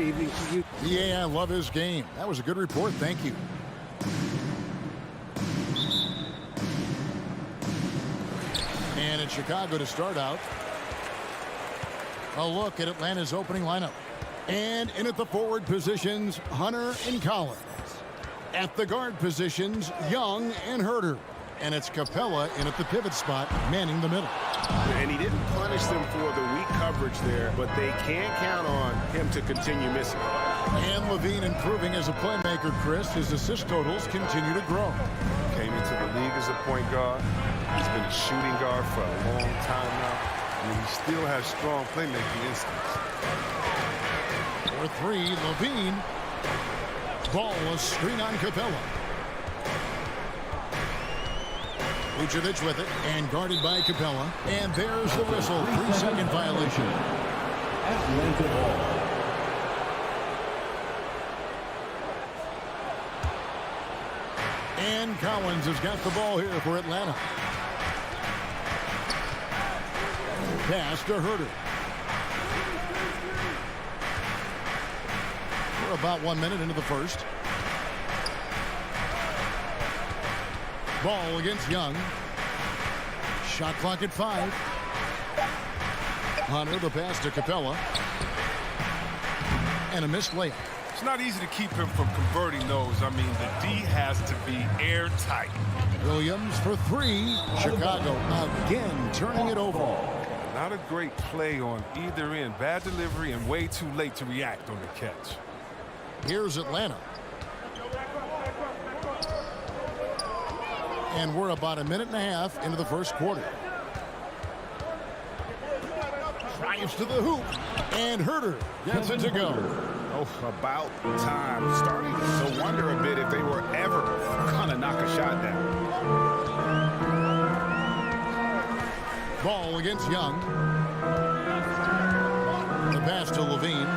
good evening to you. Yeah, I love his game. That was a good report. Thank you. And it's Chicago to start out. A look at Atlanta's opening lineup. And in at the forward positions, Hunter and Collins. At the guard positions, Young and Herter. And it's Capella in at the pivot spot, manning the middle. And he didn't punish them for the weak coverage there, but they can't count on him to continue missing. And Levine improving as a playmaker, Chris. His assist totals continue to grow. Came into the league as a point guard. He's been a shooting guard for a long time now. And he still has strong playmaking instincts. For three, Levine. Ball, a screen on Capella. Vucevic with it, and guarded by Capella. And there's the whistle. 3-second violation. Atlanta ball. And Collins has got the ball here for Atlanta. Pass to Herter. We're about 1 minute into the first. Ball against Young. Shot clock at 5. Hunter, the pass to Capella. And a missed layup. It's not easy to keep him from converting those. I mean, the D has to be airtight. Williams for 3. Chicago again turning it over. Not a great play on either end. Bad delivery and way too late to react on the catch. Here's Atlanta. And we're about 1.5 minutes into the first quarter. Drives to the hoop. And Herter gets it to go. Oh, about time. Starting to wonder a bit if they were ever going to knock a shot down. Ball against Young. The pass to Levine.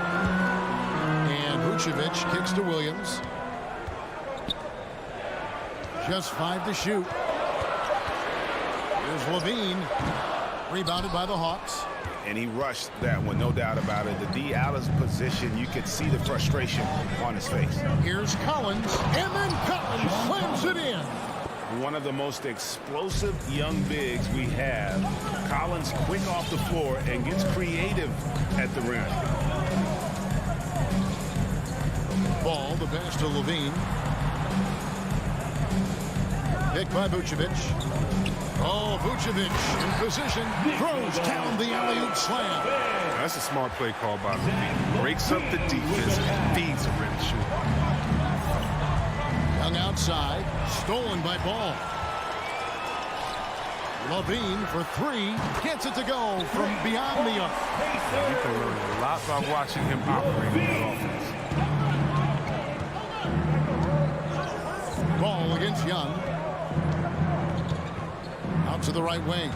And Vucevic kicks to Williams. Just 5 to shoot. Here's Levine. Rebounded by the Hawks. And he rushed that one, no doubt about it. The D out of position, you could see the frustration on his face. Here's Collins. And then Collins slams it in. One of the most explosive young bigs we have. Collins quick off the floor and gets creative at the rim. Ball, the pass to Levine. Picked by Vucevic. Oh, Vucevic in position. Throws down the alley-oop slam. That's a smart play call by Levine. Breaks up the defense and feeds a ready shooter. Young outside. Stolen by Ball. Levine for 3. Gets it to go from beyond the arc. You can learn a lot by watching him operate in the offense. Ball against Young. Out to the right wing.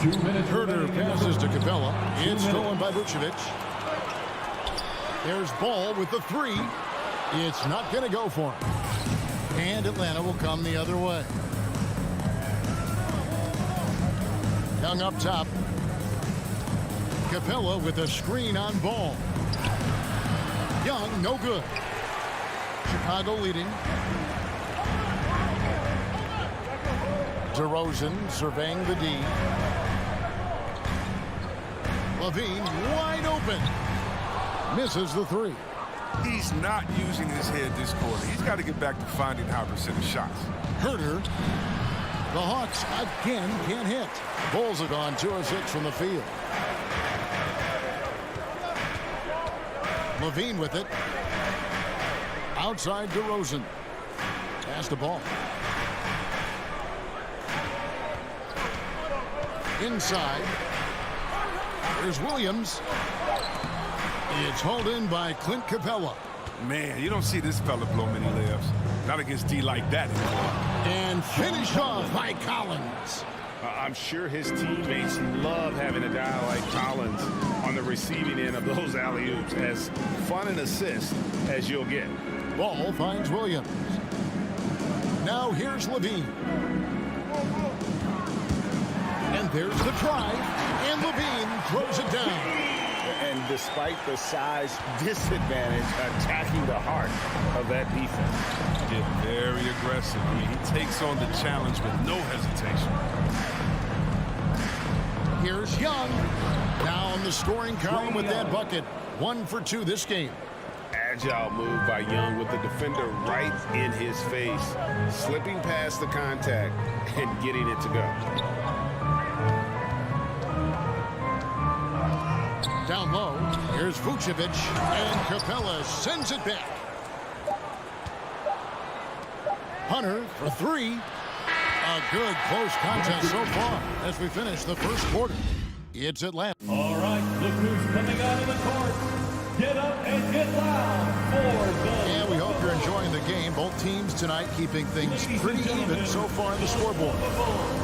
2 minutes. Herter passes to Capella. It's stolen by Vucevic. There's Ball with the 3. It's not going to go for him. And Atlanta will come the other way. Young up top. Capella with a screen on Ball. Young, no good. Chicago leading. DeRozan surveying the D. Levine wide open. Misses the 3. He's not using his head this quarter. He's got to get back to finding how to hit his shots. Herter. The Hawks again can't hit. Bulls have gone 2 of 6 from the field. Levine with it. Outside DeRozan. Pass the ball. Inside. There's Williams. It's hauled in by Clint Capella. Man, you don't see this fella blow many layups. Not against D like that anymore. And finished off by Collins. I'm sure his teammates love having a guy like Collins on the receiving end of those alley-oops. As fun an assist as you'll get. Ball finds Williams. Now here's Levine. And there's the drive. And Levine throws it down. And despite the size disadvantage, attacking the heart of that defense. Yeah, very aggressive. I mean, he takes on the challenge with no hesitation. Here's Young. Down the scoring column with that bucket. 1 for 2 this game. Agile move by Young with the defender right in his face. Slipping past the contact and getting it to go. Down low, here's Vucevic, and Capella sends it back. Hunter for 3. A good close contest so far as we finish the first quarter. It's Atlanta. All right, look who's coming out of the court. Get up and get loud for the... And we hope you're enjoying the game. Both teams tonight keeping things pretty even so far on the scoreboard.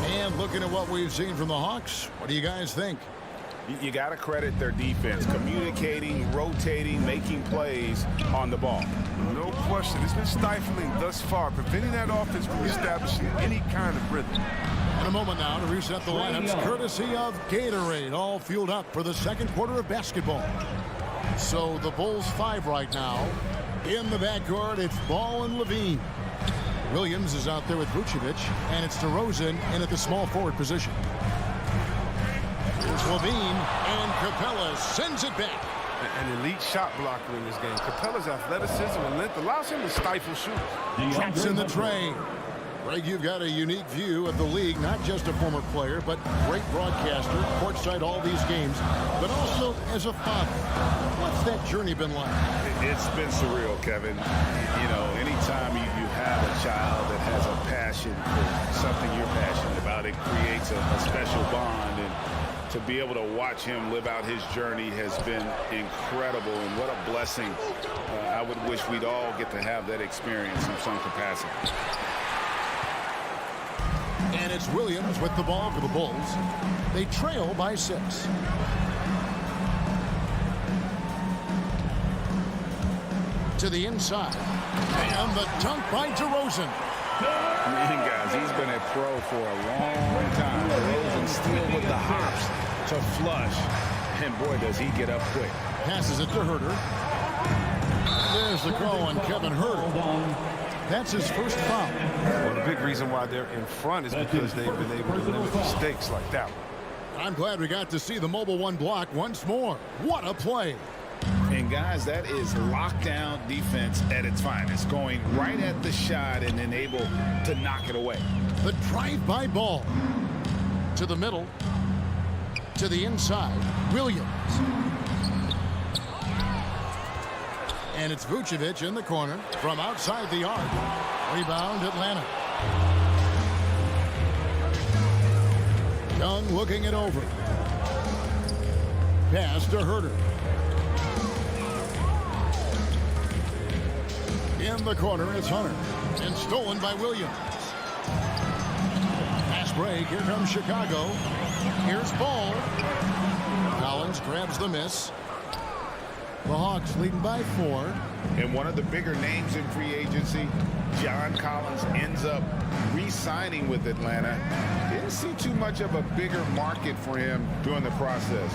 And looking at what we've seen from the Hawks, what do you guys think? You got to credit their defense, communicating, rotating, making plays on the ball. No question. It's been stifling thus far, preventing that offense from establishing any kind of rhythm. In a moment now to reset the lineups, courtesy of Gatorade, all fueled up for the second quarter of basketball. So the Bulls 5 right now. In the backcourt, it's Ball and Levine. Williams is out there with Vucevic, and it's DeRozan in at the small forward position. Here's Levine, and Capella sends it back. An elite shot blocker in this game. Capella's athleticism and length allows him to stifle shooters. Traps in the train. Greg, you've got a unique view of the league, not just a former player, but great broadcaster, courtside all these games, but also as a father. What's that journey been like? It's been surreal, Kevin. You know, anytime you have a child that has a passion for something you're passionate about, it creates a special bond. And to be able to watch him live out his journey has been incredible, and what a blessing. I would wish we'd all get to have that experience in some capacity. And it's Williams with the ball for the Bulls. They trail by 6. To the inside. And the dunk by DeRozan. Man, guys, he's been a pro for a long time. DeRozan still with the hops to flush. And boy, does he get up quick. Passes it to Herter. There's the call on Kevin Herter. That's his first foul. Well, the big reason why they're in front is because they've been able to limit mistakes like that one. I'm glad we got to see the mobile one block once more. What a play. And guys, that is lockdown defense at its finest, going right at the shot and then able to knock it away. The drive-by ball. To the middle. To the inside. Williams. And it's Vucevic in the corner from outside the arc. Rebound, Atlanta. Young looking it over. Pass to Herter. In the corner, it's Hunter. And stolen by Williams. Pass break. Here comes Chicago. Here's Ball. Collins grabs the miss. The Hawks leading by 4. And one of the bigger names in free agency, John Collins, ends up re-signing with Atlanta. Didn't see too much of a bigger market for him during the process.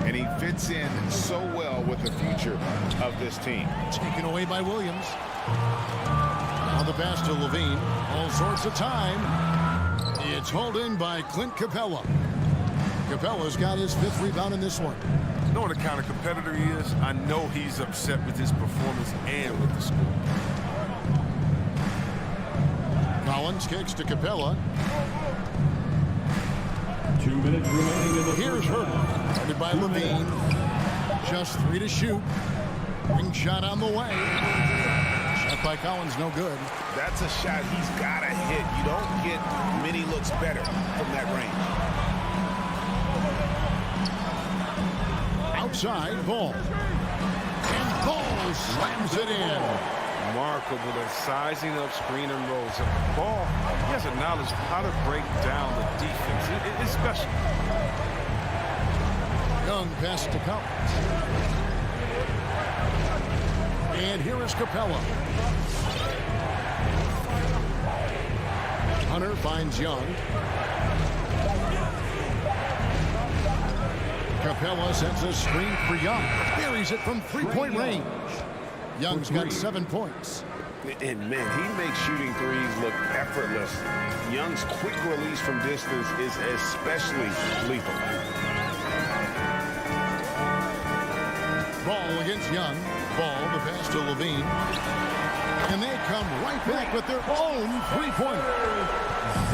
And he fits in so well with the future of this team. Taken away by Williams. Now the pass to Levine. All sorts of time. It's hauled in by Clint Capella. Capella's got his 5th rebound in this one. Knowing the kind of competitor he is, I know he's upset with his performance and with the score. Collins kicks to Capella. 2 minutes remaining in the Here's Herter. Guarded by Levine. Just 3 to shoot. Ring shot on the way. Shot by Collins, no good. That's a shot he's got to hit. You don't get many looks better from that range. Outside, Ball. And Ball slams it in. Remarkable, that sizing up screen and rolls. Ball, he has a knowledge of how to break down the defense. It's special. Young pass to Collins. And here is Capella. Hunter finds Young. Capella sets a screen for Young. Buries it from three-point range. Young's got 7 points. And, man, he makes shooting threes look effortless. Young's quick release from distance is especially lethal. Ball against Young. Ball, the pass to Levine. And they come right back with their own three-pointer.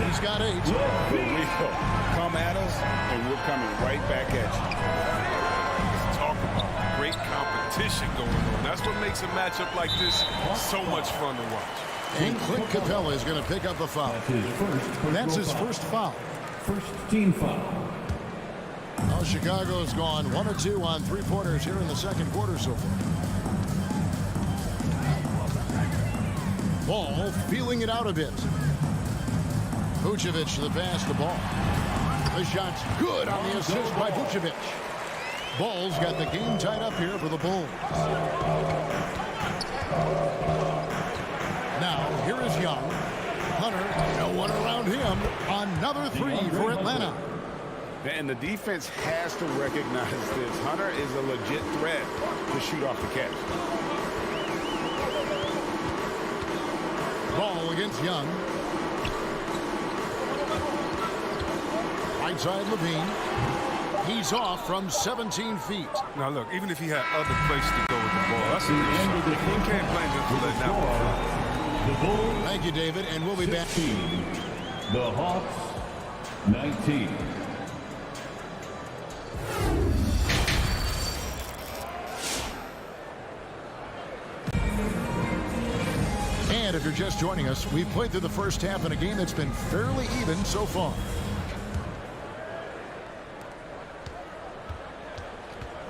He's got 8. For real. Come at us, and we're coming right back at you. Talk about great competition going on. That's what makes a matchup like this so much fun to watch. And Clint Capella is going to pick up a foul. That's his first foul. First team foul. Well, Chicago's gone 1 of 2 on three-pointers here in the second quarter so far. Ball feeling it out a bit. Vucevic the pass to Ball. The shot's good on the assist by Vucevic. Ball's got the game tied up here for the Bulls. Now, here is Young. Hunter, no one around him. Another 3 for Atlanta. And the defense has to recognize this. Hunter is a legit threat to shoot off the catch. Ball against Young. Right side Levine. He's off from 17 feet. Now, look, even if he had other places to go with the ball, that's an issue. You can't blame him for letting that one. The Bulls. Thank you, David, and we'll be back. 16. The Hawks 19. And if you're just joining us, we've played through the first half in a game that's been fairly even so far.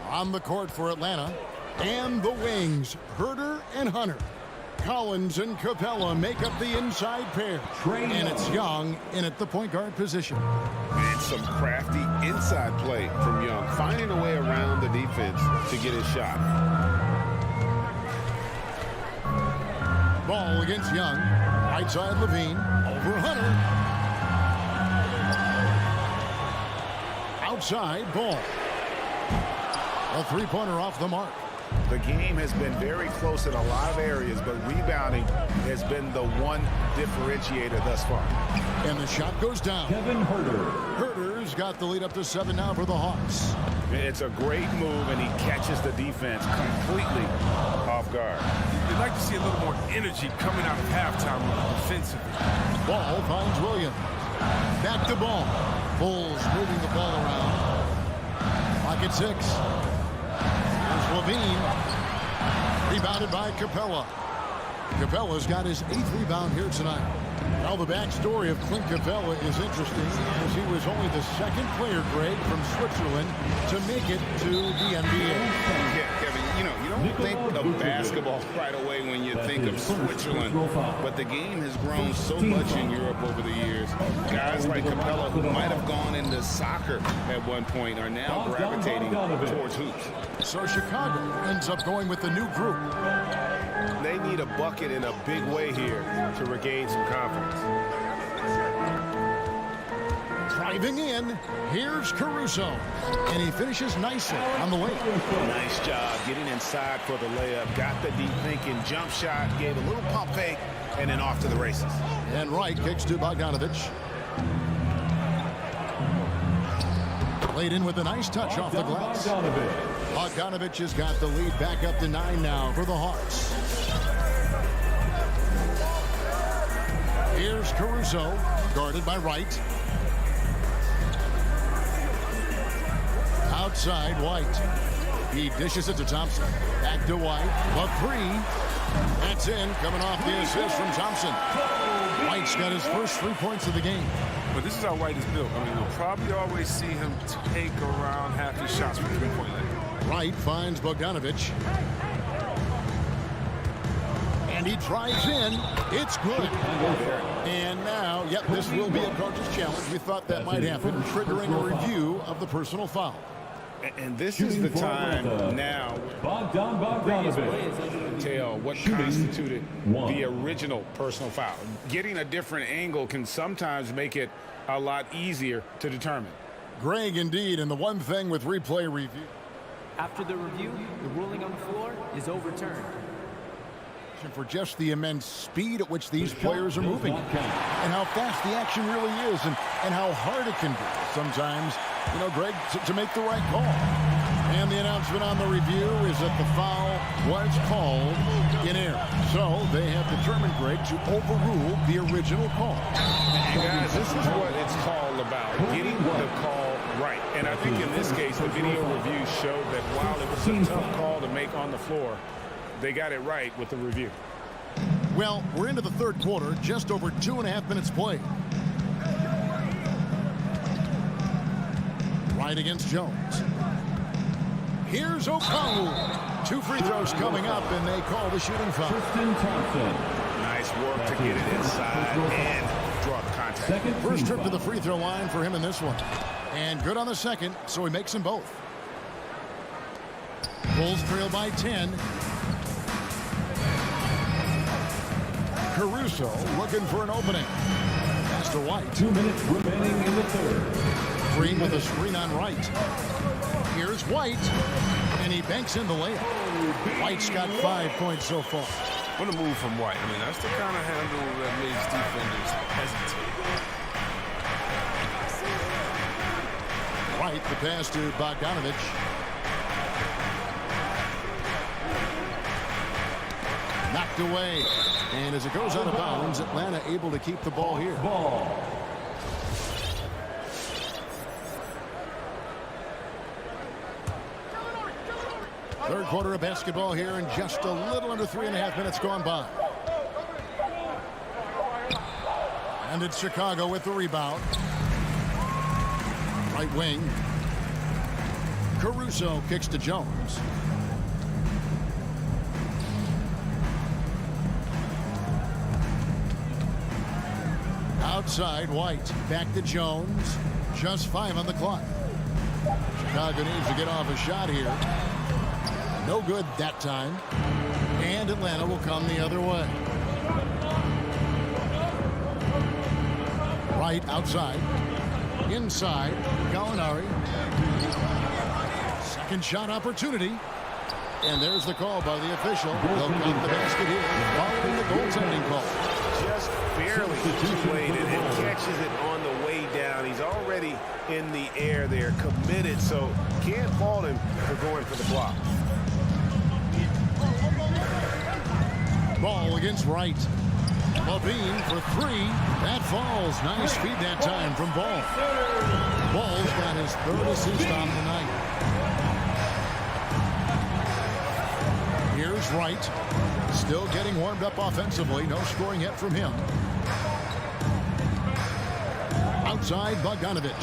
On the court for Atlanta, and the wings, Herter and Hunter. Collins and Capella make up the inside pair. And it's Young in at the point guard position. And some crafty inside play from Young, finding a way around the defense to get his shot. Ball against Young. Right side Levine. Over Hunter. Outside Ball. A three-pointer off the mark. The game has been very close in a lot of areas, but rebounding has been the one differentiator thus far. And the shot goes down. Kevin Herter. Herter's got the lead up to 7 now for the Hawks. It's a great move, and he catches the defense completely off guard. You'd like to see a little more energy coming out of halftime defensively. Ball finds Williams. Back to Ball. Bulls moving the ball around. Pocket 6. Here's Levine. Rebounded by Capella. Capella's got his 8th rebound here tonight. Now the backstory of Clint Capella is interesting, as he was only the second player, Greg, from Switzerland to make it to the NBA. Yeah, Kevin, you don't think of basketball right away when you think of Switzerland, but the game has grown so much in Europe over the years. Guys like Capella, who might have gone into soccer at one point, are now gravitating towards hoops. So Chicago ends up going with the new group. They need a bucket in a big way here to regain some confidence. Driving in, here's Caruso. And he finishes nicely on the way. Nice job getting inside for the layup. Got the deep thinking jump shot, gave a little pump fake, and then off to the races. And Wright kicks to Bogdanovich. Played in with a nice touch off the glass. Bogdanovich has got the lead back up to 9 now for the Hawks. Here's Caruso, guarded by Wright. Outside White. He dishes it to Thompson. Back to White. A 3. That's in, coming off the assist from Thompson. White's got his first 3 points of the game. But this is how White is built. I mean, you'll probably always see him take around half his shots from three-point line. Wright finds Bogdanovich. And he drives in. It's good. And now, yep, this will be a coach's challenge. We thought that might happen, triggering a review of the personal foul. And this is the time now Bogdanovich. tell what constituted the original personal foul. Getting a different angle can sometimes make it a lot easier to determine. Greg, indeed, and the one thing with replay review. After the review, the ruling on the floor is overturned. For just the immense speed at which these players are moving and how fast the action really is and how hard it can be sometimes, you know, Greg, to make the right call. And the announcement on the review is that the foul was called in error. So they have determined, Greg, to overrule the original call. And guys, this is what it's called about, getting the call right. And I think in this case, the video review showed that while it was a tough call to make on the floor, they got it right with the review. Well, we're into the third quarter, just over 2.5 minutes played. Right against Jones. Here's Okongwu. 2 free throws coming up, and they call the shooting foul. Nice work to get it inside and draw the contact. First trip to the free throw line for him in this one. And good on the second, so he makes them both. Bulls trail by 10. Caruso looking for an opening. Pass to White. 2 minutes remaining in the third. Green with a screen on right. Here's White, and he banks in the layup. White's got 5 points so far. What a move from White. I mean, that's the kind of handle that makes defenders hesitate. White, the pass to Bogdanovich. Knocked away. And as it goes out of bounds, Atlanta able to keep the ball here. Third quarter of basketball here, and just a little under 3.5 minutes gone by. And it's Chicago with the rebound. Right wing. Caruso kicks to Jones. Outside, White. Back to Jones. Just 5 on the clock. Chicago needs to get off a shot here. No good that time. And Atlanta will come the other way. Right outside. Inside. Gallinari. Second shot opportunity. And there's the call by the official. They'll count the basket here following the goaltending call. Just barely situated and catches it on the way down. He's already in the air there, committed, so can't fault him for going for the block. Ball against Wright. Levine for 3. That falls. Nice feed that time from Ball. Ball's got his 3rd assist on the night. Here's Wright. Still getting warmed up offensively. No scoring yet from him. Outside, Bogdanovich.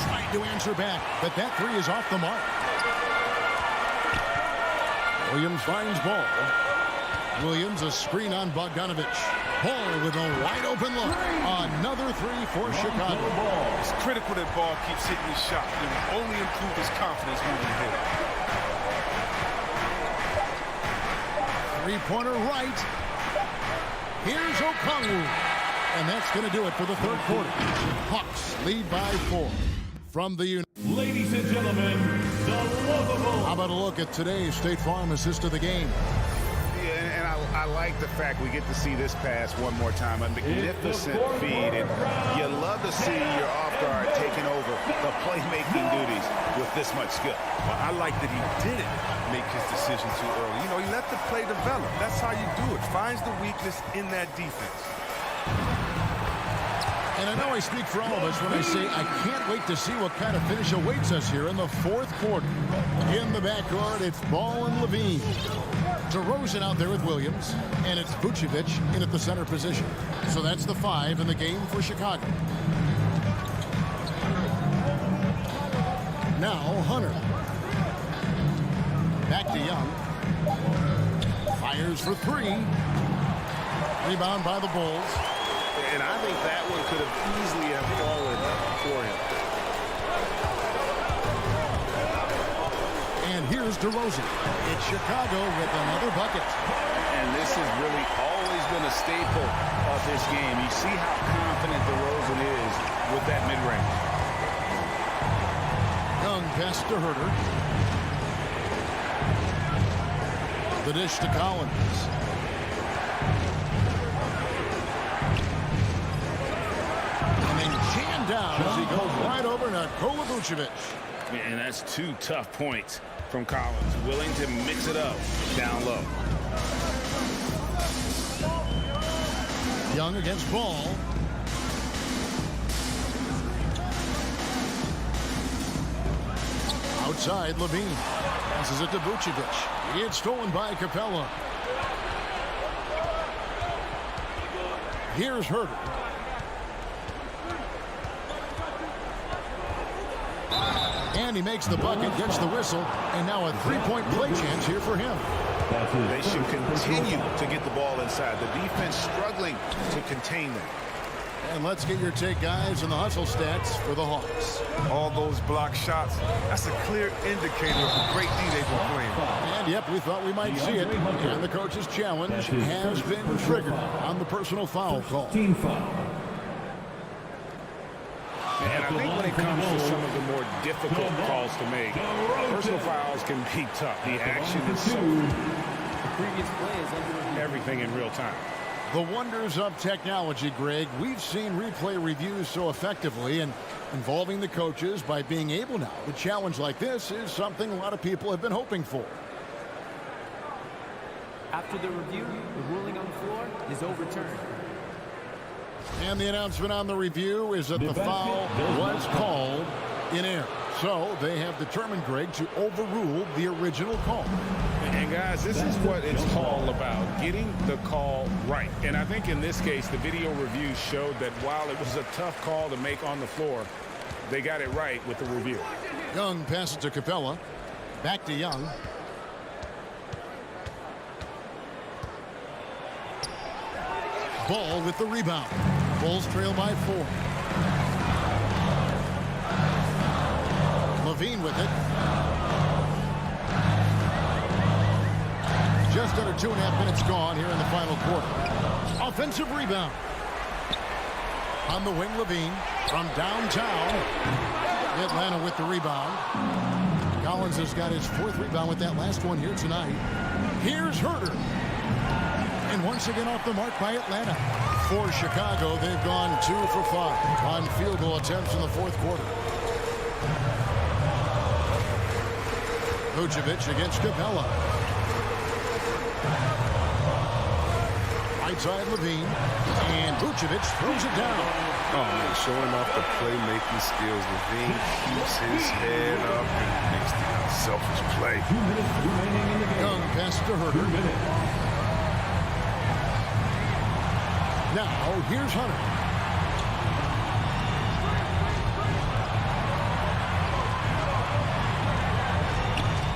Trying to answer back, but that 3 is off the mark. Williams finds Ball. Williams, a screen on Bogdanovich. Ball with a wide open look. Another 3 for Chicago. It's critical that Ball keeps hitting his shot. It will only improve his confidence moving ahead. Three-pointer right. Here's Okongwu. And that's going to do it for the third quarter. Hawks lead by 4 from the unit. Ladies and gentlemen, the lovable. How about a look at today's State Farm assist of the game? Yeah, and I like the fact we get to see this pass one more time. A magnificent feed, and you love to see your off guard taking over the playmaking duties with this much skill. Well, I like that he didn't make his decision too early. You know, he let the play develop. That's how you do it. Finds the weakness in that defense. And I know I speak for all of us when I say I can't wait to see what kind of finish awaits us here in the fourth quarter. In the backcourt, it's Ball and Levine. DeRozan out there with Williams, and it's Vucevic in at the center position. So that's the 5 in the game for Chicago. Now Hunter. Back to Young. Fires for 3. Rebound by the Bulls. And I think that one could have easily have fallen for him. And here's DeRozan. It's Chicago with another bucket. And this has really always been a staple of this game. You see how confident DeRozan is with that mid-range. pass to Herter. The dish to Collins. And then jammed down as he goes right over Nikola Vucevic. And that's 2 tough points from Collins. Willing to mix it up down low. Young against Ball. Outside, Levine. Passes it to Vucevic. It's stolen by Capella. Here's Herter. And he makes the bucket, gets the whistle, and now a three-point play chance here for him. They should continue to get the ball inside. The defense struggling to contain them. And let's get your take, guys, on the hustle stats for the Hawks. All those block shots, that's a clear indicator of the great D they've been playing. And, yep, we thought we might see it. And the coach's challenge has been triggered on the personal foul call. Team foul. And I think when it comes to some of the more difficult calls to make, personal fouls can be tough. The action is so The previous play is under review. everything in real time. The wonders of technology, Greg. We've seen replay reviews so effectively and involving the coaches by being able now. A challenge like this is something a lot of people have been hoping for. After the review, the ruling on the floor is overturned. And the announcement on the review is that the foul was called in error. So they have determined, Greg, to overrule the original call. And guys, this is what it's all about, getting the call right. And I think in this case, the video review showed that while it was a tough call to make on the floor, they got it right with the review. Young passes to Capella. Back to Young. Ball with the rebound. Bulls trail by 4. Levine with it. Just under 2.5 minutes gone here in the final quarter. Offensive rebound. On the wing, Levine from downtown. Atlanta with the rebound. Collins has got his 4th rebound with that last one here tonight. Here's Herter. And once again off the mark by Atlanta. For Chicago, they've gone 2 for 5 on field goal attempts in the 4th quarter. Vucevic against Capella. Right side, Levine. And Vucevic throws it down. Oh, man, showing off the playmaking skills. Levine keeps his head up and makes the unselfish play. 2 minutes remaining in the game. Young pass to 2 Herter. minutes. Now, here's Hunter.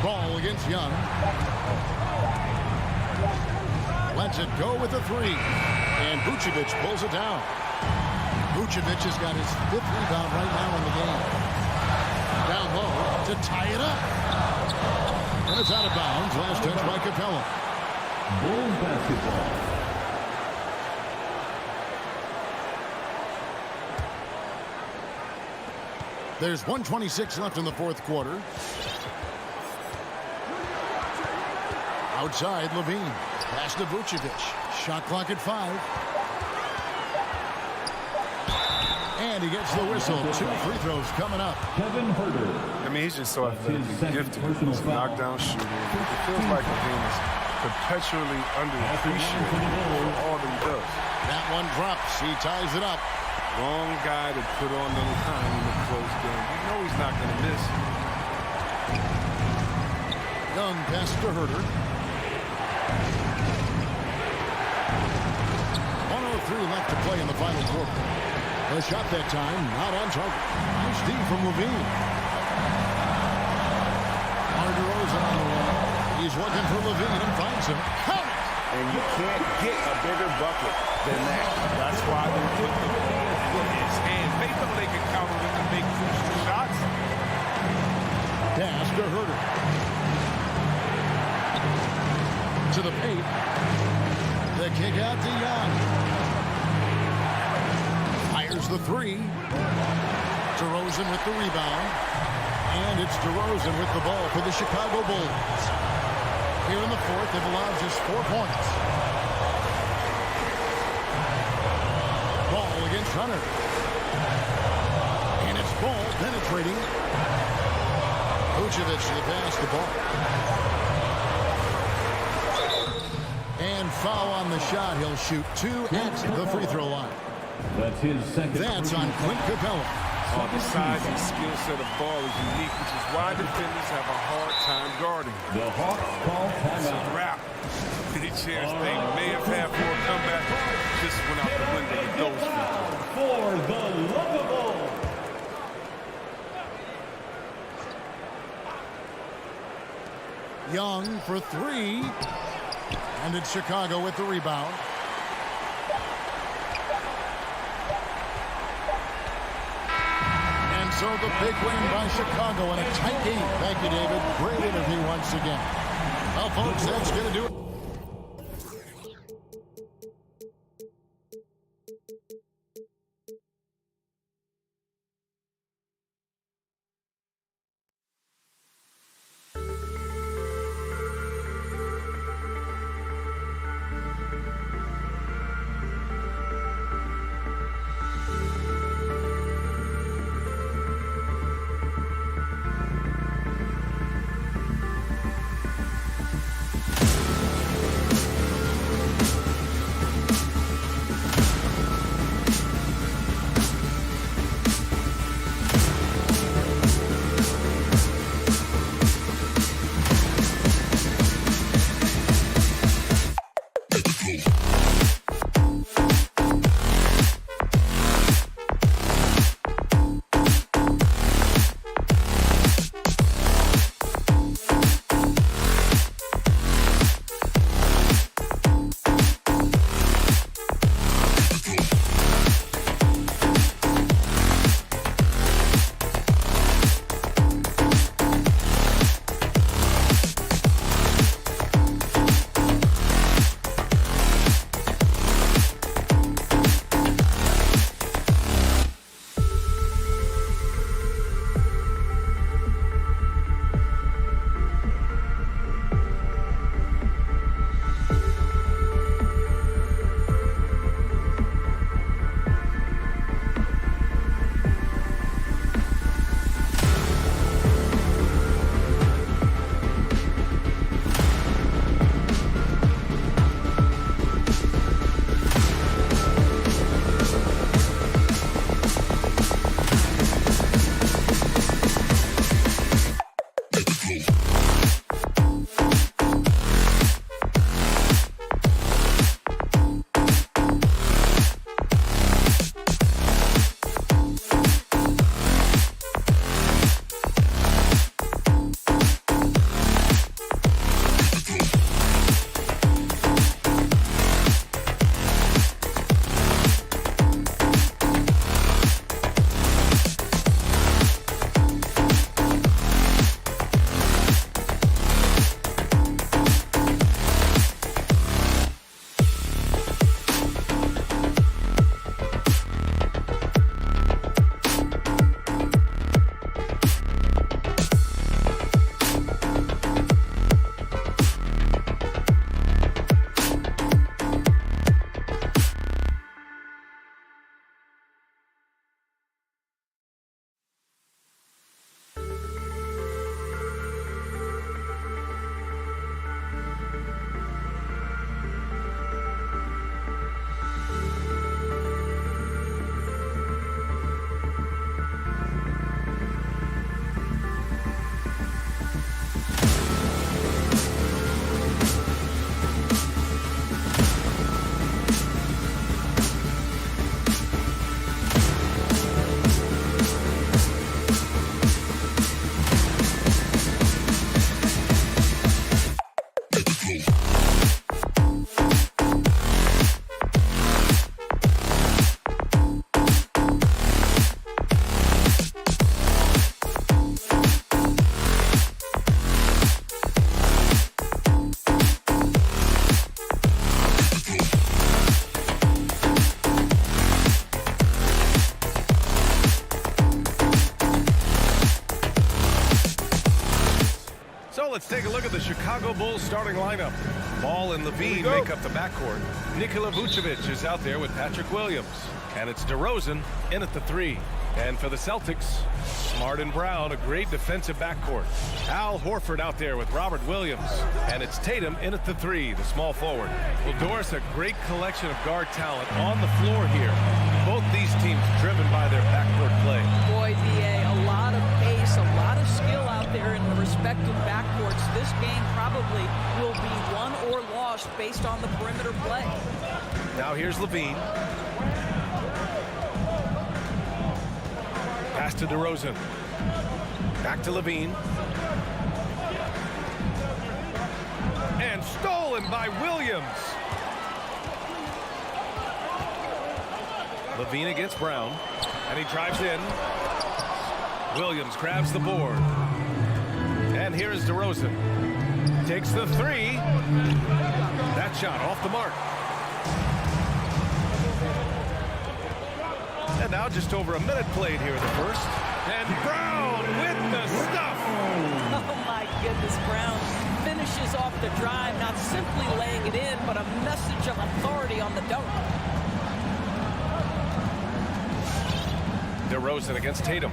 Ball against Young. Lets it go with a 3. And Vucevic pulls it down. Vucevic has got his 5th rebound right now in the game. Down low to tie it up. And it's out of bounds. Last touch by Capella. Bulls basketball. There's 1:26 left in the 4th quarter. Outside, Levine. Pass to Vucevic. Shot clock at 5. And he gets the whistle. 2 free throws coming up. Kevin Herter. I mean, he's just so athletically gifted. personal He's a foul. knockdown shooter. It feels like Levine is perpetually underappreciated for all that he does. That one drops. He ties it up. Wrong guy to put on the line in the close game. You know he's not going to miss. Young pass to Herter. 1:03 left to play in the final quarter. The shot that time not on target. Nice D from Levine. DeRozan on the wall. He's looking for Levine and finds him. Count it! And you can't get a bigger bucket than that. That's why they're putting the ball in his hands. They know they can count on him to make crucial shots. Pass to Herter. To the paint. The kick out to Young. Fires the 3. DeRozan with the rebound. And it's DeRozan with the ball for the Chicago Bulls. Here in the fourth, they've allowed just 4 points. Ball against Hunter. And it's Ball penetrating. Vucevic to the pass, the ball. And foul on the shot. He'll shoot 2 at the free throw line. That's his second. That's on Clint Capella. The size and skill set of Ball is unique, which is why defenders have a hard time guarding him. The Hawks call It's a timeout. wrap. Any chance they may have had for a comeback just went out the window with those free throws. For the Lovable. Young for 3. And it's Chicago with the rebound. And so the big win by Chicago in a tight game. Thank you, David. Great interview once again. Well, folks, that's going to do it. let's take a look at the Chicago Bulls starting lineup. Ball and Levine make up the backcourt. Nikola Vucevic is out there with Patrick Williams. And it's DeRozan in at the 3. And for the Celtics, Smart and Brown, a great defensive backcourt. Al Horford out there with Robert Williams. And it's Tatum in at the 3, the small forward. Well, Doris, a great collection of guard talent on the floor here. Both these teams driven by their backcourt play. Boy, DA, a lot of pace, a lot of skill out there in the respective backcourts. This game probably will be won or lost based on the perimeter play. Now here's Levine. Pass to DeRozan. Back to Levine. And stolen by Williams. Levine against Brown. And he drives in. Williams grabs the board. And here's DeRozan. Takes the 3. That shot off the mark. And now just over a minute played here in the first. And Brown with the stuff. Oh, my goodness, Brown finishes off the drive, not simply laying it in, but a message of authority on the dunk. DeRozan against Tatum.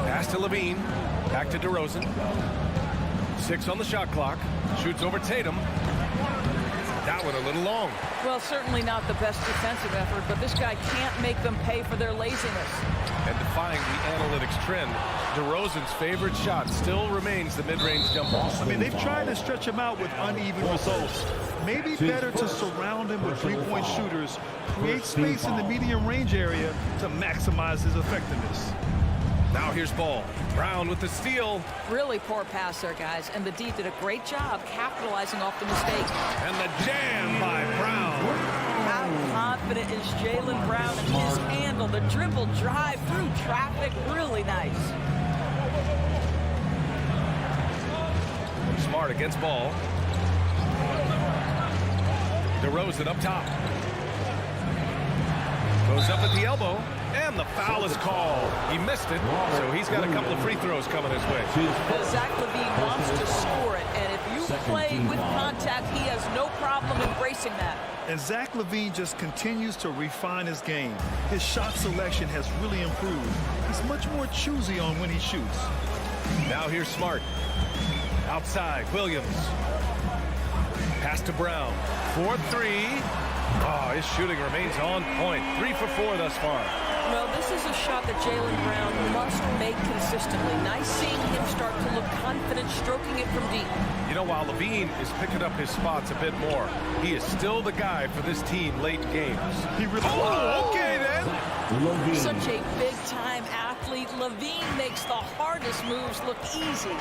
Pass to Levine. Back to DeRozan. 6 on the shot clock. Shoots over Tatum. That one a little long. Well, certainly not the best defensive effort, but this guy can't make them pay for their laziness. And defying the analytics trend, DeRozan's favorite shot still remains the mid-range jump ball. I mean, they've tried to stretch him out with uneven results. Maybe better to surround him with three-point shooters, create space in the medium range area to maximize his effectiveness. Now here's Ball. Brown with the steal. Really poor pass there, guys, and the D did a great job capitalizing off the mistake. And the jam by Brown. How confident is Jaylen Brown in his handle? The dribble drive through traffic, really nice. Smart against Ball. DeRozan up top. Goes up at the elbow, and the foul is called. He missed it, so he's got a couple of free throws coming his way. Zach LaVine wants to score it, and if you play with contact, he has no problem embracing that. And Zach LaVine just continues to refine his game. His shot selection has really improved. He's much more choosy on when he shoots. Now here's Smart. Outside, Williams. Pass to Brown. 4-3. Oh, his shooting remains on point. 3 for 4 thus far. Well, this is a shot that Jaylen Brown must make consistently. Nice seeing him start to look confident, stroking it from deep. You know, while Levine is picking up his spots a bit more, he is still the guy for this team late in games. He really okay then. Such a big-time athlete. LaVine makes the hardest moves look easy.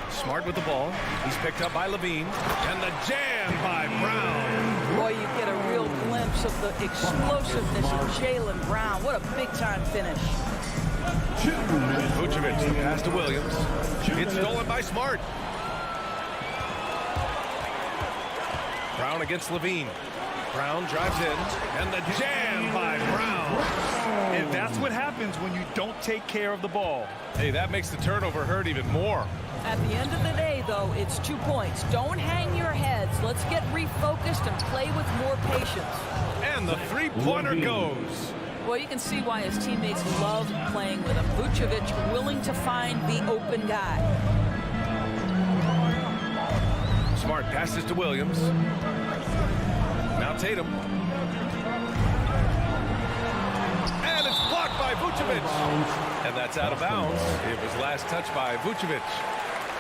Smart with the ball. He's picked up by Levine. And the jam by Brown. Boy, you get a real glimpse of the explosiveness of Jaylen Brown. What a big-time finish. Vucevic, the pass to Williams. It's stolen by Smart. Brown against Levine. Brown drives in. And the jam by Brown. And that's what happens when you don't take care of the ball. Hey, that makes the turnover hurt even more. At the end of the day, though, it's 2 points. Don't hang your heads. Let's get refocused and play with more patience. And the three-pointer goes. Well, you can see why his teammates love playing with him. Vucevic willing to find the open guy. Smart passes to Williams. Now Tatum. And it's blocked by Vucevic. And that's out of bounds. It was last touched by Vucevic.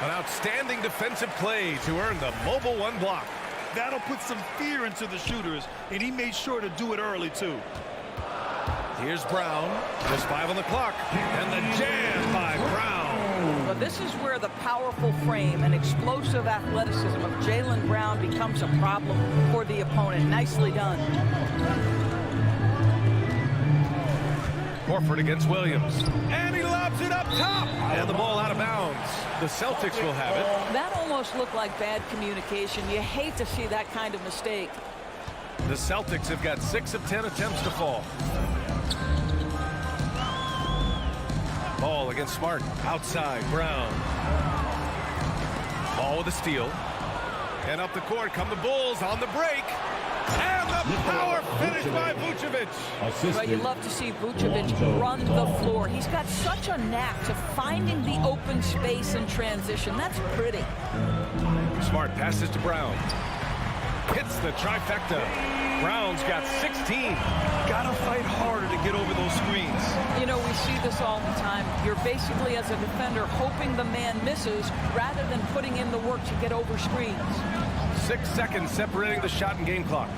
An outstanding defensive play to earn the mobile 1 block. That'll put some fear into the shooters, and he made sure to do it early, too. Here's Brown. Just 5 on the clock. And the jam by Brown. But this is where the powerful frame and explosive athleticism of Jaylen Brown becomes a problem for the opponent. Nicely done. Horford against Williams. And he lobs it up top. And the ball out of bounds. The Celtics will have it. That almost looked like bad communication. You hate to see that kind of mistake. The Celtics have got 6 of 10 attempts to fall. Ball ball against Smart. Outside, Brown. Ball with a steal. And up the court come the Bulls on the break. And the power finish by Vucevic. Well, you love to see Vucevic run the floor. He's got such a knack to finding the open space in transition. That's pretty. Smart passes to Brown. Hits the trifecta. Brown's got 16. Gotta fight harder to get over those screens. You know, we see this all the time. You're basically, as a defender, hoping the man misses rather than putting in the work to get over screens. 6 seconds separating the shot and game clocks.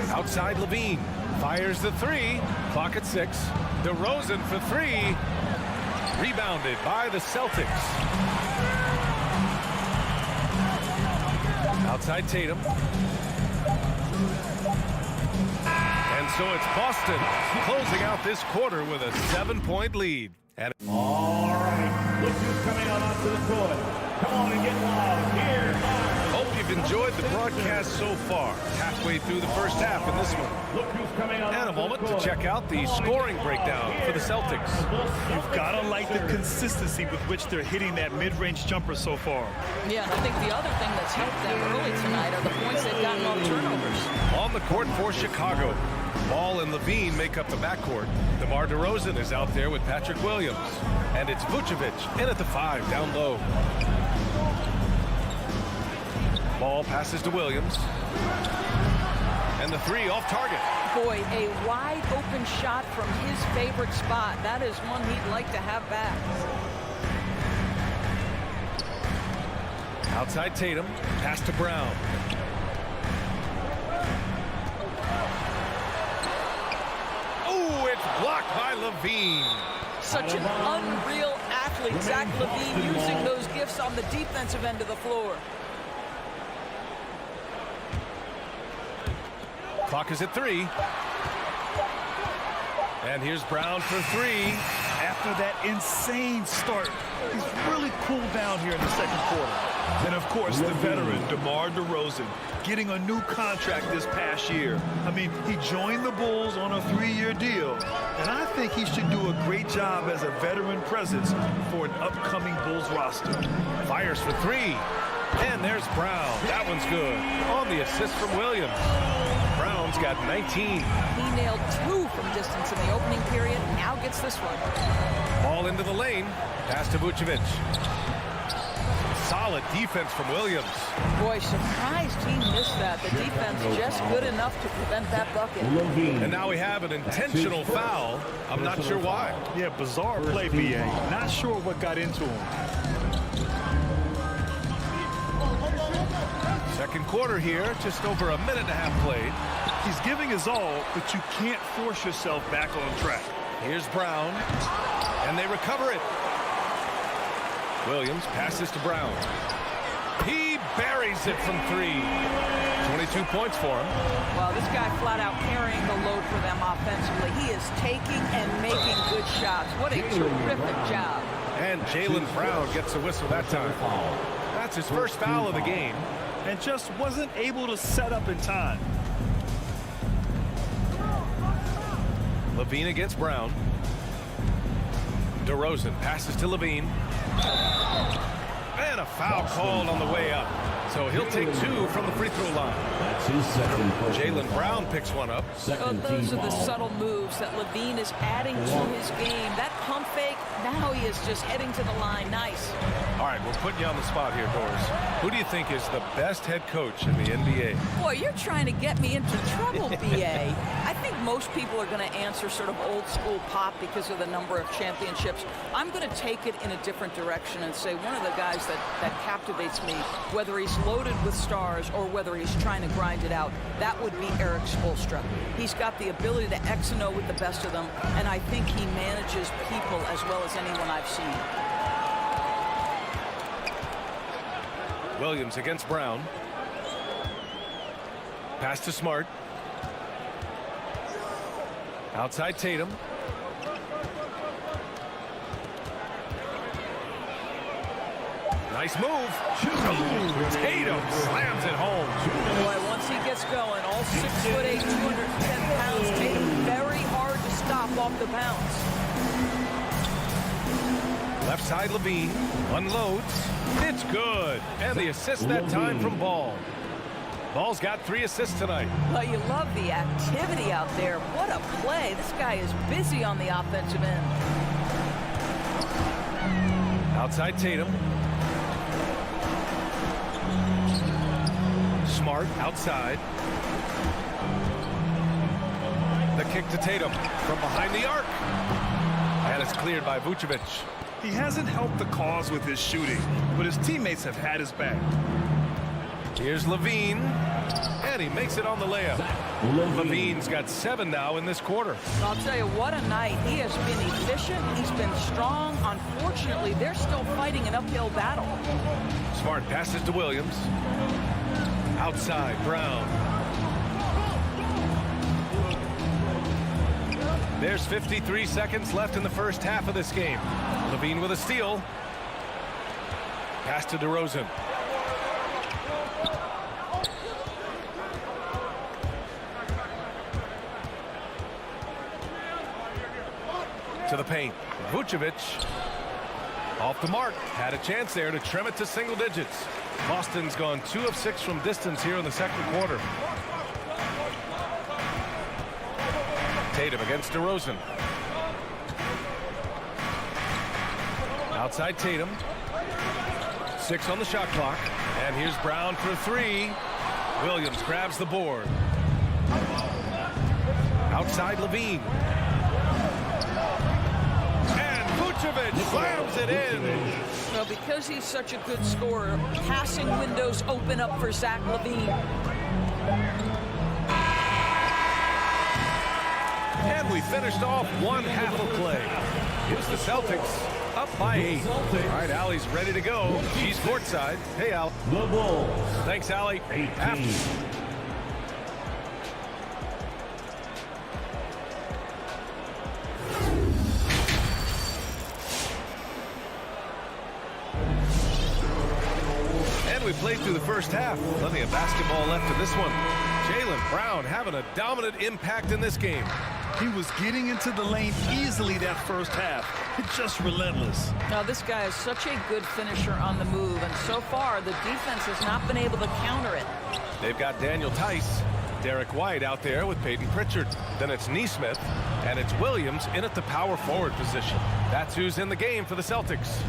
Outside, Levine fires the three. Clock at 6. DeRozan for 3. Rebounded by the Celtics. Outside Tatum. And so it's Boston closing out this quarter with a 7-point lead. And All right, look who's coming out onto the court. Come on and get loud here. hope you've enjoyed the broadcast so far. Halfway through the first half in this one. Look who's coming out And a onto the moment to court. check out the scoring breakdown for the Celtics. You've got to like the consistency with which they're hitting that mid-range jumper so far. Yeah, and I think the other thing that's helped them early tonight are the points they've gotten on turnovers. On the court for Chicago. Ball and Levine make up the backcourt. DeMar DeRozan is out there with Patrick Williams. And it's Vucevic in at the 5 down low. Ball passes to Williams. And the 3 off target. Boy, a wide open shot from his favorite spot. That is one he'd like to have back. Outside Tatum. Pass to Brown. Oh, it's blocked by Levine. Such an unreal athlete, Zach LaVine, using those gifts on the defensive end of the floor. Clock is at 3. And here's Brown for 3. After that insane start, he's really cooled down here in the second quarter. And of course, the veteran, DeMar DeRozan, getting a new contract this past year. I mean, he joined the Bulls on a 3-year deal, and I think he should do a great job as a veteran presence for an upcoming Bulls roster. Fires for 3. And there's Brown. That one's good. On the assist from Williams. Brown's got 19. He nailed 2 from distance in the opening period. Now gets this one. Ball into the lane. Pass to Vucevic. Solid defense from Williams. Boy, surprised he missed that. The defense just good enough to prevent that bucket. And now we have an intentional foul. I'm not sure why. Yeah, bizarre play, BA. Not sure what got into him. Second quarter here, just over a minute and a half played. He's giving his all, but you can't force yourself back on track. Here's Brown, and they recover it. Williams passes to Brown. He buries it from 3. 22 points for him. Well, this guy flat out carrying the load for them offensively. He is taking and making good shots. What a terrific job. And Jaylen Brown gets a whistle that time. That's his first foul of the game. And just wasn't able to set up in time. Levine against Brown. DeRozan passes to Levine. And a foul called on the way up. So he'll take 2 from the free throw line. That's his second. Jaylen Brown picks one up. Oh, those are the subtle moves that Levine is adding to his game. That pump fake, now he is just heading to the line. Nice. All right, we're putting you on the spot here, Doris. Who do you think is the best head coach in the NBA? Boy, you're trying to get me into trouble, BA. I think most people are going to answer sort of old school Pop because of the number of championships. I'm going to take it in a different direction and say one of the guys that captivates me, whether he's loaded with stars or whether he's trying to grind it out, that would be Eric Spoelstra. He's got the ability to X and O with the best of them, and I think he manages people as well as anyone I've seen. Williams against Brown. Pass to Smart. Outside Tatum. Nice move. Ooh, Tatum slams it home. Boy, once he gets going, all 6'8", 210 pounds, Tatum very hard to stop off the bounce. Left side, Levine unloads. It's good. And the assist that time from Ball. Ball's got 3 assists tonight. Well, you love the activity out there. What a play. This guy is busy on the offensive end. Outside Tatum. Smart outside. The kick to Tatum from behind the arc. And it's cleared by Vucevic. He hasn't helped the cause with his shooting, but his teammates have had his back. Here's Levine, and he makes it on the layup. Levine's got 7 now in this quarter. I'll tell you, what a night. He has been efficient. He's been strong. Unfortunately, they're still fighting an uphill battle. Smart passes to Williams. Outside, Brown. There's 53 seconds left in the first half of this game. Levine with a steal. Pass to DeRozan. To the paint. Vucevic off the mark. Had a chance there to trim it to single digits. Boston's gone 2 of 6 from distance here in the second quarter. Tatum against DeRozan. Outside Tatum. 6 on the shot clock. And here's Brown for 3. Williams grabs the board. Outside Levine. Vucevic slams it in. Well, because he's such a good scorer, passing windows open up for Zach LaVine. And we finished off one half of play. Here's the Celtics up by 8. All right, Allie's ready to go. She's courtside. Hey, Al. The Bulls. Thanks, Allie. 18. We played through the first half. Plenty of basketball left in this one. Jaylen Brown having a dominant impact in this game. He was getting into the lane easily that first half. It's just relentless. Now, this guy is such a good finisher on the move, and so far, the defense has not been able to counter it. They've got Daniel Tice, Derek White out there with Peyton Pritchard. Then it's Nesmith, and it's Williams in at the power forward position. That's who's in the game for the Celtics.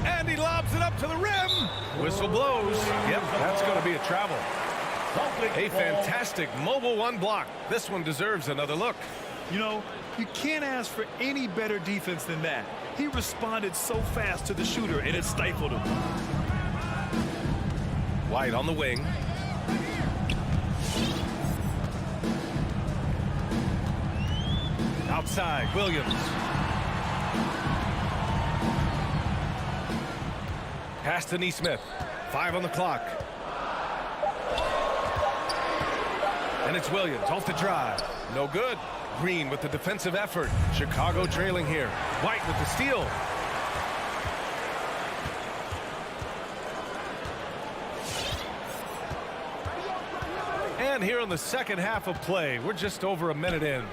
And he lobs it up to the rim. Whistle blows. Yep, that's going to be a travel. A fantastic mobile 1 block. This one deserves another look. You know, you can't ask for any better defense than that. He responded so fast to the shooter, and it stifled him. White on the wing. Outside, Williams. Pass to Nesmith. 5 on the clock. And it's Williams off the drive. No good. Green with the defensive effort. Chicago trailing here. White with the steal. And here in the second half of play, we're just over a minute in.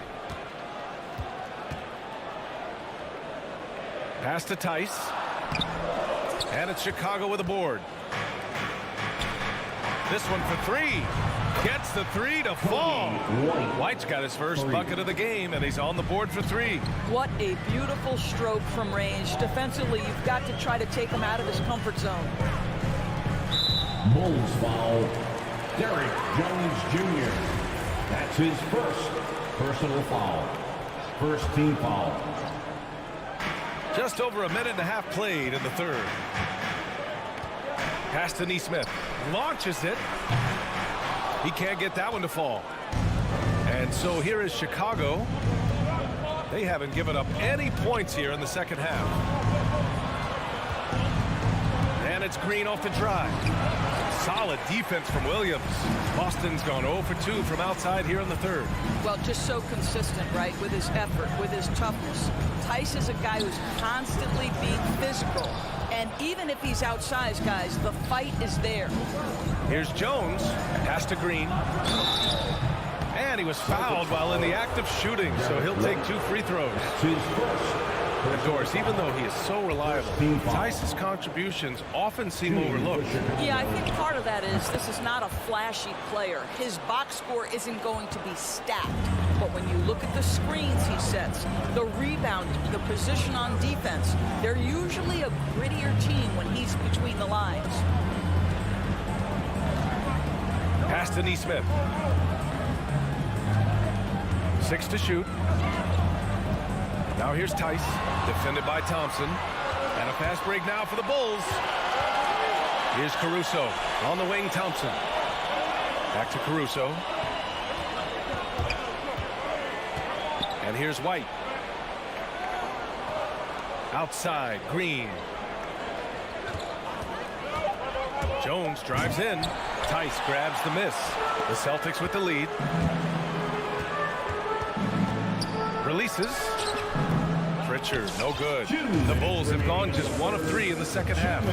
Pass to Tice. And it's Chicago with a board. This one for 3. Gets the 3 to fall. White's got his first bucket of the game, and he's on the board for 3. What a beautiful stroke from range. Defensively, you've got to try to take him out of his comfort zone. Bulls foul. Derek Jones Jr. That's his first personal foul. First team foul. Just over a minute and a half played in the third. Pass to Nesmith. Launches it. He can't get that one to fall. And so here is Chicago. They haven't given up any points here in the second half. And it's Green off the drive. Solid defense from Williams. Boston's gone 0 for 2 from outside here in the third. Well, just so consistent, right, with his effort, with his toughness. Tice is a guy who's constantly being physical. And even if he's outsized, guys, the fight is there. Here's Jones. Pass to Green. And he was fouled while in the act of shooting, so he'll take 2 free throws. That's his first. And Doris, even though he is so reliable, Theis's contributions often seem overlooked. Yeah, I think part of that is this is not a flashy player. His box score isn't going to be stacked. But when you look at the screens he sets, the rebound, the position on defense, they're usually a grittier team when he's between the lines. Pass to Neesmith. 6 to shoot. Now here's Theis, defended by Thompson. And a fast break now for the Bulls. Here's Caruso. On the wing, Thompson. Back to Caruso. And here's White. Outside, Green. Jones drives in. Theis grabs the miss. The Celtics with the lead. Releases. Pritchard, no good. The Bulls have gone just 1 of 3 in the second half.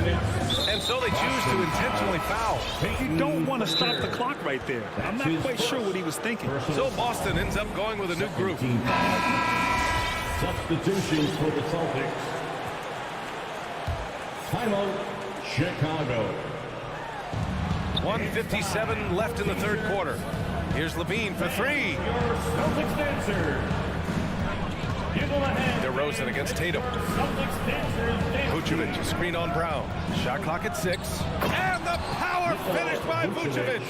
And so they choose to intentionally foul. You don't want to stop the clock right there. I'm not quite sure what he was thinking. So Boston ends up going with a new group. Substitutions for the Celtics. Timeout, Chicago. 1:57 left in the third quarter. Here's Levine for 3. Celtics dancer. DeRozan against Tatum. Vucevic, screen on Brown. Shot clock at 6. And the power finish by Vucevic.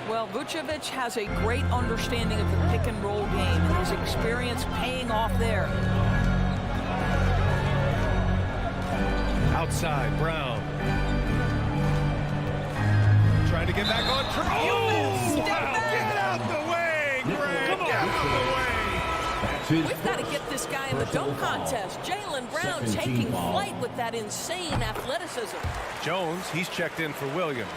Well, Vucevic has a great understanding of the pick and roll game, and his experience paying off there. Outside, Brown. Trying to get back on track. Oh, wow. Get out the way, Greg. Come on. Get out the way. We've got to get this guy in the dunk contest. Jaylen Brown taking flight with that insane athleticism. Jones, he's checked in for Williams.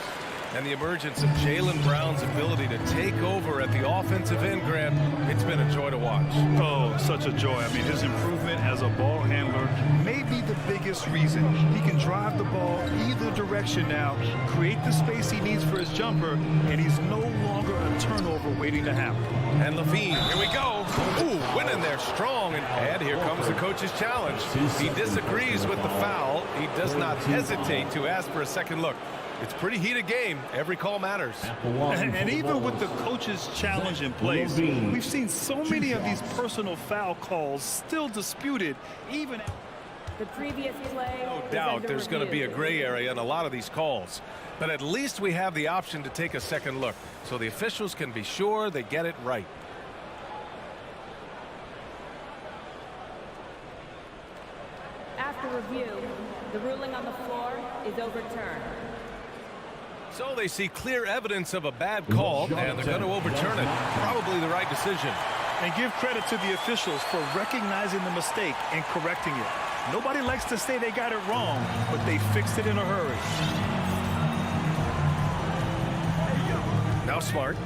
And the emergence of Jaylen Brown's ability to take over at the offensive end, Grant, it's been a joy to watch. Oh, such a joy. I mean, his improvement as a ball handler may be the biggest reason. He can drive the ball either direction now, create the space he needs for his jumper, and he's no longer a turnover waiting to happen. And Levine, here we go. Ooh, went in there strong. And here comes the coach's challenge. He disagrees with the foul. He does not hesitate to ask for a second look. It's a pretty heated game. Every call matters. And even with the coach's challenge in place, we've seen so many of these personal foul calls still disputed, even the previous play. No doubt there's going to be a gray area in a lot of these calls. But at least we have the option to take a second look, so the officials can be sure they get it right. After review, the ruling on the floor is overturned. So they see clear evidence of a bad call, and they're going to overturn it. Probably the right decision. And give credit to the officials for recognizing the mistake and correcting it. Nobody likes to say they got it wrong, but they fixed it in a hurry. Now Smart.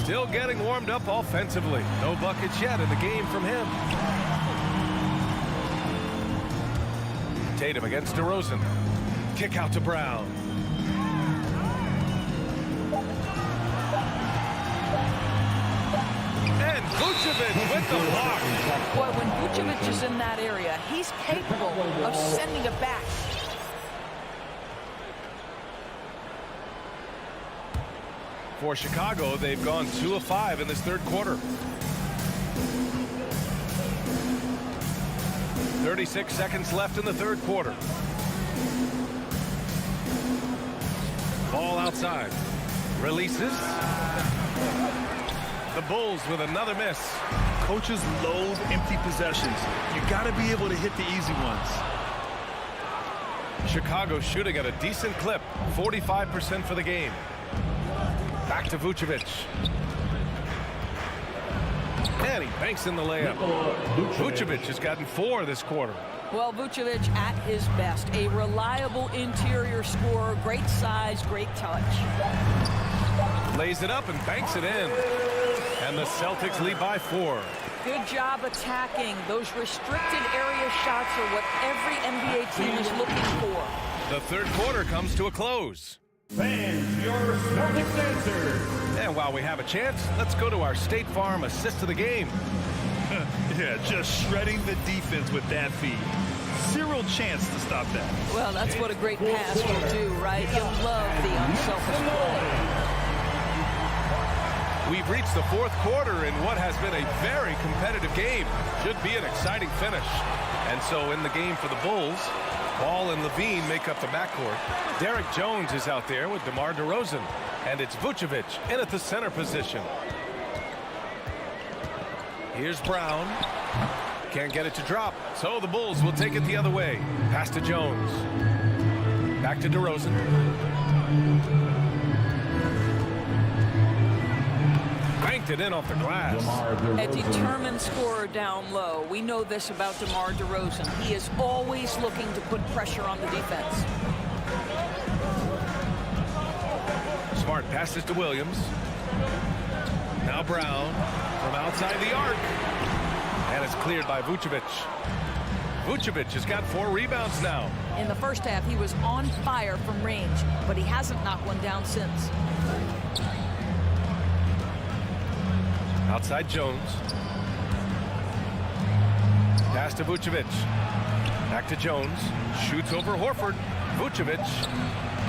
Still getting warmed up offensively. No buckets yet in the game from him. Tatum against DeRozan. Kick out to Brown. And Vucevic with the block. Boy, when Vucevic is in that area, he's capable of sending it back. For Chicago, they've gone 2 of 5 in this third quarter. 36 seconds left in the third quarter. Ball outside. Releases. The Bulls with another miss. Coaches loathe empty possessions. You got to be able to hit the easy ones. Chicago shooting at a decent clip. 45% for the game. Back to Vucevic. And he banks in the layup. Vucevic has gotten 4 this quarter. Well, Vucevic at his best. A reliable interior scorer. Great size, great touch. Lays it up and banks it in. And the Celtics lead by 4. Good job attacking. Those restricted area shots are what every NBA team is looking for. The third quarter comes to a close. Fans, your Celtics answer. And while we have a chance, let's go to our State Farm assist of the game. Yeah, just shredding the defense with that feed. Zero chance to stop that. Well, that's what a great pass will do, right? You love the unselfish play. We've reached the fourth quarter in what has been a very competitive game. Should be an exciting finish. And so in the game for the Bulls, Ball and Levine make up the backcourt. Derek Jones is out there with DeMar DeRozan. And it's Vucevic in at the center position. Here's Brown. Can't get it to drop. So the Bulls will take it the other way. Pass to Jones. Back to DeRozan. Banked it in off the glass. A determined scorer down low. We know this about DeMar DeRozan. He is always looking to put pressure on the defense. Smart passes to Williams. Now Brown from outside the arc. And it's cleared by Vucevic. Vucevic has got 4 rebounds now. In the first half, he was on fire from range, but he hasn't knocked one down since. Outside Jones. Pass to Vucevic. Back to Jones. Shoots over Horford. Vucevic.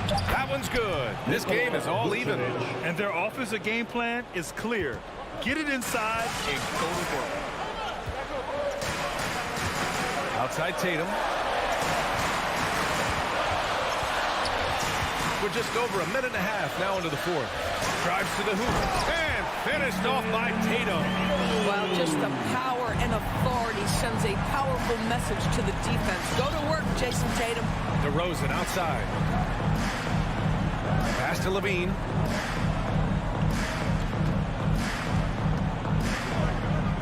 That one's good. This game is all even. And their offensive game plan is clear. Get it inside and go to work. Outside Tatum. We're just over a minute and a half now into the fourth. Drives to the hoop. And finished off by Tatum. Well, just the power and authority sends a powerful message to the defense. Go to work, Jason Tatum. DeRozan outside. Pass to Levine.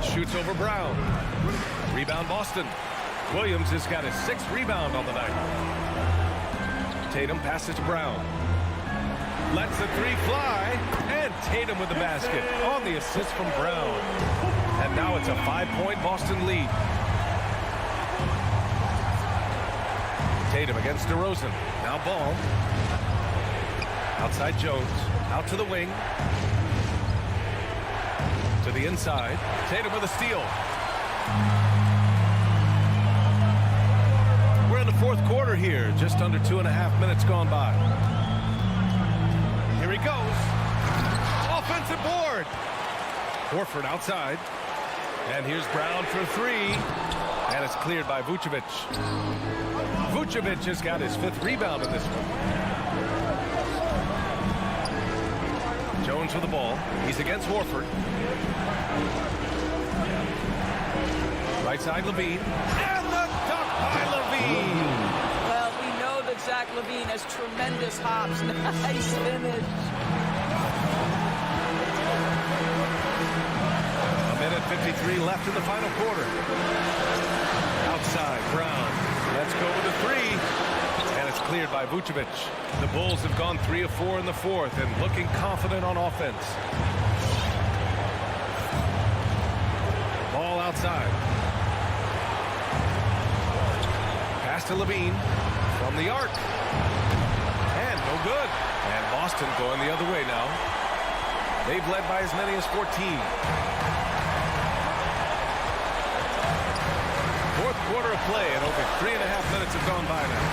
Shoots over Brown. Rebound Boston. Williams has got his 6th rebound on the night. Tatum passes to Brown. Lets the 3 fly. And Tatum with the basket on the assist from Brown. And now it's a 5-point Boston lead. Tatum against DeRozan. Now Ball. Outside Jones. Out to the wing. To the inside. Tatum with a steal. We're in the fourth quarter here. Just under 2.5 minutes gone by. Here he goes. Offensive board. Horford outside. And here's Brown for 3. And it's cleared by Vucevic. Vucevic has got his 5th rebound in this one. Jones with the ball. He's against Horford. Right side Levine. And the dunk by Levine. Well, we know that Zach LaVine has tremendous hops. Nice finish. A minute 53 left in the final quarter. Outside, Brown. Let's go with a 3. And it's cleared by Vucevic. The Bulls have gone 3 of 4 in the fourth and looking confident on offense. Ball outside. Pass to Levine from the arc. And no good. And Boston going the other way now. They've led by as many as 14. Fourth quarter of play, and over 3.5 minutes have gone by now.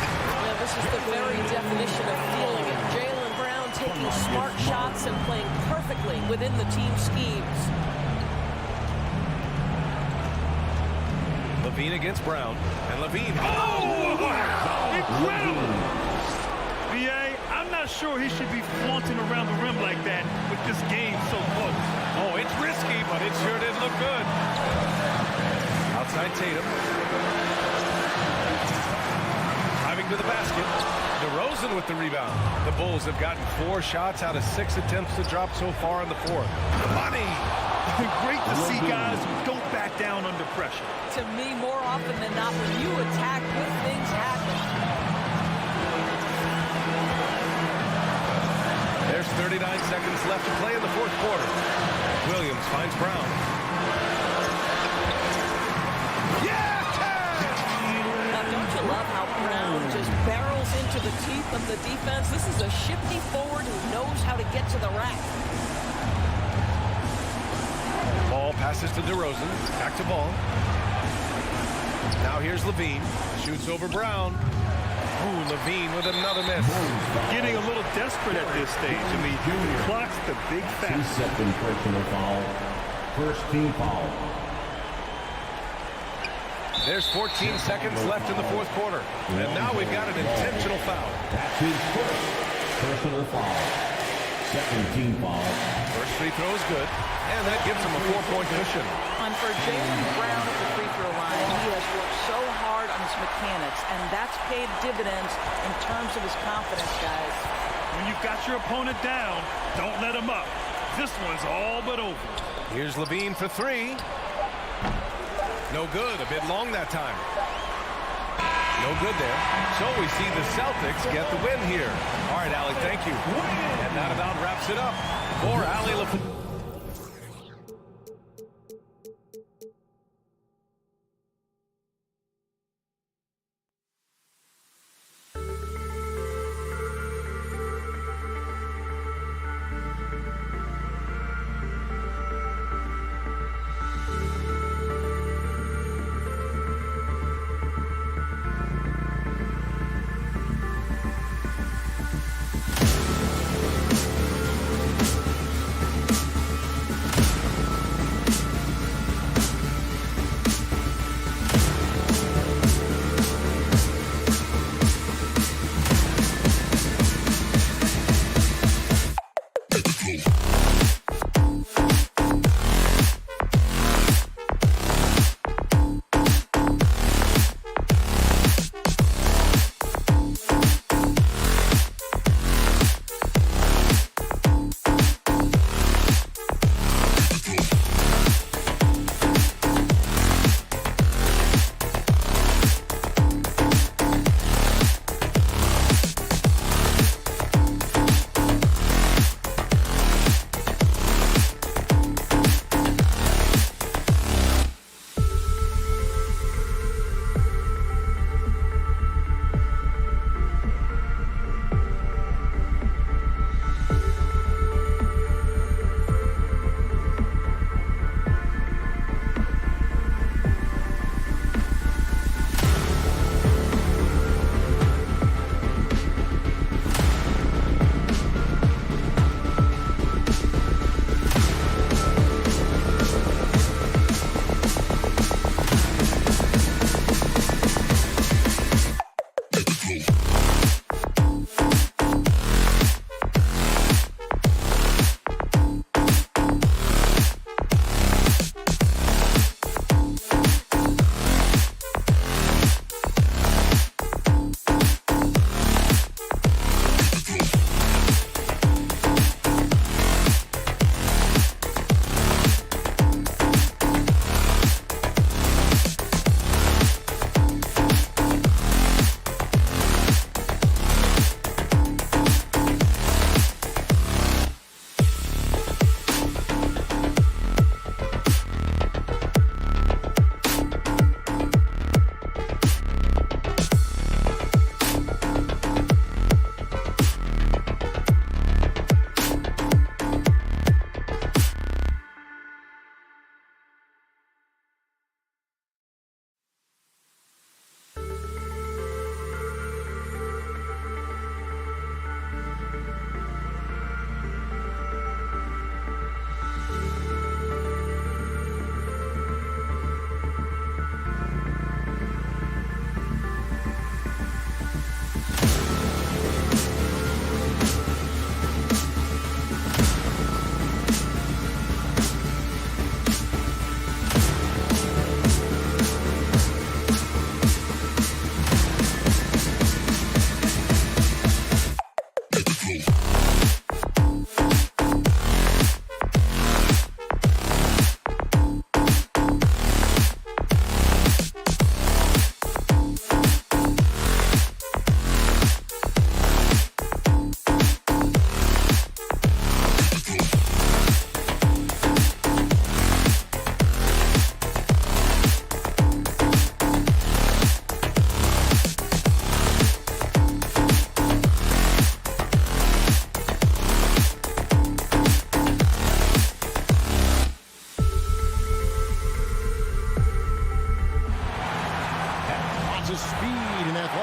Yeah, this is the very definition of feeling it. Jaylen Brown taking smart shots and playing perfectly within the team schemes. Levine against Brown, and Levine. Oh! Incredible! B.A., I'm not sure he should be flaunting around the rim like that with this game so close. Oh, it's risky, but it sure did look good. Outside Tatum. Driving to the basket. DeRozan with the rebound. The Bulls have gotten 4 shots out of 6 attempts to drop so far in the fourth. Money! Great to see guys who don't back down under pressure. To me, more often than not, when you attack, good things happen. There's 39 seconds left to play in the fourth quarter. Williams finds Brown. Yeah! Now, don't you love how Brown just barrels into the teeth of the defense? This is a shifty forward who knows how to get to the rack. Passes to DeRozan. Back to Ball. Now here's Levine. Shoots over Brown. Ooh, Levine with another miss. Getting a little desperate at this stage. I mean, he clocks the big His fast. second personal foul. First team foul. There's 14 seconds left in the fourth quarter. And now we've got an intentional foul. That's his first personal foul. Second team foul. First free throw is good. And that gives him a 4-point cushion. And for Jaylen Brown at the free throw line, he has worked so hard on his mechanics, and that's paid dividends in terms of his confidence, guys. When you've got your opponent down, don't let him up. This one's all but over. Here's Levine for three. No good. A bit long that time. No good there. So we see the Celtics get the win here. All right, Allie, thank you. And that about wraps it up for Allie LaFleur.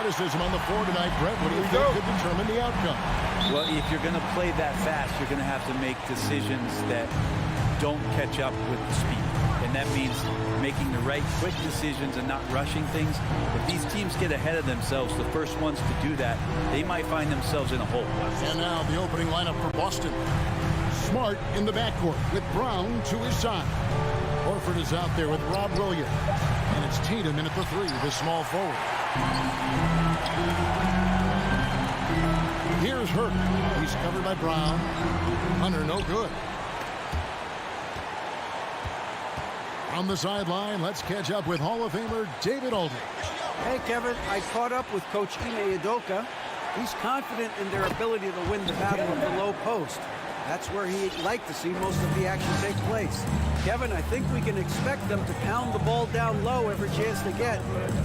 criticism on the floor tonight, Brett. What do you think could determine the outcome? Well, if you're going to play that fast, you're going to have to make decisions that don't catch up with the speed. And that means making the right quick decisions and not rushing things. If these teams get ahead of themselves, the first ones to do that, they might find themselves in a hole. And now the opening lineup for Boston. Smart in the backcourt with Brown to his side. Horford is out there with Rob Williams. And it's Tatum in at the 3, the small forward. Here's Hurt. He's covered by Brown. Hunter, no good. On the sideline, let's catch up with Hall of Famer David Aldridge. Hey, Kevin, I caught up with Coach Ime Udoka. He's confident in their ability to win the battle of the low post. That's where he'd like to see most of the action take place. Kevin, I think we can expect them to pound the ball down low every chance they get.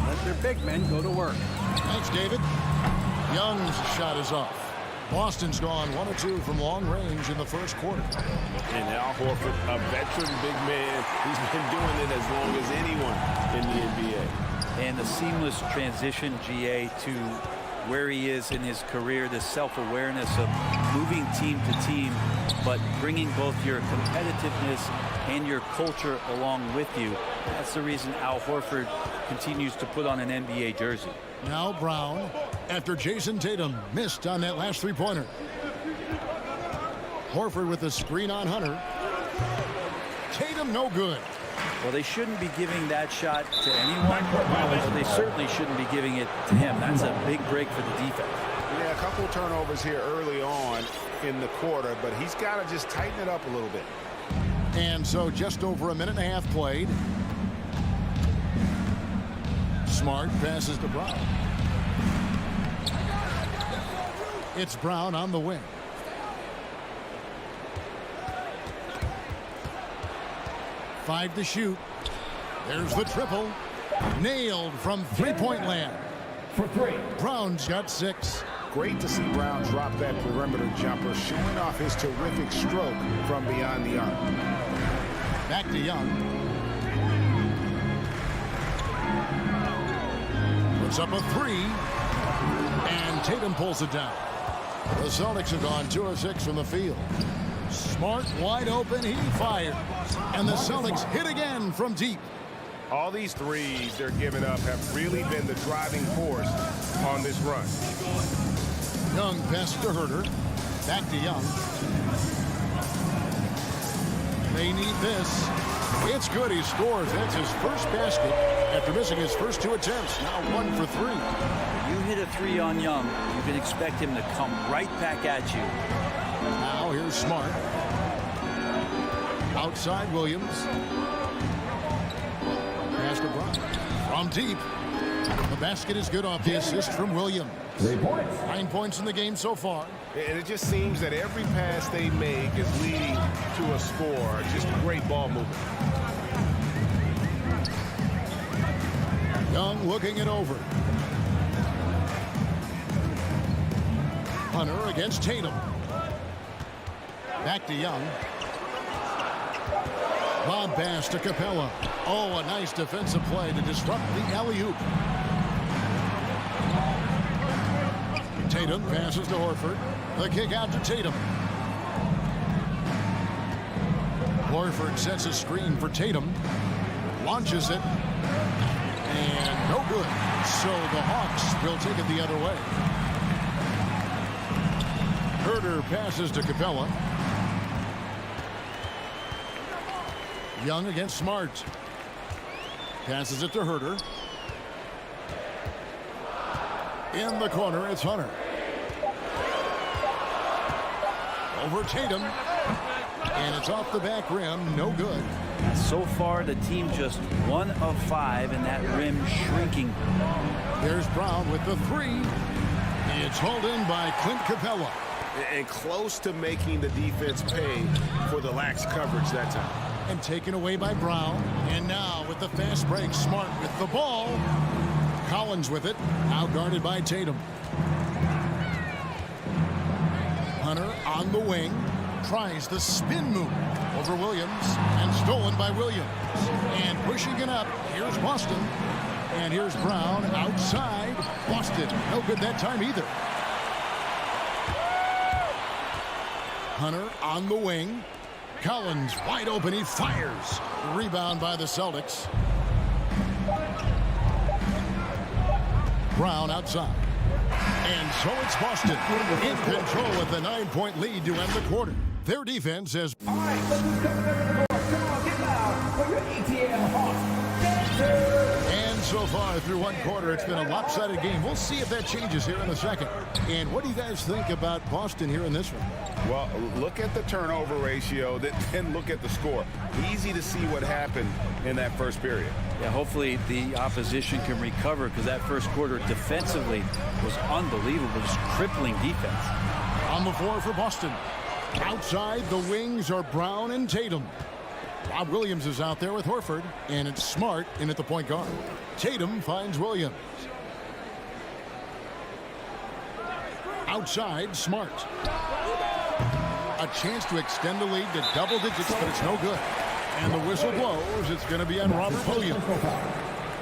Let their big men go to work. Thanks, David. Young's shot is off. Boston's gone 1 of 2 from long range in the first quarter. And Al Horford, a veteran big man, he's been doing it as long as anyone in the NBA. And the seamless transition, GA, to where he is in his career, the self-awareness of moving team to team, but bringing both your competitiveness and your culture along with you. That's the reason Al Horford continues to put on an NBA jersey. Now Brown, after Jason Tatum missed on that last three-pointer. Horford with the screen on Hunter. Tatum no good. Well, they shouldn't be giving that shot to anyone, but they certainly shouldn't be giving it to him. That's a big break for the defense. Yeah, a couple turnovers here early on in the quarter, but he's got to just tighten it up a little bit. And so just over a minute and a half played. Smart passes to Brown. It's Brown on the wing. Five to shoot. There's the triple. Nailed from three-point land. For 3. Brown's got 6. Great to see Brown drop that perimeter jumper, showing off his terrific stroke from beyond the arc. Back to Young. Puts up a 3. And Tatum pulls it down. The Celtics have gone 2 of 6 from the field. Smart wide open, he fires. And the Celtics hit again from deep. All these threes they're giving up have really been the driving force on this run. Young passes to Herter. Back to Young. They need this. It's good. He scores. That's his first basket after missing his first 2 attempts. Now 1 for 3. You hit a 3 on Young, you can expect him to come right back at you. Now here's Smart. Outside Williams. Pass to Brown. From deep. The basket is good off the assist from Williams. 3 points. 9 points in the game so far. And it just seems that every pass they make is leading to a score. Just great ball movement. Young looking it over. Hunter against Tatum. Back to Young. Lob pass to Capella. Oh, a nice defensive play to disrupt the alley-oop. Tatum passes to Horford. The kick out to Tatum. Horford sets a screen for Tatum. Launches it. And no good. So the Hawks will take it the other way. Herter passes to Capella. Young against Smart. Passes it to Herter. In the corner, it's Hunter. Over Tatum. And it's off the back rim. No good. So far, the team just 1 of 5, and that rim shrinking. There's Brown with the 3. It's hauled in by Clint Capella. And close to making the defense pay for the lax coverage that time. And taken away by Brown. And now with the fast break, Smart with the ball. Collins with it. Now guarded by Tatum. Hunter on the wing. Tries the spin move over Williams. And stolen by Williams. And pushing it up. Here's Boston. And here's Brown outside. Boston, no good that time either. Hunter on the wing. Collins wide open. He fires. Rebound by the Celtics. Brown outside. And so it's Boston in control with a 9-point lead to end the quarter. Their defense has... All right, come on, get loud for your ETL Hawks. And so far through one quarter, it's been a lopsided game. We'll see if that changes here in the second. And what do you guys think about Boston here in this one? Well, look at the turnover ratio, then look at the score. Easy to see what happened in that first period. Yeah, hopefully the opposition can recover, because that first quarter defensively was unbelievable, just crippling defense. On the floor for Boston. Outside, the wings are Brown and Tatum. Bob Williams is out there with Horford, and it's Smart in at the point guard. Tatum finds Williams. Outside, Smart. A chance to extend the lead to double digits, but it's no good. And the whistle blows. It's going to be on Robert Williams.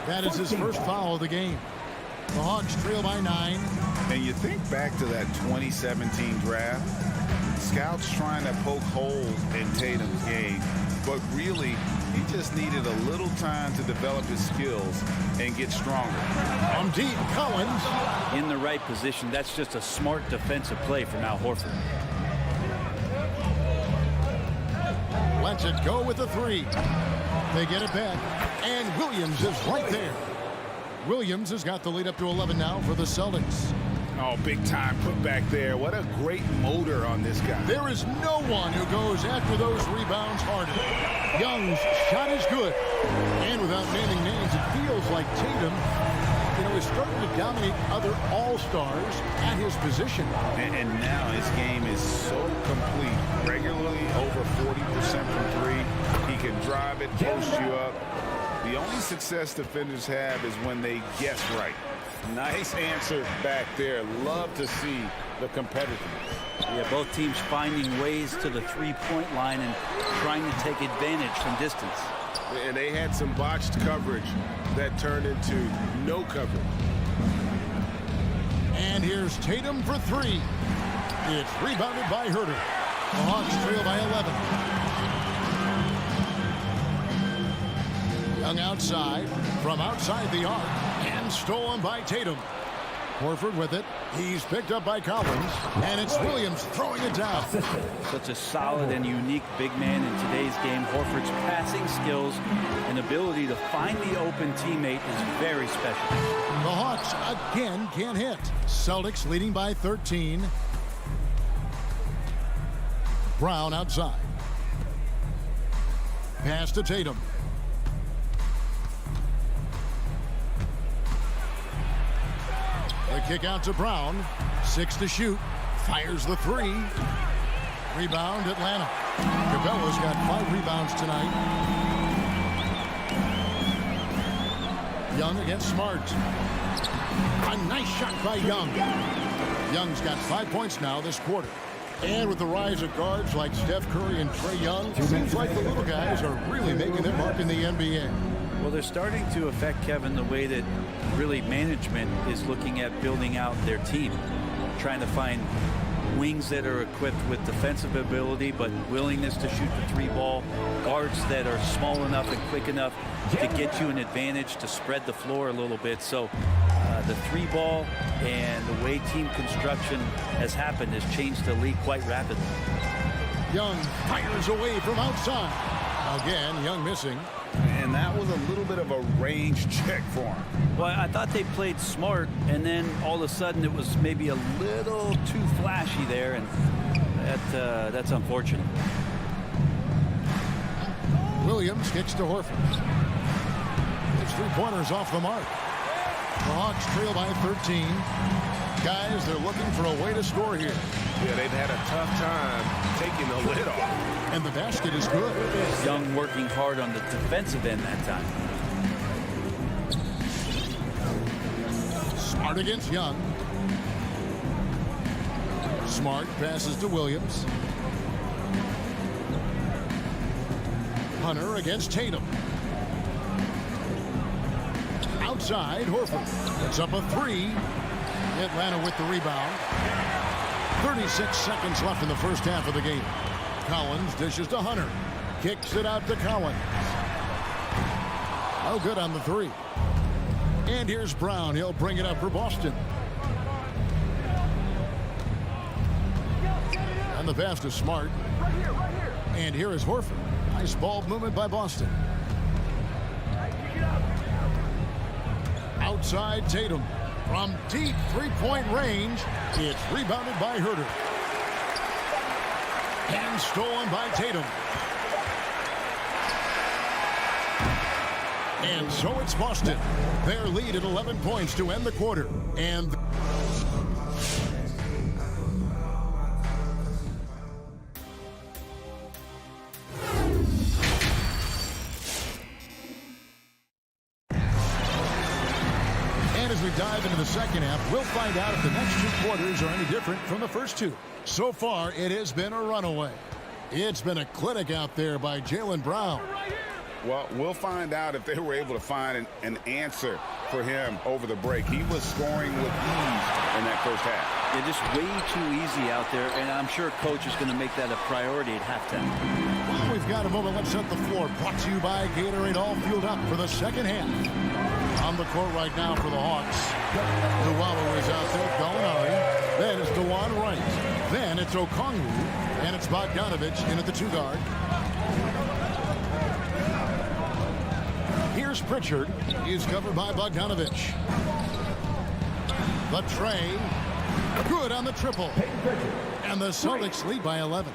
That is his first foul of the game. The Hawks trail by 9. And you think back to that 2017 draft, scouts trying to poke holes in Tatum's game, but really, he just needed a little time to develop his skills and get stronger. From deep, Collins. In the right position. That's just a smart defensive play from Al Horford. Lets it go with the 3. They get it back, and Williams is right there. Williams has got the lead up to 11 now for the Celtics. Oh, big time put back there. What a great motor on this guy. There is no one who goes after those rebounds harder. Young's shot is good. And without naming names, it feels like Tatum, is starting to dominate other all-stars at his position. And now his game is so complete. Regularly over 40% from 3. He can drive it, post you up. The only success defenders have is when they guess right. Nice answer back there. Love to see the competitiveness. Yeah, both teams finding ways to the three-point line and trying to take advantage from distance. And they had some botched coverage that turned into no coverage. And here's Tatum for 3. It's rebounded by Herter. The Hawks trail by 11. Young outside, from outside the arc, and stolen by Tatum. Horford with it. He's picked up by Collins, and it's Williams throwing it down. Such a solid and unique big man in today's game. Horford's passing skills and ability to find the open teammate is very special. The Hawks again can't hit. Celtics leading by 13. Brown outside. Pass to Tatum. The kick out to Brown. 6 to shoot. Fires the 3. Rebound, Atlanta. Cabela's got 5 rebounds tonight. Young against Smart. A nice shot by Young. Young's got 5 points now this quarter. And with the rise of guards like Steph Curry and Trae Young, it seems like the little guys are really making their mark in the NBA. Well, they're starting to affect, Kevin, the way that really management is looking at building out their team. Trying to find wings that are equipped with defensive ability but willingness to shoot the 3 ball. Guards that are small enough and quick enough to get you an advantage to spread the floor a little bit. So the 3 ball and the way team construction has happened has changed the league quite rapidly. Young fires away from outside. Again, Young missing. And that was a little bit of a range check for him. Well, I thought they played smart, and then all of a sudden it was maybe a little too flashy there, and that's unfortunate. Williams kicks to Horford. His 3-pointers off the mark. The Hawks trail by 13. Guys, they're looking for a way to score here. Yeah, they've had a tough time taking the lid off. And the basket is good. Young working hard on the defensive end that time. Smart against Young. Smart passes to Williams. Hunter against Tatum. inside. Horford puts up a three. Atlanta with the rebound. 36 seconds left in the first half of the game. Collins dishes to Hunter. Kicks it out to Collins. Oh, good on the three. And here's Brown. He'll bring it up for Boston. And the pass to Smart. And here is Horford. Nice ball movement by Boston. Outside Tatum. From deep three-point range, it's rebounded by Herter. And stolen by Tatum. And so it's Boston. Their lead at 11 points to end the quarter. And as we dive into the second half, we'll find out if the next two quarters are any different from the first two. So far, it has been a runaway. It's been a clinic out there by Jaylen Brown. Well, we'll find out if they were able to find an answer for him over the break. He was scoring with ease in that first half. Yeah, just way too easy out there, and I'm sure coach is going to make that a priority at halftime. Well, we've got a moment. Let's set the floor. Brought to you by Gatorade, all fueled up for the second half. On the court right now for the Hawks. Nuwawu is out there. Gallinari. Then it's DeJuan Wright. Then it's Okongwu. And it's Bogdanovich in at the two guard. Here's Pritchard. He's covered by Bogdanovich. The tray. Good on the triple. And the Celtics lead by 11.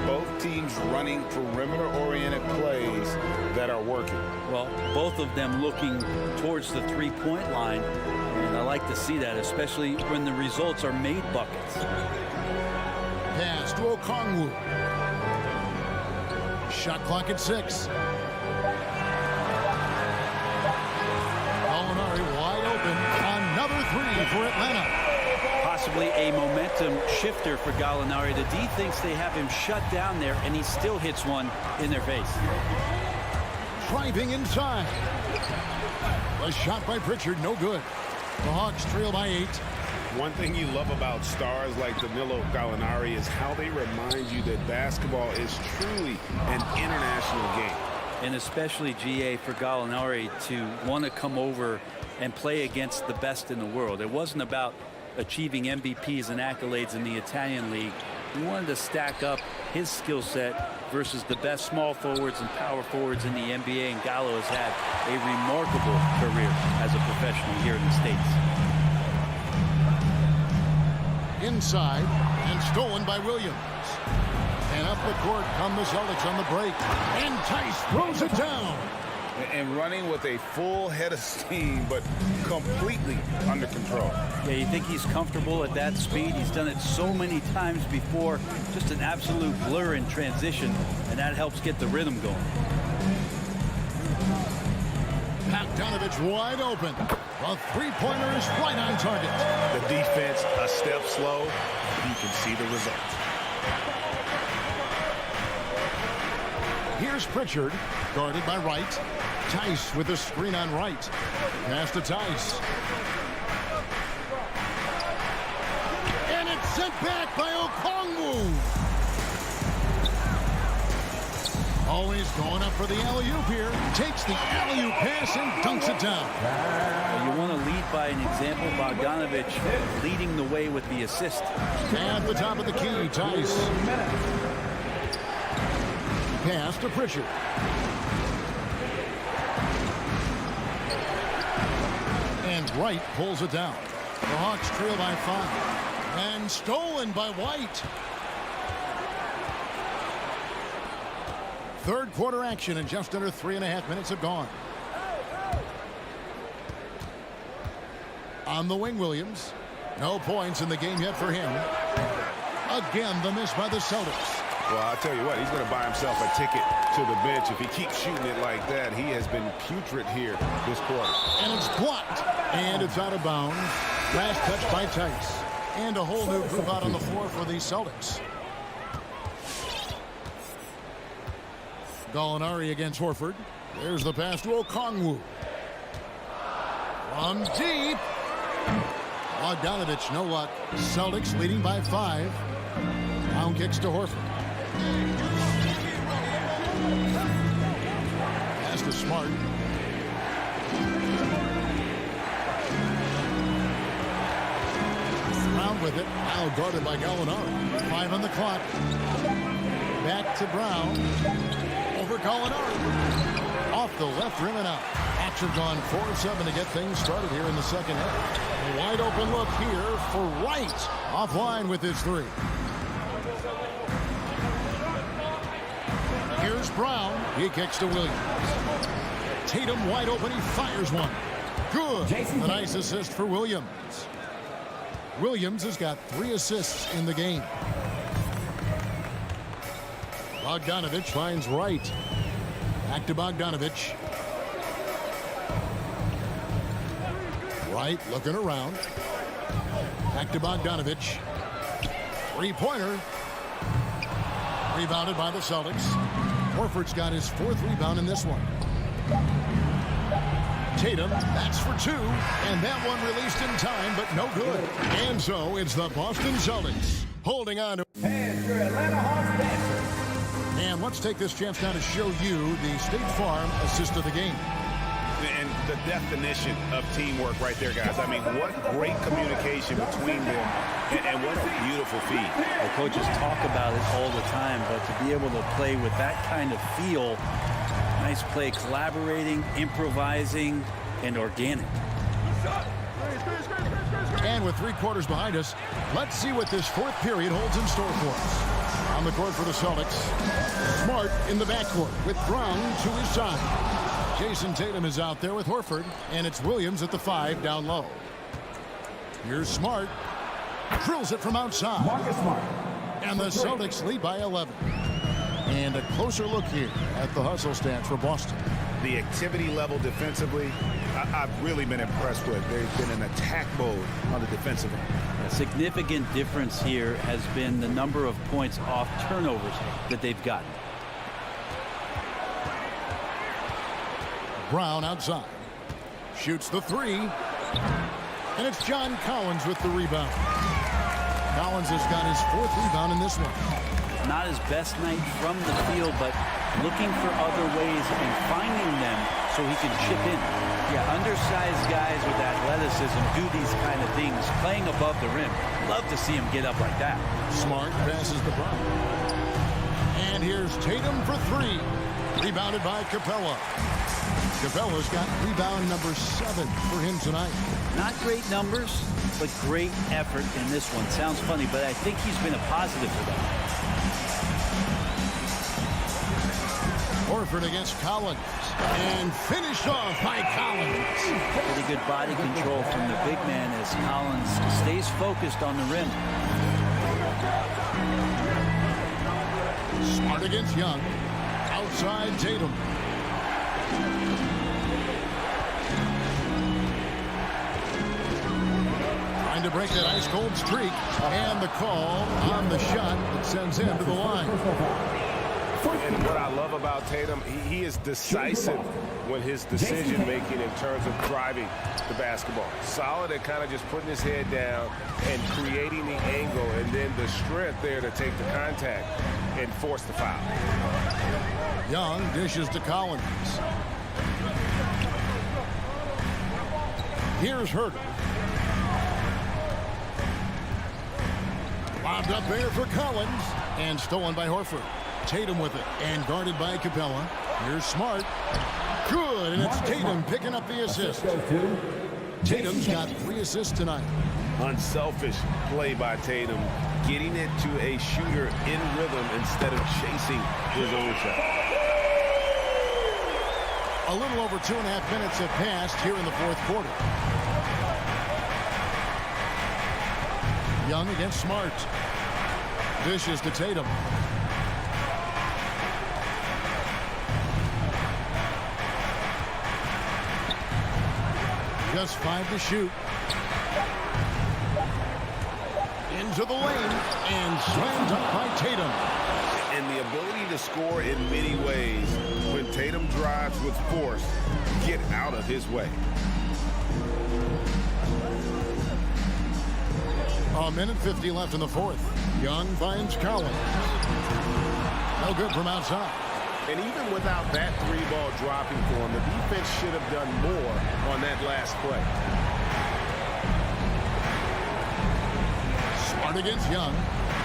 Both teams running perimeter-oriented plays that are working. Well, both of them looking towards the three-point line. And I like to see that, especially when the results are made buckets. Pass to Okongwu. Shot clock at 6. Gallinari wide open. Another three for Atlanta. Possibly a momentum shifter for Gallinari. The D thinks they have him shut down there, and he still hits one in their face. Driving inside. A shot by Pritchard, no good. The Hawks trail by 8. One thing you love about stars like Danilo Gallinari is how they remind you that basketball is truly an international game. And especially, GA, for Gallinari to want to come over and play against the best in the world. It wasn't about achieving MVPs and accolades in the Italian league. He wanted to stack up his skill set versus the best small forwards and power forwards in the NBA, and Gallo has had a remarkable career as a professional here in the States. Inside and stolen by Williams. And up the court come the Celtics on the break. And Tice throws it down. And running with a full head of steam, but completely under control. Yeah, you think he's comfortable at that speed? He's done it so many times before. Just an absolute blur in transition, and that helps get the rhythm going. Bogdanovich wide open. The three-pointer is right on target. The defense a step slow. You can see the result. Here's Pritchard, guarded by Wright. Tice with the screen on Wright. Pass to Tice. And it's sent back by Okongwu. Always going up for the alley-oop here. Takes the alley-oop pass and dunks it down. You want to lead by an example. Bogdanovich leading the way with the assist. At the top of the key, Tice. Pass to Pritchard. And Wright pulls it down. The Hawks trail by 5. And stolen by White. Third quarter action, and just under 3.5 minutes have gone. On the wing, Williams. No points in the game yet for him. Again, the miss by the Celtics. Well, I'll tell you what, he's going to buy himself a ticket to the bench. If he keeps shooting it like that, he has been putrid here this quarter. And it's blocked. And it's out of bounds. Last touch by Tice. And a whole new group out on the floor for the Celtics. Gallinari against Horford. There's the pass to Okongwu. From deep. Bogdanovich, no luck. Celtics leading by 5. Brown kicks to Horford. Pass to Smart. Brown with it. Now guarded by Gallinari. 5 on the clock. Back to Brown. Over Gallinari. Off the left rim and out. Action on 4-7 to get things started here in the second half. A wide open look here for Wright. Offline with his 3. Here's Brown. He kicks to Williams. Tatum wide open. He fires one. Good. A nice assist for Williams. Williams has got 3 assists in the game. Bogdanovich finds Wright. Back to Bogdanovich. Wright looking around. Back to Bogdanovich. 3-pointer. Rebounded by the Celtics. Horford's got his 4th rebound in this one. Tatum, that's for 2. And that one released in time, but no good. And so it's the Boston Celtics holding on to. And your Atlanta Hawks Dancers. And let's take this chance now to show you the State Farm assist of the game. And the definition of teamwork right there, guys. I mean, what great communication between them, and what a beautiful feat. The coaches talk about it all the time, but to be able to play with that kind of feel, nice play, collaborating, improvising, and organic. And with 3 quarters behind us, let's see what this 4th period holds in store for us. On the court for the Celtics, Smart in the backcourt with Brown to his side. Jason Tatum is out there with Horford, and it's Williams at the 5 down low. Here's Smart. Drills it from outside. Marcus Smart. And the Celtics lead by 11. And a closer look here at the hustle stats for Boston. The activity level defensively, I've really been impressed with. They've been in attack mode on the defensive end. A significant difference here has been the number of points off turnovers that they've gotten. Brown outside. Shoots the 3. And it's John Collins with the rebound. Collins has got his 4th rebound in this one. Not his best night from the field, but looking for other ways and finding them so he can chip in. Yeah, undersized guys with athleticism do these kind of things, playing above the rim. Love to see him get up like that. Smart passes the Brown. And here's Tatum for 3. Rebounded by Capella. Capella's got rebound number 7 for him tonight. Not great numbers, but great effort in this one. Sounds funny, but I think he's been a positive for them. Horford against Collins. And finished off by Collins. Pretty good body control from the big man as Collins stays focused on the rim. Smart against Young. Outside Tatum. Trying to break that ice-cold streak. And the call on the shot that sends him to the line. And what I love about Tatum, he is decisive when his decision-making in terms of driving the basketball. Solid at kind of just putting his head down and creating the angle, and then the strength there to take the contact and force the foul. Young dishes to Collins. Here's Herter. Lobbed up there for Collins. And stolen by Horford. Tatum with it. And guarded by Capella. Here's Smart. Good. And it's Tatum picking up the assist. Tatum's got 3 assists tonight. Unselfish play by Tatum. Getting it to a shooter in rhythm instead of chasing his own shot. A little over 2.5 minutes have passed here in the 4th quarter. Young against Smart. Dishes to Tatum. Just 5 to shoot. Into the lane and slammed up by Tatum. And the ability to score in many ways when Tatum drives with force, get out of his way. A minute 50 left in the fourth. Young finds Collins. No good from outside. And even without that three-ball dropping for him, the defense should have done more on that last play. Smart against Young.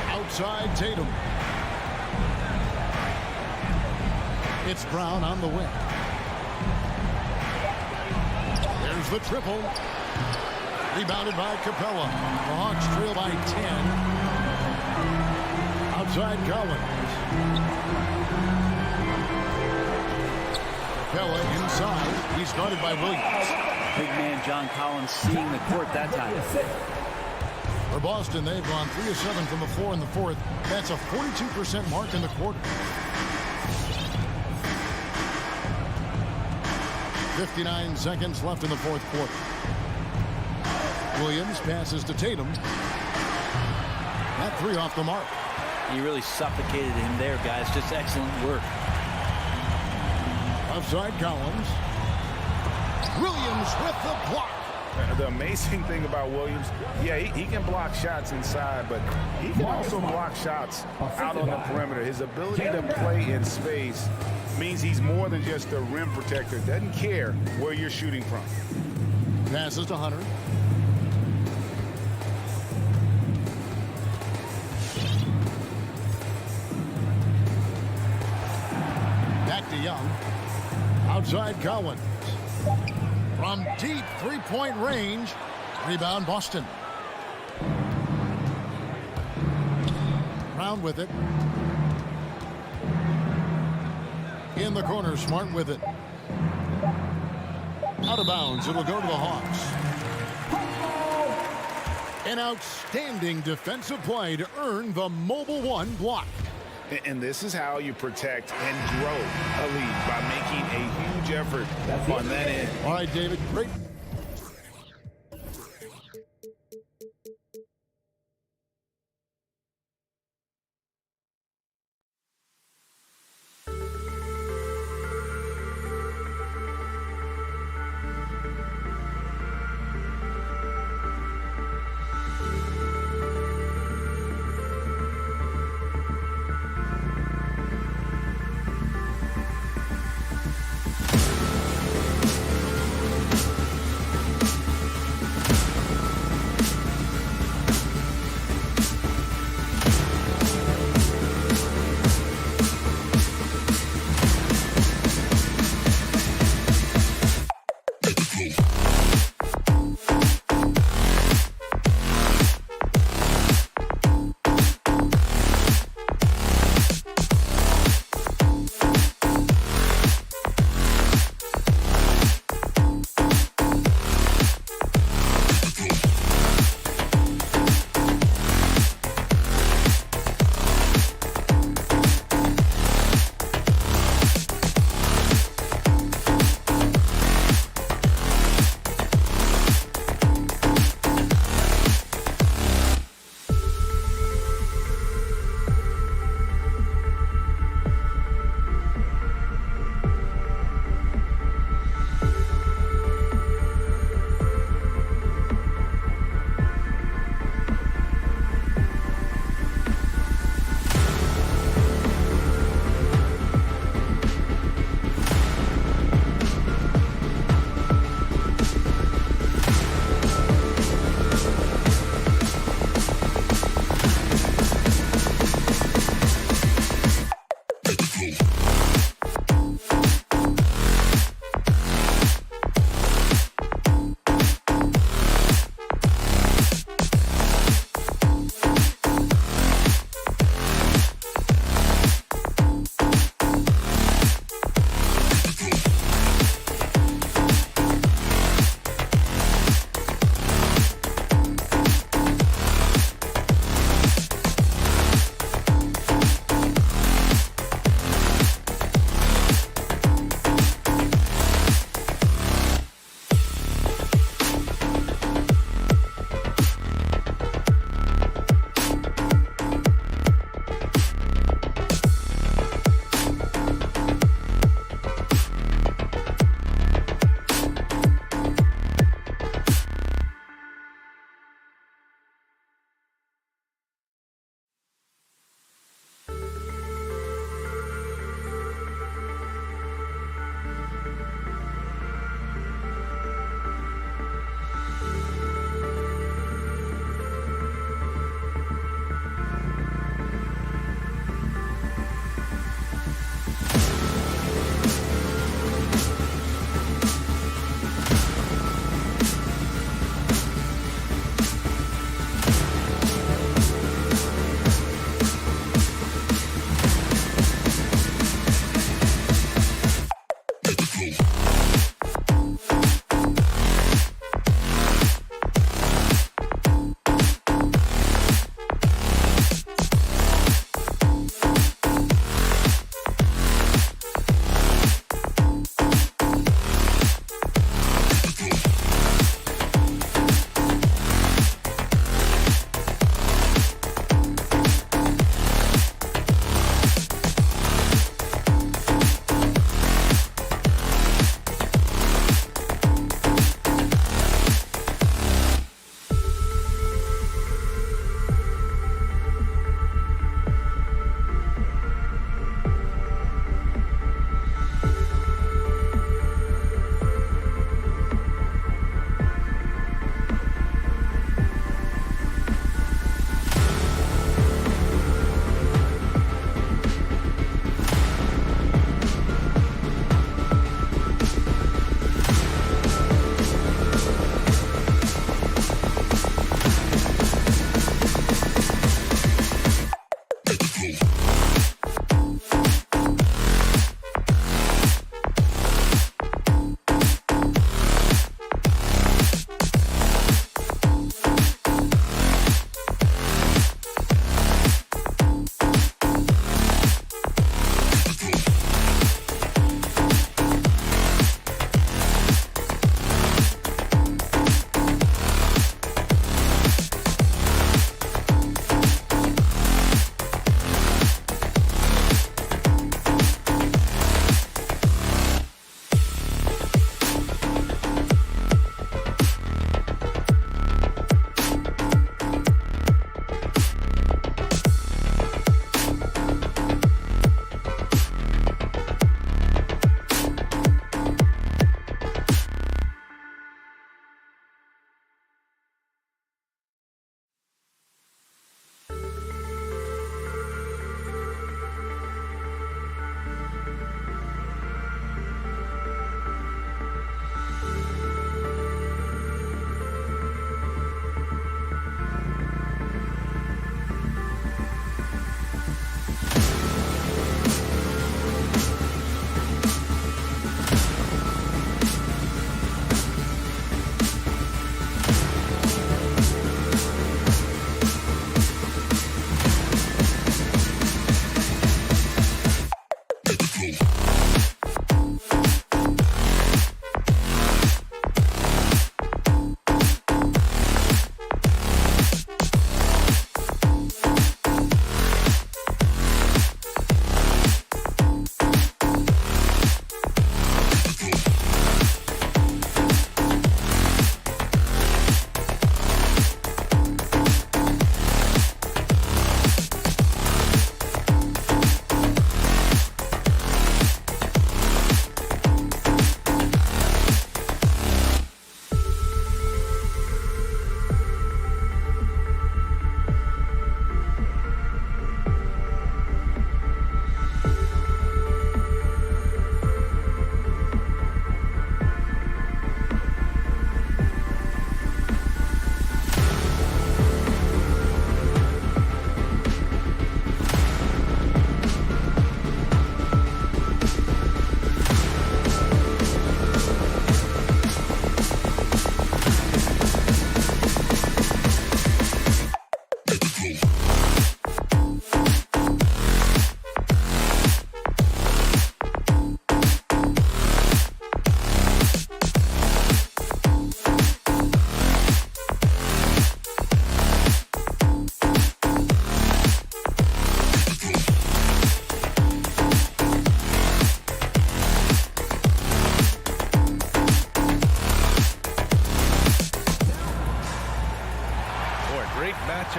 Outside Tatum. It's Brown on the wing. There's the triple. Rebounded by Capella. The Hawks trail by 10. Outside Collins. Capella inside. He's guarded by Williams. Big man John Collins seeing the court that time. For Boston, they've gone 3 of 7 from the floor in the fourth. That's a 42% mark in the quarter. 59 seconds left in the fourth quarter. Williams passes to Tatum. That three off the mark. He really suffocated him there, guys. Just excellent work. Outside Collins. Williams with the block. The amazing thing about Williams, yeah, he can block shots inside, but he can also block shots out on the perimeter. His ability to play in space means he's more than just a rim protector. Doesn't care where you're shooting from. Passes to Hunter. Back to Young. Outside Collins. From deep three-point range. Rebound Boston. Brown with it. In the corner, Smart with it. Out of bounds, it'll go to the Hawks. An outstanding defensive play to earn the Mobile One block. And this is how you protect and grow a lead, by making a huge effort on that end. All right, David, great.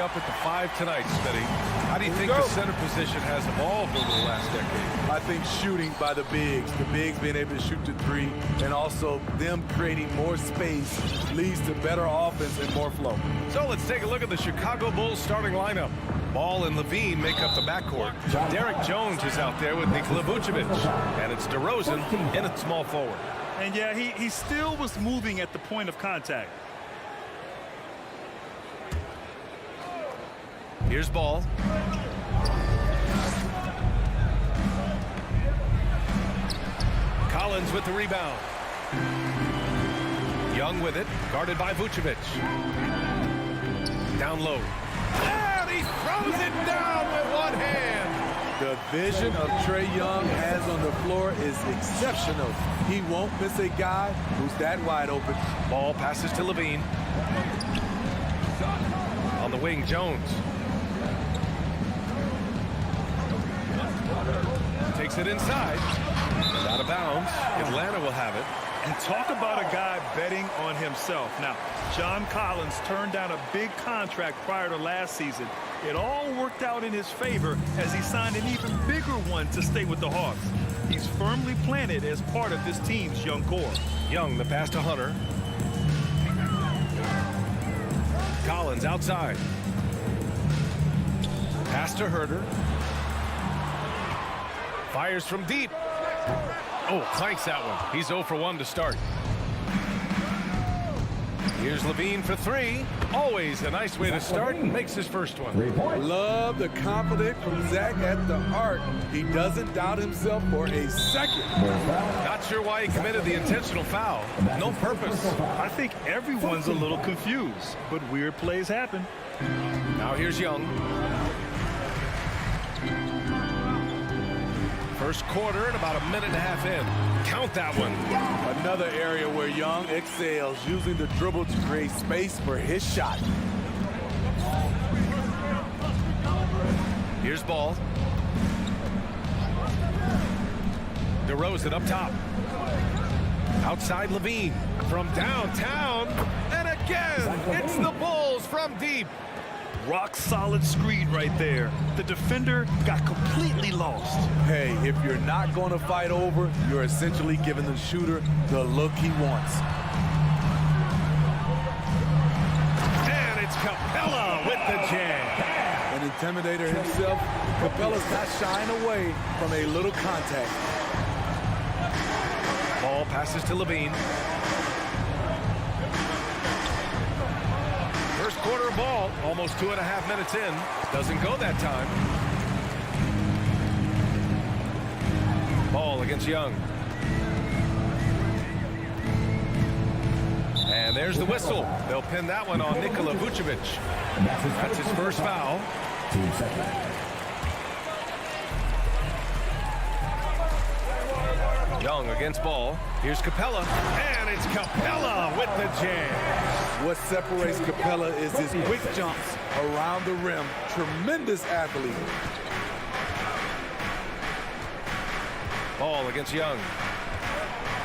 up at the 5 tonight, Smitty. How do you think the center position has evolved over the last decade? I think shooting by the bigs being able to shoot the 3, and also them creating more space leads to better offense and more flow. So let's take a look at the Chicago Bulls starting lineup. Ball and Levine make up the backcourt. Derek Jones is out there with Nikola Vucevic. And it's DeRozan in at small forward. And yeah, he still was moving at the point of contact. Here's Ball. Collins with the rebound. Young with it, guarded by Vucevic. Down low. And he throws it down with one hand. The vision of Trae Young has on the floor is exceptional. He won't miss a guy who's that wide open. Ball passes to Levine. On the wing, Jones. Takes it inside. And out of bounds. Atlanta will have it. And talk about a guy betting on himself. Now, John Collins turned down a big contract prior to last season. It all worked out in his favor as he signed an even bigger one to stay with the Hawks. He's firmly planted as part of this team's young core. Young, the pass to Hunter. Collins outside. Pass to Herter. Fires from deep. Oh, clanks that one. He's 0 for 1 to start. Here's Levine for 3. Always a nice way to start, and makes his first one. Love the confidence from Zach at the arc. He doesn't doubt himself for a second. Not sure why he committed the intentional foul. No purpose. I think everyone's a little confused, but weird plays happen. Now here's Young. First quarter and about a minute and a half in. Count that one. Another area where Young excels, using the dribble to create space for his shot. Here's Ball. DeRozan up top. Outside Levine. From downtown. And again, it's the Bulls from deep. Rock solid screen right there. The defender got completely lost. Hey, if you're not going to fight over, you're essentially giving the shooter the look he wants. And it's Capella with the jam. An intimidator himself, Capella's not shying away from a little contact. Ball passes to Levine. First quarter of ball, almost 2.5 minutes in. Doesn't go that time. Ball against Young. And there's the whistle. They'll pin that one on Nikola Vucevic. That's his first foul. 2 seconds. Young against Ball. Here's Capella. And it's Capella with the jam. What separates Capella is his quick jumps around the rim. Tremendous athlete. Ball against Young.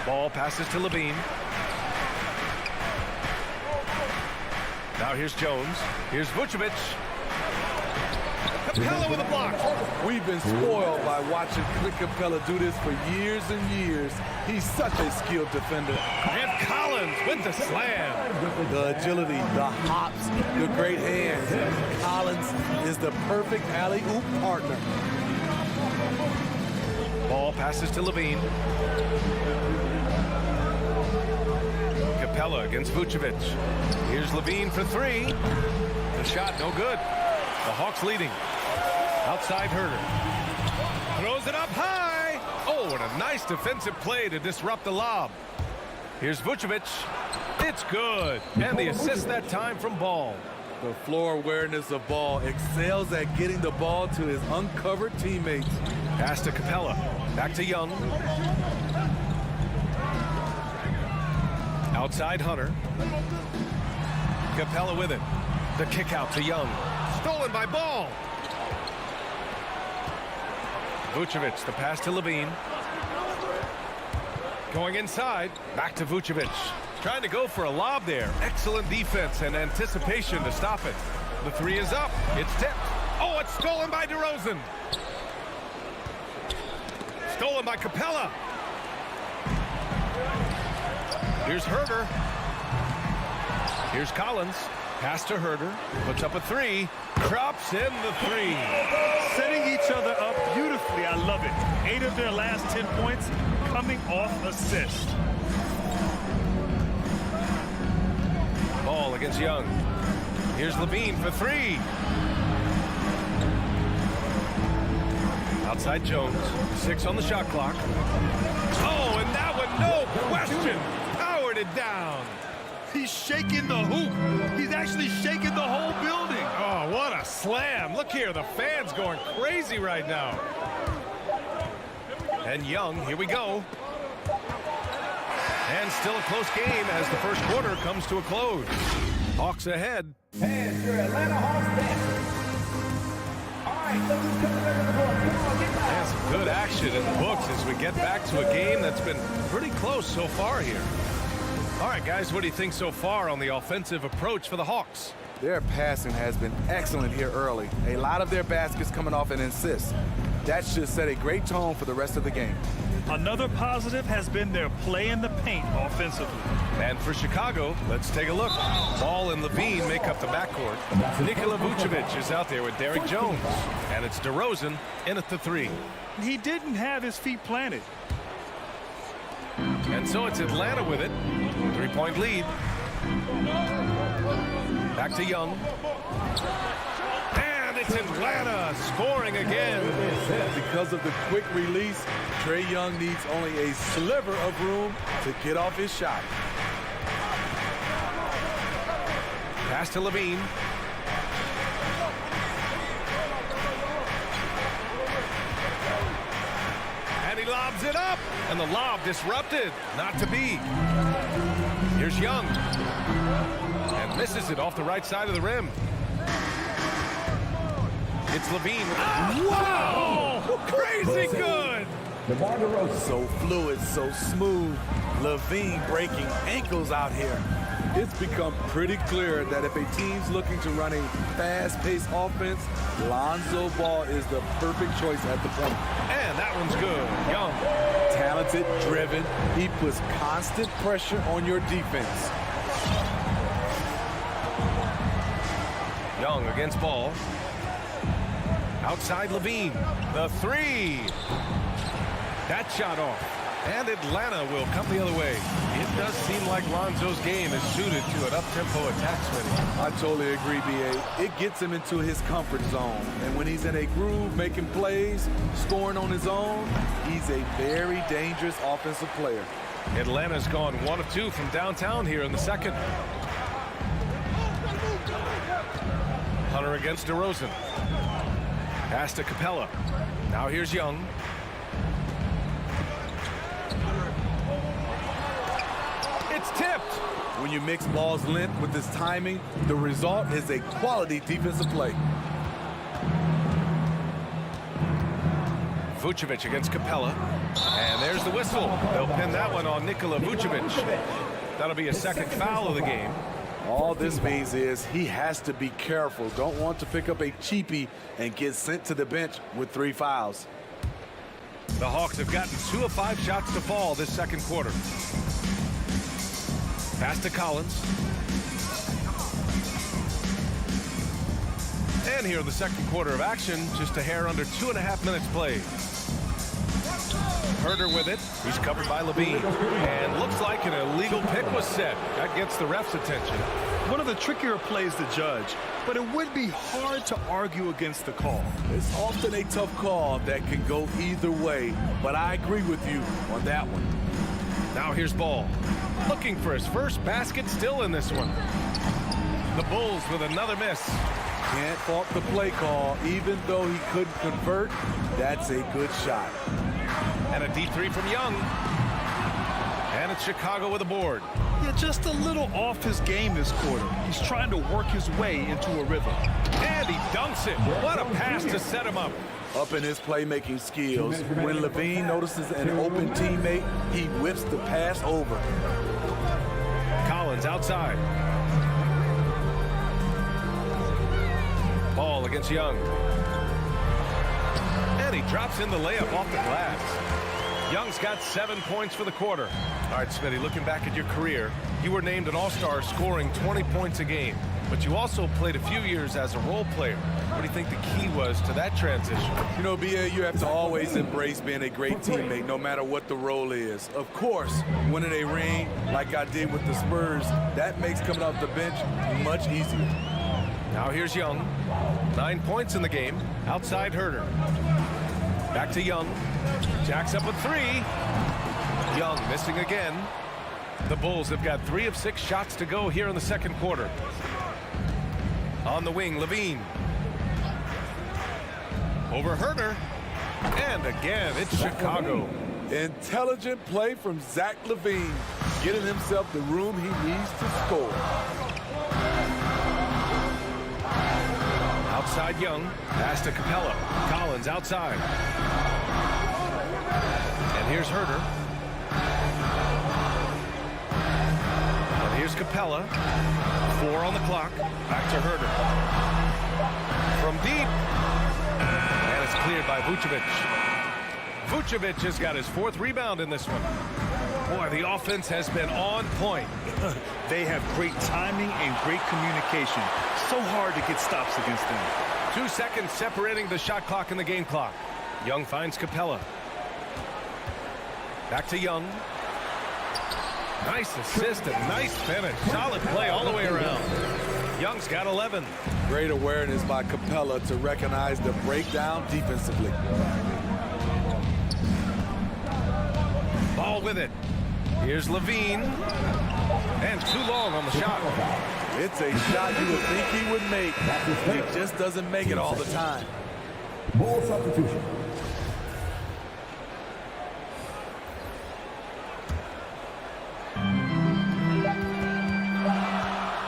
Ball passes to Levine. Now here's Jones. Here's Vucevic. Capella with a block. We've been spoiled by watching Clint Capella do this for years and years. He's such a skilled defender. And Collins with the slam. The agility, the hops, the great hands. Collins is the perfect alley-oop partner. Ball passes to Levine. Capella against Vucevic. Here's Levine for 3. The shot no good. The Hawks leading. Outside Herter. Throws it up high. Oh, and a nice defensive play to disrupt the lob. Here's Vucevic. It's good. And the assist that time from Ball. The floor awareness of Ball excels at getting the ball to his uncovered teammates. Pass to Capella. Back to Young. Outside Hunter. Capella with it. The kick out to Young. Stolen by Ball. Vucevic, the pass to Levine. Going inside. Back to Vucevic. Trying to go for a lob there. Excellent defense and anticipation to stop it. The three is up. It's tipped. Oh, it's stolen by DeRozan. Stolen by Capella. Here's Herder. Here's Collins. Pass to Herder. Puts up a three. Drops in the three. Setting each other up beautifully. I love it. 8 of their last 10 points coming off assist. Ball against Young. Here's Levine for three. Outside Jones. 6 on the shot clock. Oh, and that one, no question. Powered it down. He's shaking the hoop. He's actually shaking the whole building. Oh, what a slam. Look here, the fans going crazy right now. And Young, here we go. And still a close game as the first quarter comes to a close. Hawks ahead. And your Atlanta Hawks basket. All right, so who's coming over the board? Come on, get back. And some good action in the books as we get back to a game that's been pretty close so far here. All right, guys, what do you think so far on the offensive approach for the Hawks? Their passing has been excellent here early. A lot of their baskets coming off an assist. That should set a great tone for the rest of the game. Another positive has been their play in the paint offensively. And for Chicago, let's take a look. Ball and Levine make up the backcourt. Nikola Vucevic is out there with Derek Jones. And it's DeRozan in at the three. He didn't have his feet planted. And so it's Atlanta with it. 3-point lead. Back to Young. And it's Atlanta scoring again. Because of the quick release, Trae Young needs only a sliver of room to get off his shot. Pass to Levine. And he lobs it up. And the lob disrupted. Not to be. Here's Young. And misses it off the right side of the rim. It's Levine. Wow! Crazy good! DeMar DeRozan. So fluid, so smooth. Levine breaking ankles out here. It's become pretty clear that if a team's looking to run a fast-paced offense, Lonzo Ball is the perfect choice at the point. And that one's good. Young. Talented, driven. He puts constant pressure on your defense. Young against Ball. Outside Levine. The three. That shot off. And Atlanta will come the other way. It does seem like Lonzo's game is suited to an up-tempo attack swing. I totally agree, B.A. It gets him into his comfort zone. And when he's in a groove, making plays, scoring on his own, he's a very dangerous offensive player. Atlanta's gone 1 of 2 from downtown here in the second. Hunter against DeRozan. Pass to Capella. Now here's Young. It's tipped. When you mix Ball's length with his timing, the result is a quality defensive play. Vucevic against Capella. And there's the whistle. They'll pin that one on Nikola Vucevic. That'll be a second foul of the game. All this means is he has to be careful. Don't want to pick up a cheapie and get sent to the bench with 3 fouls. The Hawks have gotten 2 of 5 shots to fall this second quarter. Pass to Collins. And here in the second quarter of action, just a hair under 2.5 minutes played. Herder with it. He's covered by Levine. And looks like an illegal pick was set. That gets the ref's attention. One of the trickier plays to judge, but it would be hard to argue against the call. It's often a tough call that can go either way, but I agree with you on that one. Now here's Ball. Looking for his first basket still in this one. The Bulls with another miss. Can't fault the play call. Even though he couldn't convert, that's a good shot. And a deep three from Young. And it's Chicago with a board. Yeah, just a little off his game this quarter. He's trying to work his way into a rhythm. And he dunks it. What a pass to set him up. Up in his playmaking skills. When Levine notices an open teammate, he whips the pass over. Collins outside. against Young. And he drops in the layup off the glass. Young's got 7 points for the quarter. All right, Smitty, looking back at your career, you were named an all-star scoring 20 points a game. But you also played a few years as a role player. What do you think the key was to that transition? You know, BA, you have to always embrace being a great teammate, no matter what the role is. Of course, winning a ring like I did with the Spurs, that makes coming off the bench much easier. Now here's Young. 9 points in the game. Outside Herder. Back to Young. Jacks up a three. Young missing again. The Bulls have got 3 of 6 shots to go here in the second quarter. On the wing, Levine. Over Herder. And again, it's Chicago. Intelligent play from Zach Levine, getting himself the room he needs to score. Outside Young. Pass to Capella. Collins outside. And here's Herder. And here's Capella. 4 on the clock. Back to Herder. From deep. And it's cleared by Vucevic. Vucevic has got his 4th rebound in this one. Boy, the offense has been on point. They have great timing and great communication. So hard to get stops against them. 2 seconds separating the shot clock and the game clock. Young finds Capella. Back to Young. Nice assist and nice finish. Solid play all the way around. Young's got 11. Great awareness by Capella to recognize the breakdown defensively. Ball with it. Here's Levine. And too long on the shot. It's a shot you would think he would make. He just doesn't make it all the time. Ball substitution.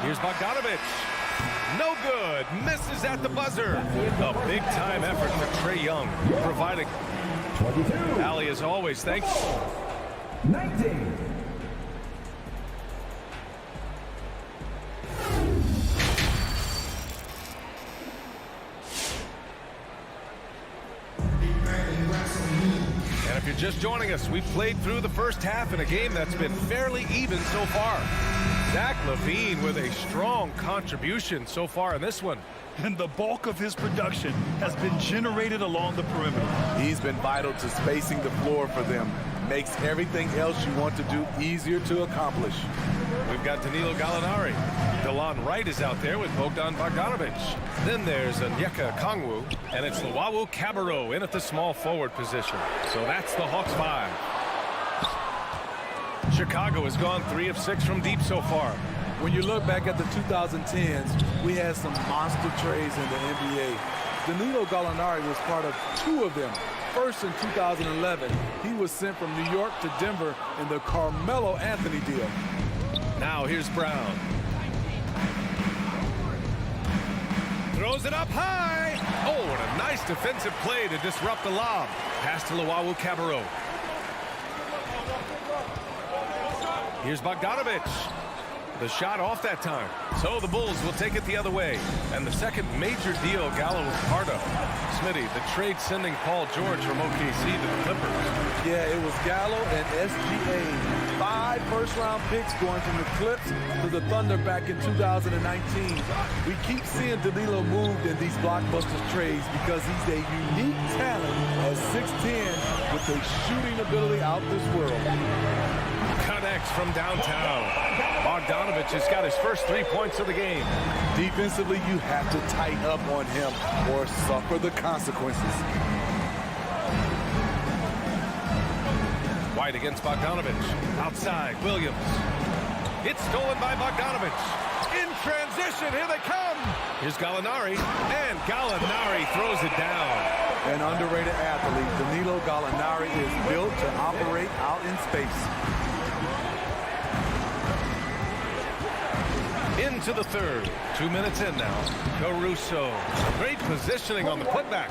Here's Bogdanovic. No good. Misses at the buzzer. A big-time effort for Trae Young, providing. 22. Allie, as always, thanks. 19. And if you're just joining us, we've played through the first half in a game that's been fairly even so far. Zach Levine with a strong contribution so far in this one. And the bulk of his production has been generated along the perimeter. He's been vital to spacing the floor for them. Makes everything else you want to do easier to accomplish. We've got Danilo Gallinari. DeLon Wright is out there with Bogdan Bogdanovic. Then there's Onyeka Okongwu, and it's Luwawu Cabarrot in at the small forward position. So that's the Hawks 5. Chicago has gone 3 of 6 from deep so far. When you look back at the 2010s, we had some monster trades in the NBA. Danilo Gallinari was part of 2 of them. First in 2011, he was sent from New York to Denver in the Carmelo Anthony deal. Now here's Brown. Throws it up high. Oh, and a nice defensive play to disrupt the lob. Pass to Luwawu Cabarrot. Here's Bogdanovic. The shot off that time. So the Bulls will take it the other way. And the second major deal Gallo was part of. Smitty, the trade sending Paul George from OKC to the Clippers. Yeah, it was Gallo and SGA. 5 first-round picks going from the Clips to the Thunder back in 2019. We keep seeing Danilo moved in these blockbuster trades because he's a unique talent at 6'10" with a shooting ability out this world. Connects from downtown. Bogdanovic has got his first 3 points of the game. Defensively, you have to tighten up on him or suffer the consequences. White against Bogdanovic. Outside, Williams. It's stolen by Bogdanovic. In transition, here they come. Here's Gallinari, and Gallinari throws it down. An underrated athlete, Danilo Gallinari is built to operate out in space. Into the third. 2 minutes in now. Caruso. Great positioning on the putback.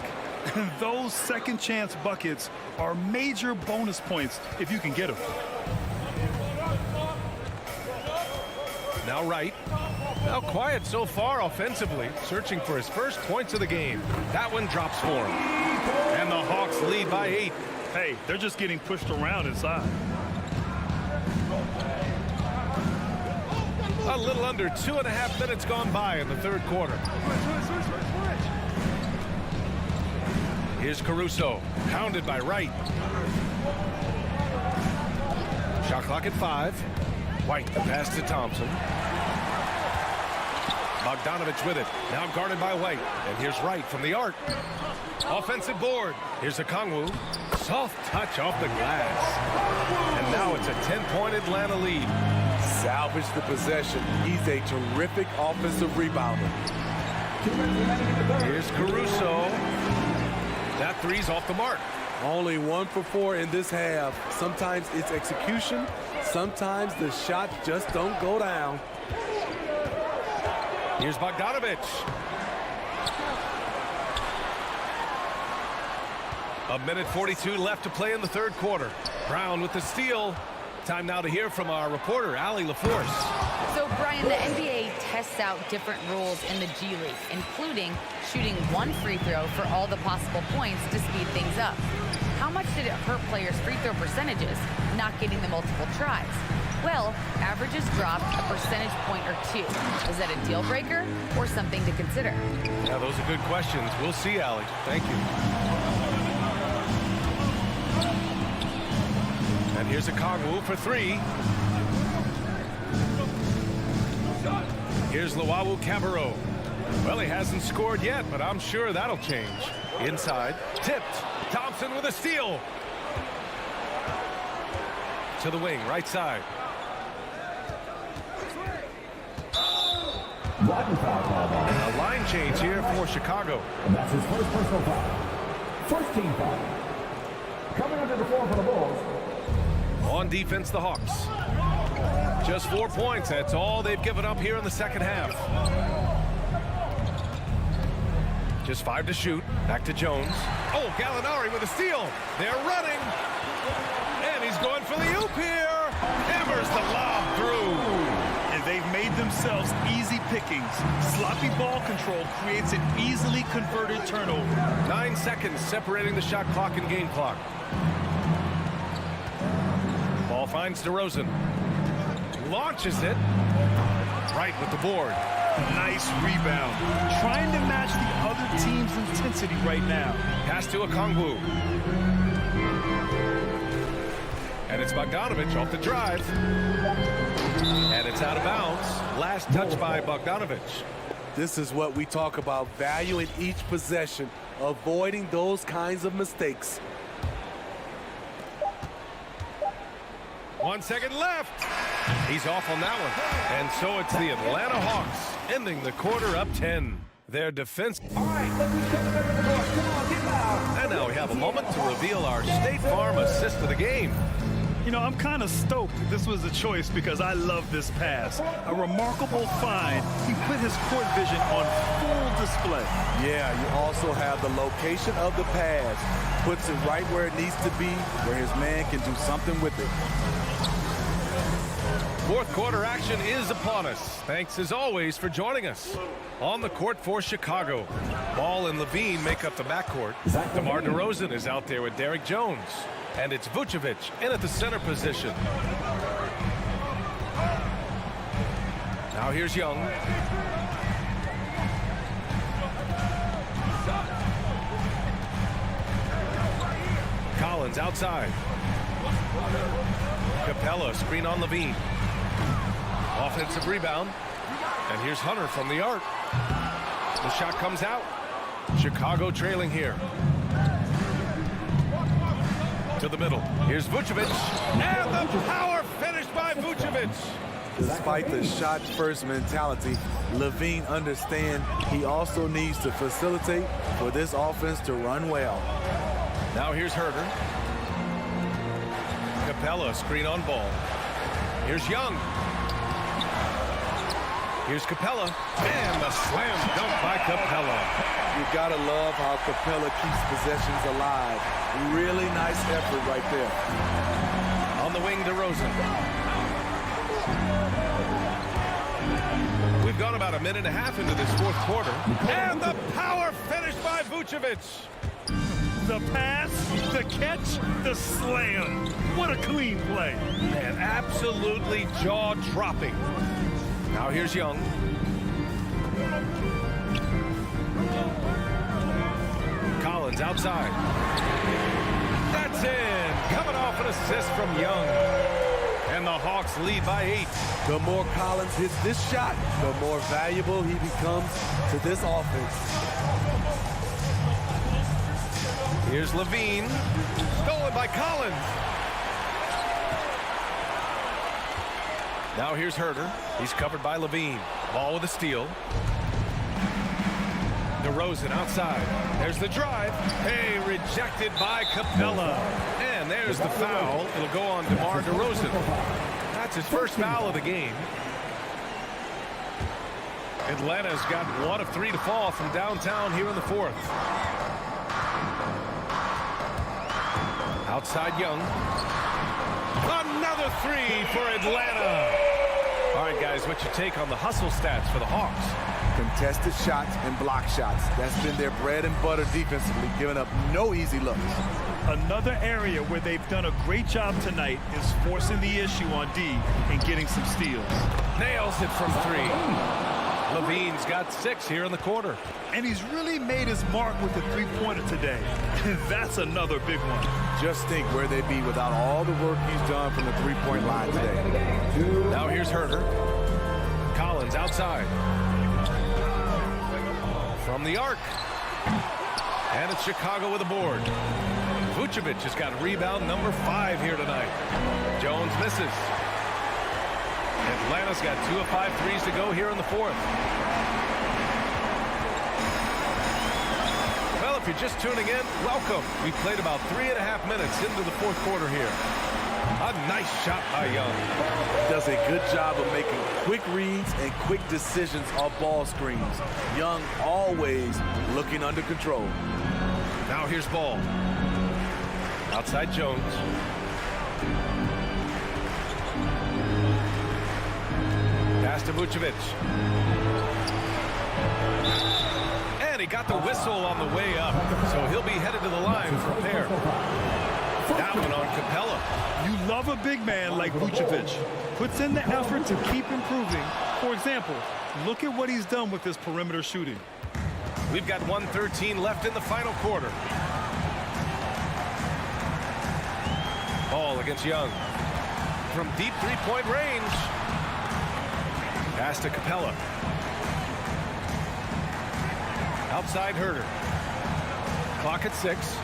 Those second chance buckets are major bonus points if you can get them. Now right. Now quiet so far offensively, searching for his first points of the game. That one drops for him. And the Hawks lead by 8. Hey, they're just getting pushed around inside. A little under 2.5 minutes gone by in the third quarter. Here's Caruso, pounded by Wright. Shot clock at 5. White, the pass to Thompson. Bogdanovich with it, now guarded by White. And here's Wright from the arc. Offensive board. Here's Okongwu. Soft touch off the glass. And now it's a 10-point Atlanta lead. Salvage the possession. He's a terrific offensive rebounder. Here's Caruso. That three's off the mark. Only 1 for 4 in this half. Sometimes it's execution. Sometimes the shots just don't go down. Here's Bogdanovich. A minute 42 left to play in the third quarter. Brown with the steal. Time now to hear from our reporter, Allie LaForce. So, Brian, the NBA tests out different rules in the G League, including shooting 1 free throw for all the possible points to speed things up. How much did it hurt players' free throw percentages, not getting the multiple tries? Well, averages dropped a percentage point or 2. Is that a deal breaker or something to consider? Yeah, those are good questions. We'll see, Allie. Thank you. And here's Okongwu for 3. Here's Luwawu-Cabarrot. Well, he hasn't scored yet, but I'm sure that'll change. Inside, tipped. Thompson with a steal. To the wing, right side. A line change here for Chicago. And that's his first personal foul. First team foul. Coming under the floor for the Bulls. On defense, the Hawks. Just 4 points. That's all they've given up here in the second half. Just 5 to shoot. Back to Jones. Oh, Gallinari with a steal. They're running. And he's going for the oop here. Hammers the lob through. And they've made themselves easy pickings. Sloppy ball control creates an easily converted turnover. 9 seconds separating the shot clock and game clock. Ball finds DeRozan. Launches it. Right with the board. Nice rebound. Trying to match the other team's intensity right now. Pass to Okongwu. And it's Bogdanovich off the drive. And it's out of bounds. Last touch by Bogdanovich. This is what we talk about, valuing each possession, avoiding those kinds of mistakes. 1 second left. He's off on that one. And so it's the Atlanta Hawks ending the quarter up 10. Their defense. All right, let's just get the court. Come on, get loud. And now we have a moment to reveal our State Farm assist of the game. You know, I'm kind of stoked this was a choice because I love this pass. A remarkable find. He put his court vision on full display. Yeah, you also have the location of the pass. Puts it right where it needs to be, where his man can do something with it. Fourth quarter action is upon us. Thanks as always for joining us. On the court for Chicago, Ball and Levine make up the backcourt. DeMar DeRozan is out there with Derek Jones. And it's Vucevic in at the center position. Now here's Young. Collins outside. Capella screen on Levine. Offensive rebound. And here's Hunter from the arc. The shot comes out. Chicago trailing here. To the middle. Here's Vucevic. And the power finish by Vucevic. Despite the shot-first mentality, Levine understands he also needs to facilitate for this offense to run well. Now here's Herter. Capella screen on Ball. Here's Young. Here's Capella. And the slam dunk by Capella. You gotta love how Capella keeps possessions alive. Really nice effort right there. On the wing, DeRozan. gone about a minute and a half into this fourth quarter. And the power finish by Vucevic. The pass, the catch, the slam. What a clean play. Man, absolutely jaw-dropping. Now here's Young. Collins outside. That's in. Coming off an assist from Young. And the Hawks lead by 8. The more Collins hits this shot, the more valuable he becomes to this offense. Here's Levine. Stolen by Collins. Now here's Herter. He's covered by Levine. Ball with a steal. DeRozan outside. There's the drive. Hey, rejected by Capella. And there's the foul. It'll go on DeMar DeRozan. That's his first foul of the game. Atlanta's got 1 of 3 to fall from downtown here in the fourth. Outside Young. Another 3 for Atlanta. All right, guys, what's your take on the hustle stats for the Hawks? Contested shots and block shots. That's been their bread and butter defensively, giving up no easy looks. Another area where they've done a great job tonight is forcing the issue on D and getting some steals. Nails it from 3. Levine's got 6 here in the quarter. And he's really made his mark with the three-pointer today. That's another big one. Just think where they'd be without all the work he's done from the three-point line today. Now here's Herter. Collins outside. From the arc. And it's Chicago with a board. Vucevic has got rebound number 5 here tonight. Jones misses. Atlanta's got 2 of 5 threes to go here in the fourth. Well, if you're just tuning in, welcome. We played about 3.5 minutes into the fourth quarter here. A nice shot by Young. Does a good job of making quick reads and quick decisions off ball screens. Young always looking under control. Now here's Ball. Outside Jones. Pass to Vucevic. And he got the whistle on the way up, so he'll be headed to the line from there. That one on Capella. You love a big man like Vucevic. Puts in the effort to keep improving. For example, look at what he's done with his perimeter shooting. We've got 1:13 left in the final quarter. Ball against Young. From deep three-point range. Pass to Capella. Outside Herter. Clock at 6.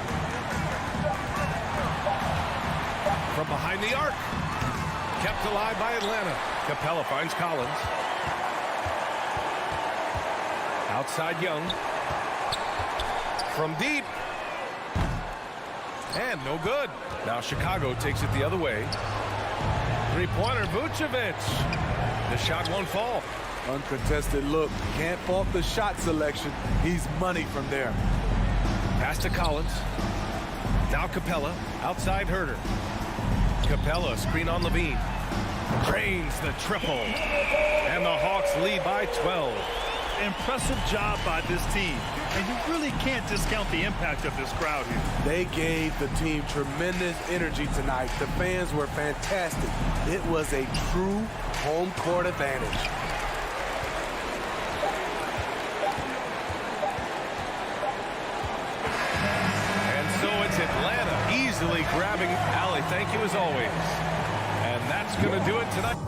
From behind the arc. Kept alive by Atlanta. Capella finds Collins. Outside Young. From deep. And no good. Now Chicago takes it the other way. Three-pointer, Vucevic. The shot won't fall. Uncontested look. Can't fault the shot selection. He's money from there. Pass to Collins. Now Capella. Outside Herter. Capella, screen on Levine. Drains the triple. And the Hawks lead by 12. Impressive job by this team. And you really can't discount the impact of this crowd here. They gave the team tremendous energy tonight. The fans were fantastic. It was a true home court advantage. And so it's Atlanta easily grabbing Allie. Thank you as always. And that's going to do it tonight.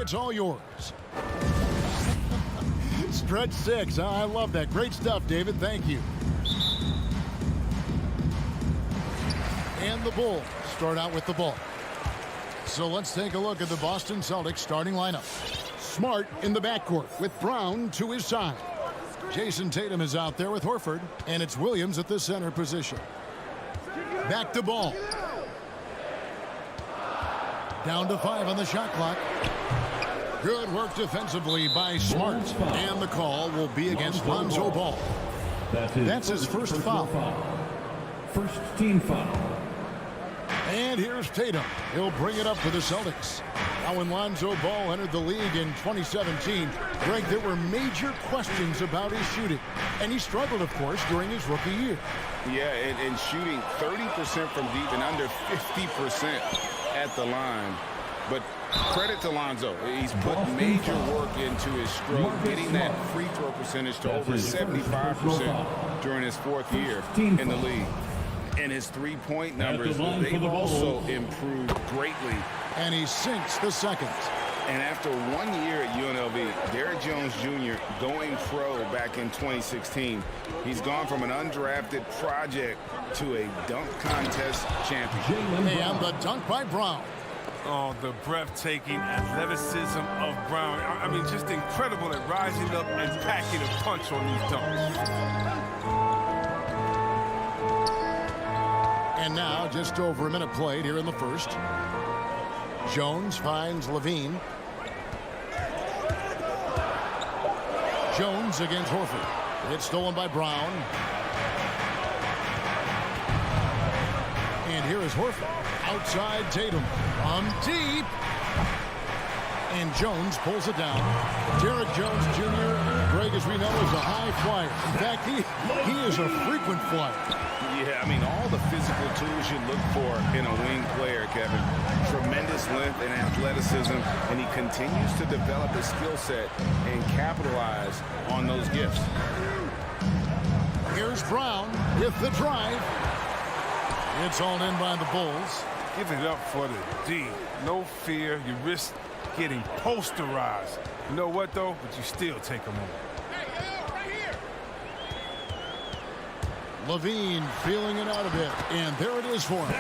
It's all yours. Stretch 6. I love that. Great stuff, David. Thank you. And the Bulls start out with the ball. So let's take a look at the Boston Celtics starting lineup. Smart in the backcourt with Brown to his side. Jason Tatum is out there with Horford, and it's Williams at the center position. Back to Ball. Down to 5 on the shot clock. Good work defensively by Smart, and the call will be against Lonzo Ball. That's his first foul. First team foul. And here's Tatum. He'll bring it up for the Celtics. Now, when Lonzo Ball entered the league in 2017, Greg, there were major questions about his shooting. And he struggled, of course, during his rookie year. Yeah, and shooting 30% from deep and under 50% at the line. But credit to Lonzo. He's put major work into his stroke, getting that free throw percentage to over 75% during his fourth year in the league. And his three-point numbers, they've also improved greatly. And he sinks the second. And after 1 year at UNLV, Derrick Jones Jr. going pro back in 2016, he's gone from an undrafted project to a dunk contest champion. And the dunk by Brown. Oh, the breathtaking athleticism of Brown. I mean, just incredible at rising up and packing a punch on these dunks. And now, just over a minute played here in the first. Jones finds Levine. Jones against Horford. It's stolen by Brown. And here is Horford. Outside Tatum. From deep. And Jones pulls it down. Derrick Jones Jr., Greg, as we know, is a high flyer. In fact, he is a frequent flyer. Yeah, I mean, all the physical tools you look for in a wing player, Kevin. Tremendous length and athleticism, and he continues to develop his skill set and capitalize on those gifts. Here's Brown with the drive. It's all in by the Bulls. Give it up for the D. No fear. You risk getting posterized. You know what, though? But you still take them on. Levine feeling it out a bit, and there it is for him.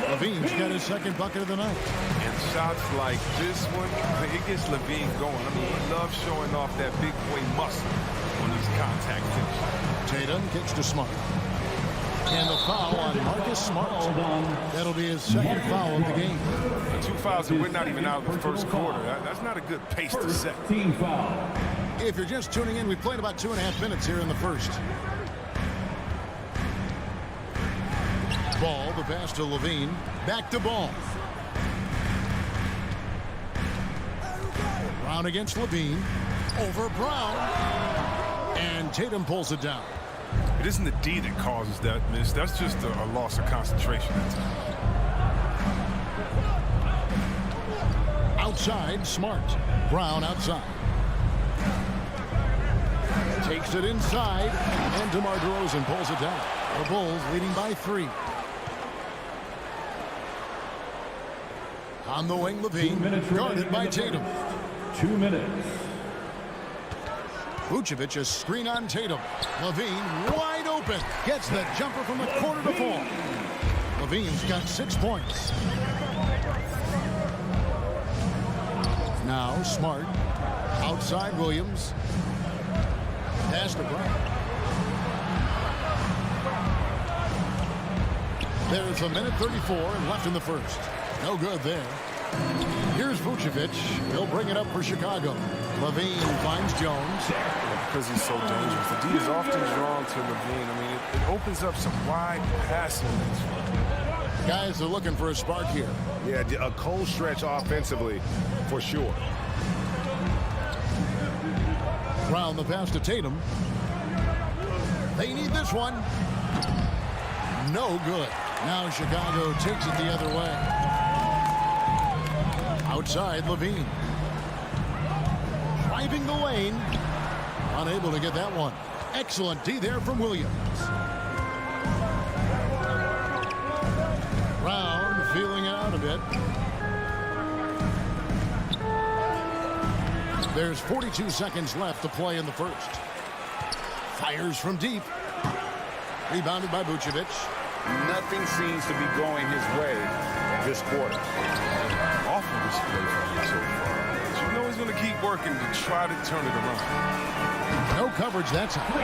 Levine's got his second bucket of the night. And shots like this one, it gets Levine going. I mean, he loves showing off that big boy muscle on these contact finishes. Tatum kicks to Smart. And the foul on Marcus Smart. That'll be his second foul of the game. 2 fouls, and we're not even out of the first quarter. That's not a good pace to set. Team foul. If you're just tuning in, we played about 2.5 minutes here in the first. Ball, the pass to Levine. Back to Ball. Brown against Levine. Over Brown. And Tatum pulls it down. It isn't the D that causes that miss. That's just a loss of concentration at times. Outside, Smart. Brown outside. Takes it inside. And DeMar DeRozan pulls it down. The Bulls leading by 3. On the wing, Levine, guarded by Tatum. 2 minutes. Vucevic, a screen on Tatum. Levine, wide open. Gets the jumper from the corner to fall. Levine's got 6 points. Now, Smart. Outside Williams. Pass to Brown. There's a minute 34 left in the first. No good there. Here's Vucevic. He'll bring it up for Chicago. Levine finds Jones. Because he's so dangerous. The D is often drawn to Levine. I mean, it opens up some wide passing lanes. Guys are looking for a spark here. Yeah, a cold stretch offensively, for sure. Brown the pass to Tatum. They need this one. No good. Now Chicago takes it the other way. Outside, Levine. Driving the lane. Unable to get that one. Excellent D there from Williams. Brown feeling it out a bit. There's 42 seconds left to play in the first. Fires from deep. Rebounded by Vucevic. Nothing seems to be going his way this quarter. Awful display from him so far. But you know he's going to keep working to try to turn it around. No coverage that time.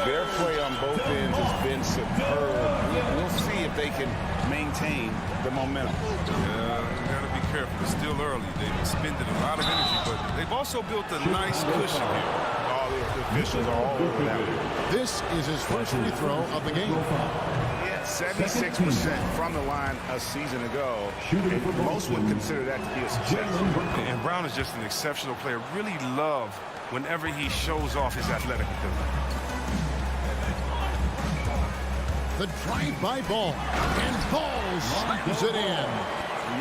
Their play on both ends has been superb. We'll see if they can maintain the momentum. Yeah, you got to be careful. It's still early. They've expended a lot of energy, but they've also built a nice cushion here. All the officials are all over that one. This is his first free throw of the game. Yeah, 76% from the line a season ago. And most would consider that to be a success. And Brown is just an exceptional player. Really love whenever he shows off his athletic ability. The drive-by ball. And Ball slams it in.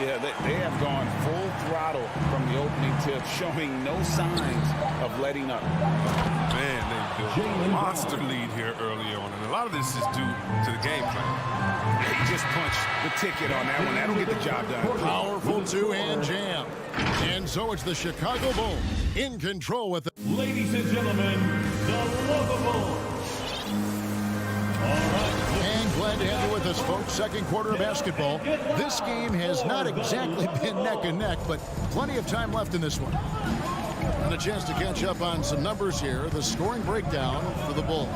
Yeah, they have gone full throttle from the opening tip, showing no signs of letting up. Man, they built a monster lead here early on, and a lot of this is due to the game plan. He just punched the ticket on that one. That'll get the job done. Powerful two-hand jam. And so it's the Chicago Bulls in control with it. Ladies and gentlemen, the Lovable. And glad to have you with us, folks. Second quarter of basketball. This game has not exactly been neck and neck, but plenty of time left in this one. And a chance to catch up on some numbers here. The scoring breakdown for the Bulls.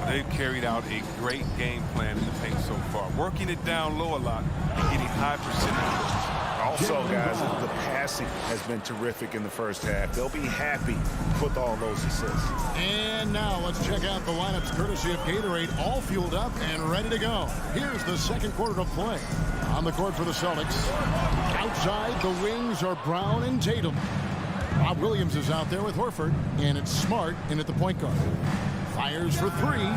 They've carried out a great game plan in the paint so far, working it down low a lot and getting high percentages. Also, guys, the passing has been terrific in the first half. They'll be happy with all those assists. And now let's check out the lineups courtesy of Gatorade, all fueled up and ready to go. Here's the second quarter to play. On the court for the Celtics. Outside, the wings are Brown and Tatum. Rob Williams is out there with Horford, and it's Smart in at the point guard. Fires for three.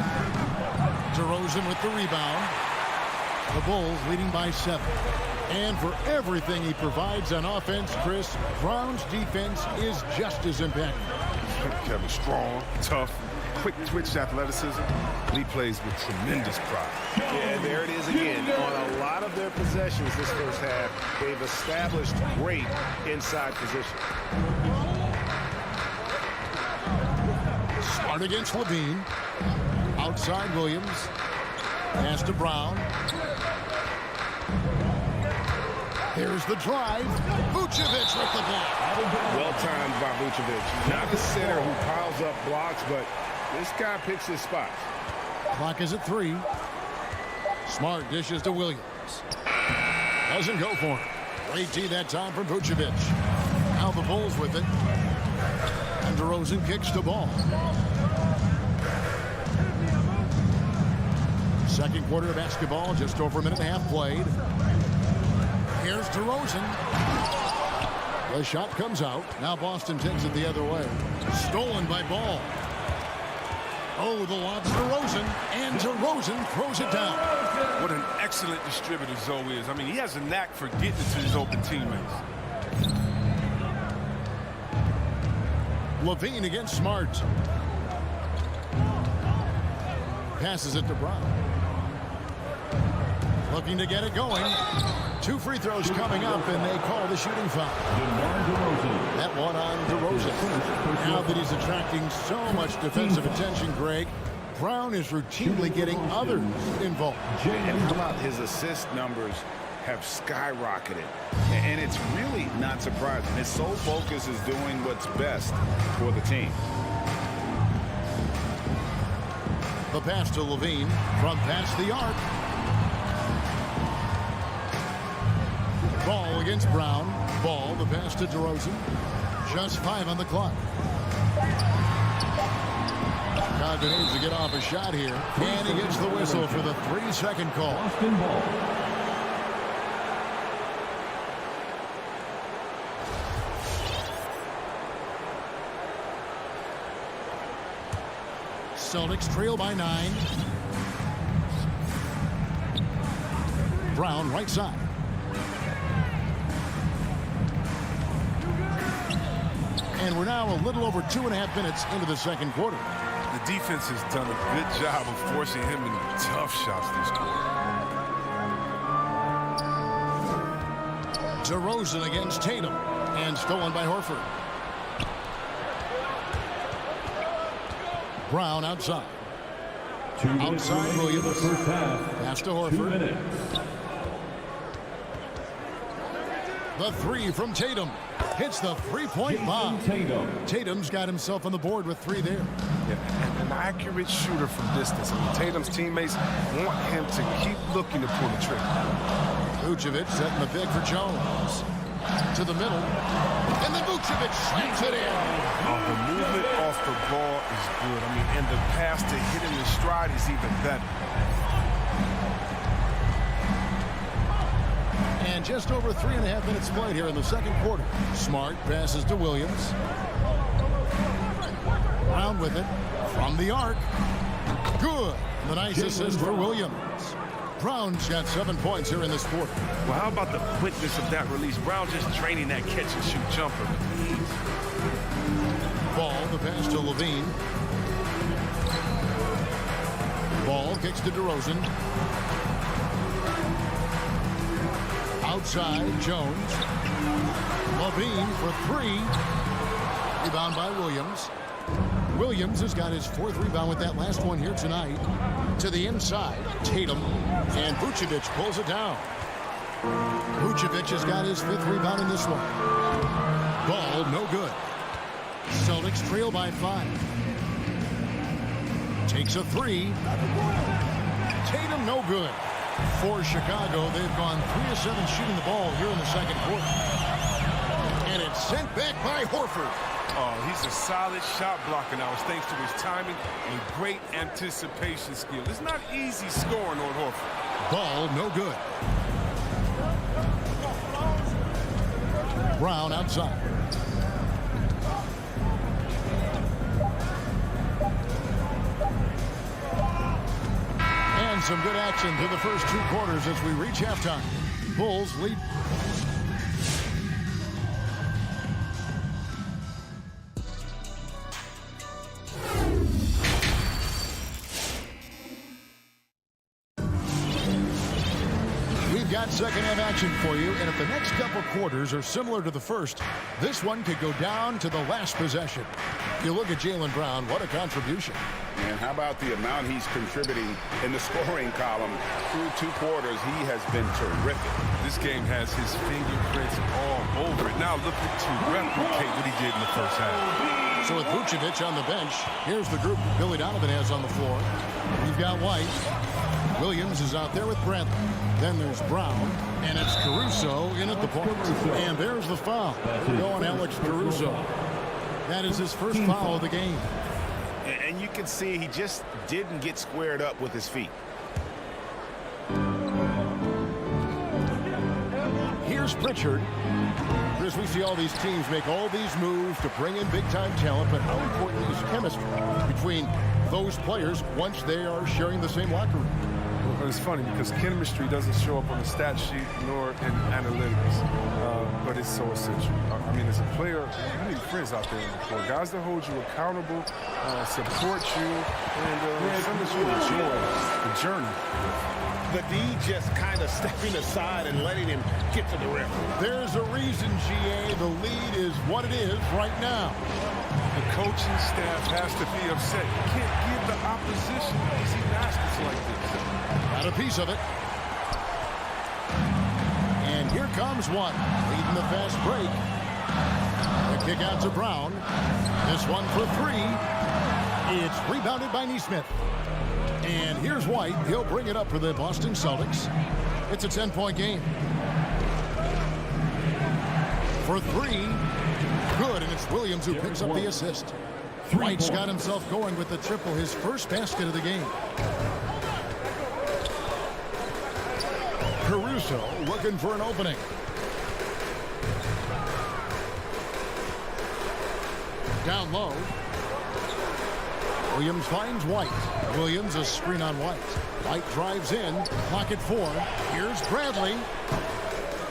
DeRozan with the rebound. The Bulls leading by 7. And for everything he provides on offense, Chris, Brown's defense is just as impactful. Kevin, strong, tough, quick twitch athleticism. He plays with tremendous pride. Yeah, there it is again. On a lot of their possessions this first half, they've established great inside position. Smart against Levine. Outside Williams. Pass to Brown. Here's the drive. Vucevic with the block. Well timed by Vucevic. Not the center who piles up blocks, but this guy picks his spots. Clock is at 3. Smart dishes to Williams. Doesn't go for it. Great D that time from Vucevic. Now the Bulls with it. And DeRozan kicks the ball. Second quarter of basketball, just over a minute and a half played. Here's DeRozan. The shot comes out. Now Boston takes it the other way. Stolen by Ball. Oh, the lob to DeRozan. And DeRozan throws it down. What an excellent distributor Zoe is. I mean, he has a knack for getting to his open teammates. Levine against Smart. Passes it to Brown. Looking to get it going. 2 free throws coming up, and they call the shooting foul. That one on DeRozan. Now that he's attracting so much defensive attention, Greg, Brown is routinely getting others involved. And how about his assist numbers have skyrocketed? And it's really not surprising. His sole focus is doing what's best for the team. The pass to Levine from past the arc. Ball against Brown. Ball, the pass to DeRozan. Just 5 on the clock. Chicago needs to get off a shot here. And he gets the whistle for the 3-second call. Boston ball. Celtics trail by 9. Brown right side. And we're now a little over 2.5 minutes into the second quarter. The defense has done a good job of forcing him into tough shots this quarter. DeRozan against Tatum. And stolen by Horford. Brown outside. Outside Williams. Pass to Horford. The three from Tatum. Hits the three-point bomb. Tatum's got himself on the board with 3 there. Yeah, an accurate shooter from distance. I mean, Tatum's teammates want him to keep looking to pull the trigger. Vucevic setting the pick for Jones. To the middle. And then Vucevic slams it in. The movement off the ball is good. I mean, and the pass to hit him in stride is even better. And just over 3.5 minutes played here in the second quarter. Smart passes to Williams. Brown with it. From the arc. Good. The nice assist for Williams. Brown's got 7 points here in this quarter. Well, how about the quickness of that release? Brown just draining that catch-and-shoot jumper. Ball, the pass to Levine. Ball kicks to DeRozan. Outside, Jones. Levine for 3. Rebound by Williams. Williams has got his 4th rebound with that last one here tonight. To the inside, Tatum. And Vucevic pulls it down. Vucevic has got his 5th rebound in this one. Ball, no good. Celtics trail by 5. Takes a 3. Tatum, no good. For Chicago, they've gone 3 of 7 shooting the ball here in the second quarter. And it's sent back by Horford. Oh, he's a solid shot blocker now. It's thanks to his timing and great anticipation skill. It's not easy scoring on Horford. Ball, no good. Brown outside. And some good action through the first 2 quarters as we reach halftime. Bulls lead. Got second half action for you, and if the next couple quarters are similar to the first, this one could go down to the last possession. You look at Jaylen Brown, what a contribution. And how about the amount he's contributing in the scoring column through 2 quarters? He has been terrific. This game has his fingerprints all over it. Now looking to replicate what he did in the first half. So with Vucevic on the bench, here's the group Billy Donovan has on the floor. We've got White. Williams is out there with Bradley. Then there's Brown, and it's Caruso in at the point. And there's the foul. Going Alex Caruso. That is his first foul of the game. And you can see he just didn't get squared up with his feet. Here's Pritchard. As we see all these teams make all these moves to bring in big-time talent, but how important is chemistry between those players once they are sharing the same locker room? Well, it's funny because chemistry doesn't show up on the stat sheet nor in analytics, but it's so essential. I mean, as a player, you need friends out there on the court, guys that hold you accountable, support you, and some of you enjoy the journey. The D just kind of stepping aside and letting him get to the rim. There's a reason, GA, the lead is what it is right now. The coaching staff has to be upset. You can't give the opposition easy baskets like this. Got a piece of it. And here comes one, leading the fast break. The kick out to Brown. This one for 3. It's rebounded by Nesmith. And here's White. He'll bring it up for the Boston Celtics. It's a 10-point game. For 3. Good, and it's Williams who picks up the assist. White's got himself going with the triple, his first basket of the game. Caruso looking for an opening. Down low. Williams finds White. Williams a screen on White. White drives in. Clock at 4. Here's Bradley.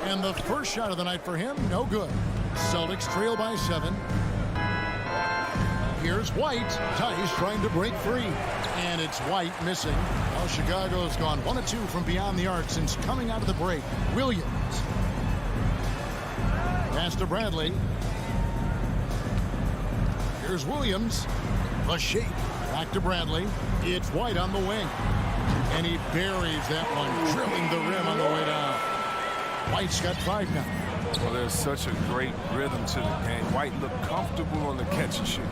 And the first shot of the night for him, no good. Celtics trail by 7. Here's White. Tice trying to break free. And it's White missing. Well, Chicago's gone 1 of 2 from beyond the arc since coming out of the break. Williams. Pass to Bradley. Here's Williams. The shape. Back to Bradley. It's White on the wing. And he buries that one, drilling the rim on the way down. White's got 5 now. Well, there's such a great rhythm to the game. White looked comfortable on the catch and shoot.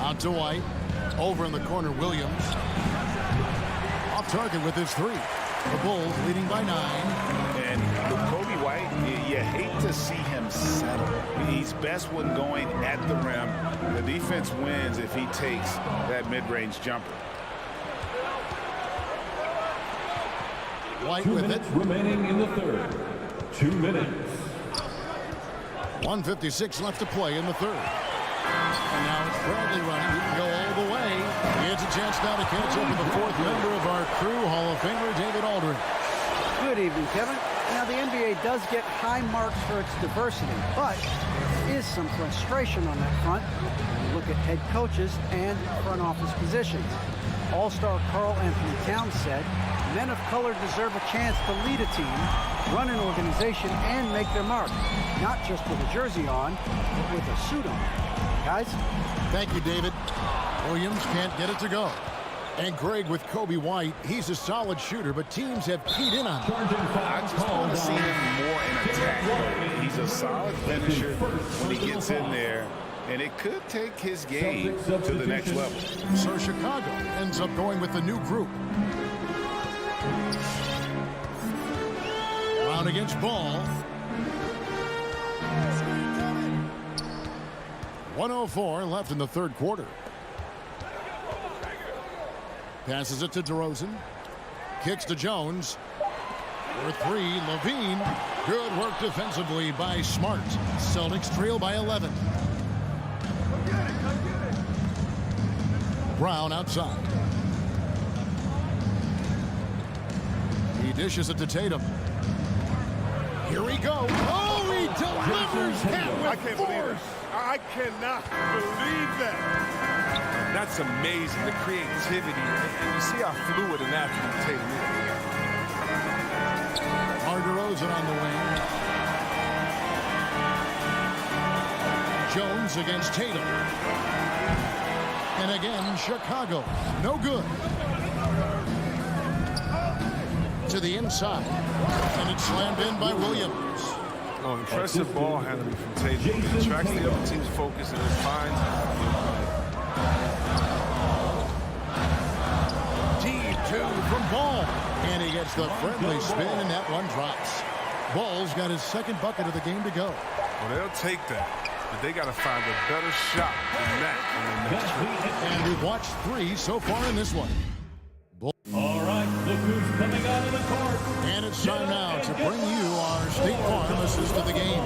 Out to White. Over in the corner, Williams. Off target with his 3. The Bulls leading by 9. And with Kobe White, you hate to see him settle. He's best when going at the rim. The defense wins if he takes that mid-range jumper. White 2 with minutes it. remaining in the third. 2 minutes. 1:56 left to play in the third. And now it's Bradley running. He can go all the way. He has a chance now to catch up with the 4th member of our crew, Hall of Famer David Aldridge. Good evening, Kevin. Now, the NBA does get high marks for its diversity, but there is some frustration on that front when you look at head coaches and front office positions. All-star Karl Anthony Towns said, men of color deserve a chance to lead a team, run an organization, and make their mark. Not just with a jersey on, but with a suit on. Guys? Thank you, David. Williams can't get it to go. And Greg with Kobe White, he's a solid shooter, but teams have keyed in on him. I just want to see him more in attack. He's a solid finisher when he gets in there, and it could take his game to the next level. So Chicago ends up going with the new group. Brown against Ball. 1:04 left in the third quarter. Passes it to DeRozan. Kicks to Jones. For 3, Levine. Good work defensively by Smart. Celtics trail by 11. Brown outside. He dishes it to Tatum. Here we go. Oh, he delivers that with force. I cannot believe that. That's amazing, the creativity. And you see how fluid an athlete Tatum is. DeRozan on the wing. Jones against Tatum. And again, Chicago. No good. To the inside. And it's slammed in by Williams. Oh, impressive ball handling from Tatum. He attracts the other team's focus and then finds Deep 2 from Ball. And he gets the friendly spin, and that one drops. Ball's got his 2nd bucket of the game to go. Well, they'll take that, but they got to find a better shot than that on the next trip. And we've watched 3 so far in this one. All right, look who's coming out of the court. And it's time now to bring you our State Farm assist of the game.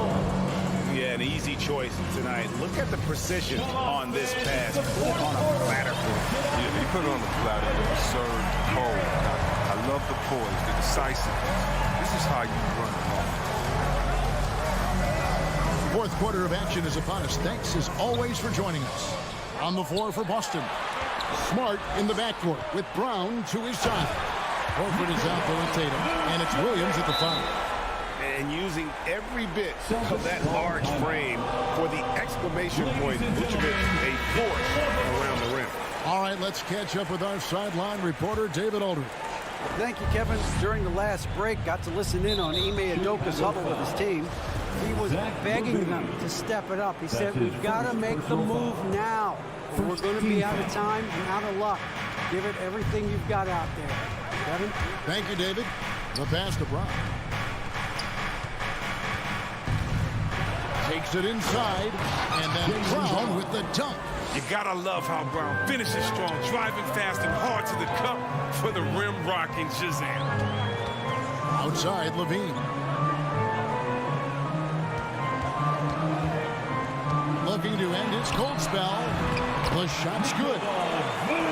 Yeah, an easy choice tonight. Look at the precision on this pass. Put it on a platter for him. Yeah, he put it on the platter. It was served cold. I love the poise, the decisiveness. This is how you run it off. 4th quarter of action is upon us. Thanks as always for joining us. On the floor for Boston. Smart in the backcourt with Brown to his side. Horford is out there with Tatum, and it's Williams at the foul. And using every bit of that large frame for the exclamation point, Vucevic, a force around the rim. All right, let's catch up with our sideline reporter, David Aldridge. Thank you, Kevin. During the last break, got to listen in on Ime Udoka's huddle with his team. He was begging them to step it up. He said, we've got to make the move now. Or we're going to be out of time and out of luck. Give it everything you've got out there. Kevin? Thank you, David. The pass to Brown. Takes it inside, and then Brown with the dunk. You gotta love how Brown finishes strong, driving fast and hard to the cup for the rim-rocking Shazam. Outside, Levine. Looking to end his cold spell. The shot's good.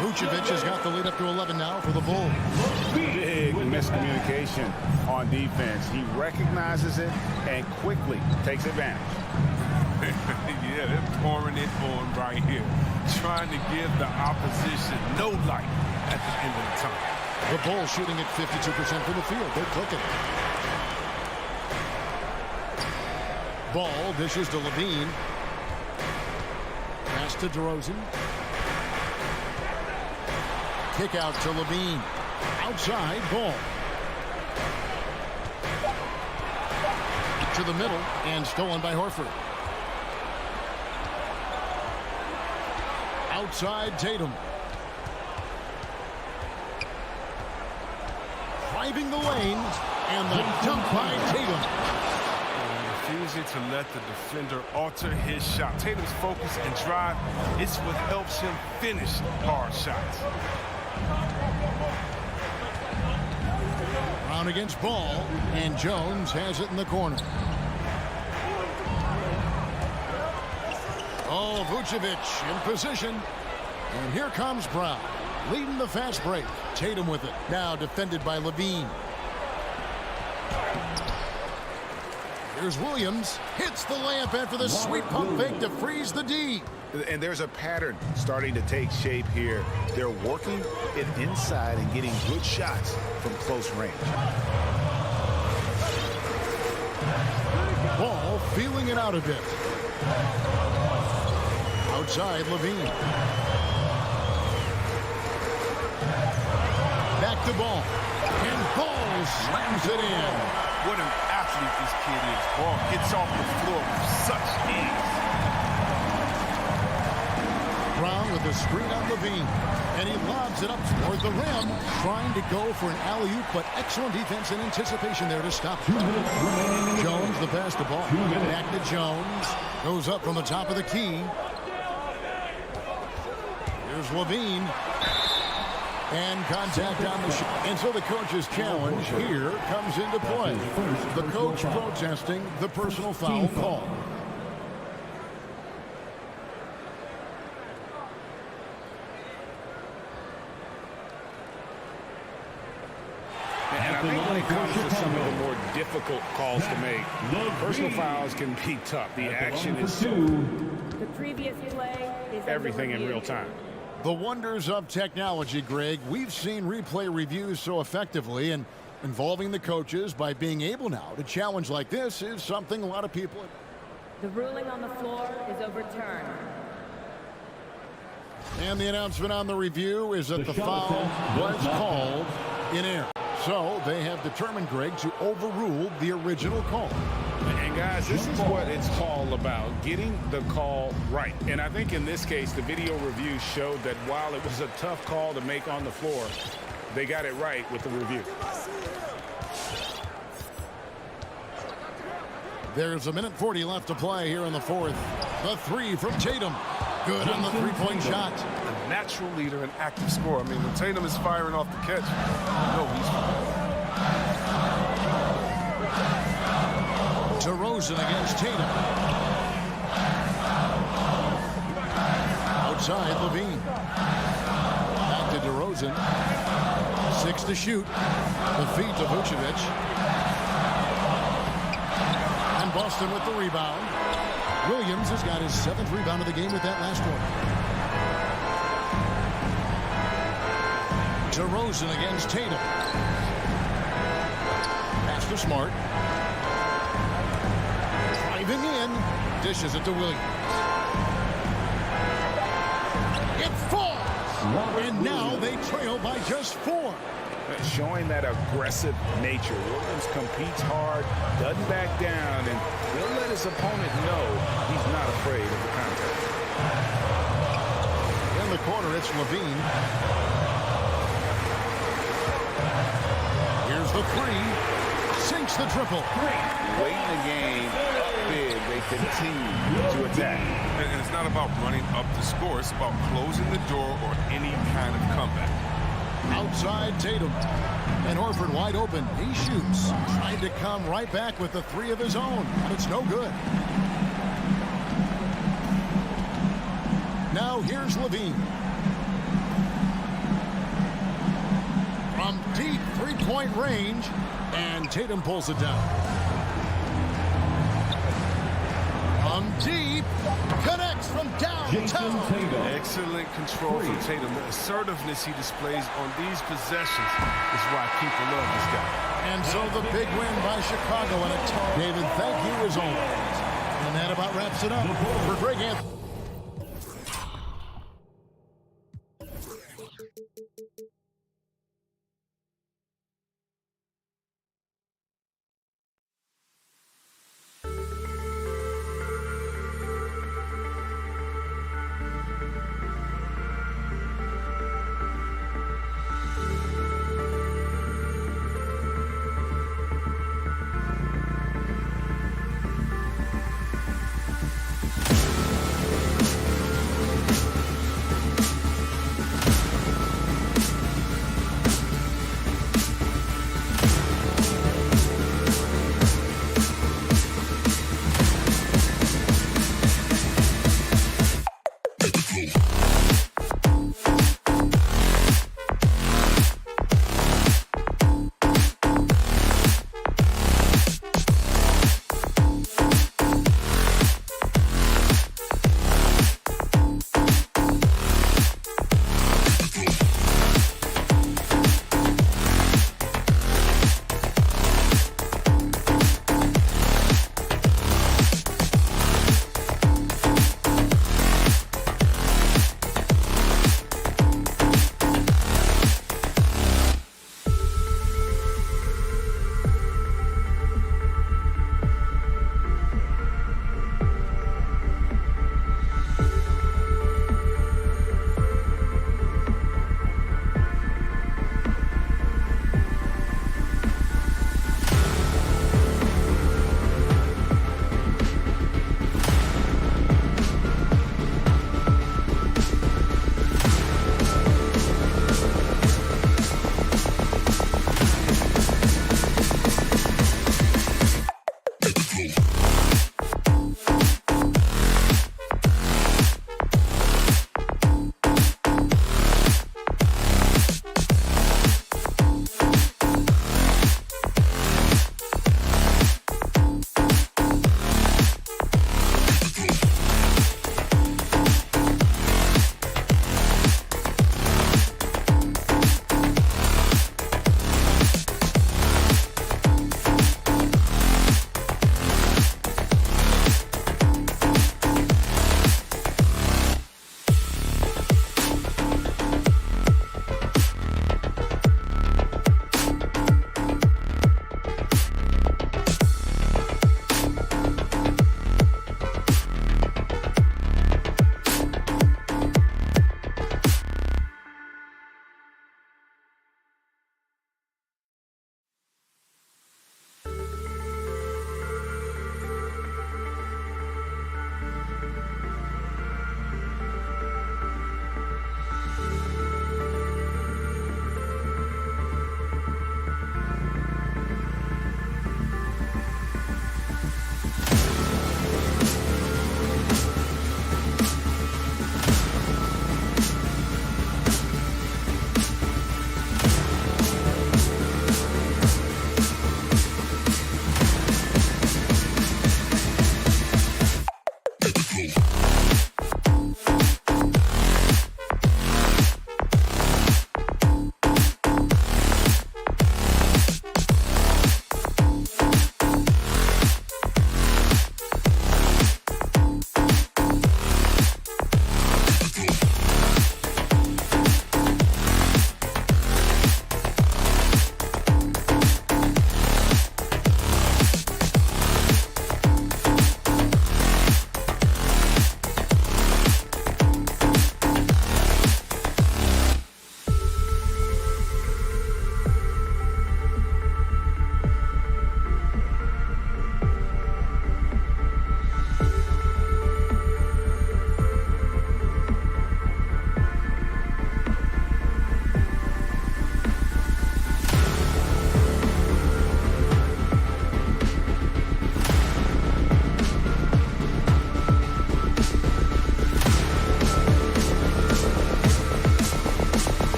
Vucevic has got the lead up to 11 now for the Bulls. Big miscommunication on defense. He recognizes it and quickly takes advantage. Yeah, they're pouring it on right here, trying to give the opposition no light at the end of the tunnel. The Bulls shooting at 52% from the field. They're clicking. Ball dishes to Levine. Pass to DeRozan. Kick out to Levine. Outside, ball. To the middle, and stolen by Horford. Outside, Tatum. Driving the lane, and the dunk by Tatum. Refusing to let the defender alter his shot. Tatum's focus and drive is what helps him finish hard shots. Brown against Ball, and Jones has it in the corner. Oh, Vucevic in position. And here comes Brown, leading the fast break. Tatum with it. Now defended by Levine. Here's Williams. Hits the layup after the sweet pump fake to freeze the D. And there's a pattern starting to take shape here. They're working it inside and getting good shots from close range. Ball feeling it out a bit. Outside, Levine. Back to Ball. And Ball slams it in. What an athlete this kid is. Ball gets off the floor with such ease. Brown with a screen on Levine. And he lobs it up toward the rim, trying to go for an alley-oop, but excellent defense and anticipation there to stop it. Jones, the pass to Ball. Back to Jones. Goes up from the top of the key. Here's Levine. And contact on the shot. And so the coach's challenge here comes into play. The coach protesting the personal foul call. And I think when it comes to some of the more difficult calls to make, personal fouls can be tough. The action is so The previous play is everything in real time. The wonders of technology, Greg. We've seen replay reviews so effectively, and involving the coaches by being able now to challenge like this is something a lot of people... The ruling on the floor is overturned. And the announcement on the review is that the foul was called in air. So they have determined, Greg, to overrule the original call. And guys, this is what it's all about, getting the call right. And I think in this case, the video review showed that while it was a tough call to make on the floor, they got it right with the review. There's 1:40 left to play here in the fourth. The three from Tatum. Good on the three-point shot. A natural leader and active scorer. I mean, when Tatum is firing off the catch, he's DeRozan against Tatum. Outside, Levine. Back to DeRozan. 6 to shoot. The feed to Vucevic. And Boston with the rebound. Williams has got his 7th rebound of the game with that last one. DeRozan against Tatum. Pass to Smart. Driving in. Dishes it to Williams. It falls. And now they trail by just 4. Showing that aggressive nature. Williams competes hard, doesn't back down, and he'll let his opponent know he's not afraid of the contact. In the corner, it's Levine. Here's the three. Sinks the triple. Late in the game, big, they continue to attack. And it's not about running up the score. It's about closing the door or any kind of comeback. Outside Tatum. And Horford wide open. He shoots. Trying to come right back with the 3 of his own. But it's no good. Now here's Levine. From deep 3-point range. And Tatum pulls it down. From deep. Connects from downtown. Excellent control from Tatum. The assertiveness he displays on these possessions is why people love this guy. And so the big win by Chicago in it. David, thank you as always. And that about wraps it up for Greg Anthony.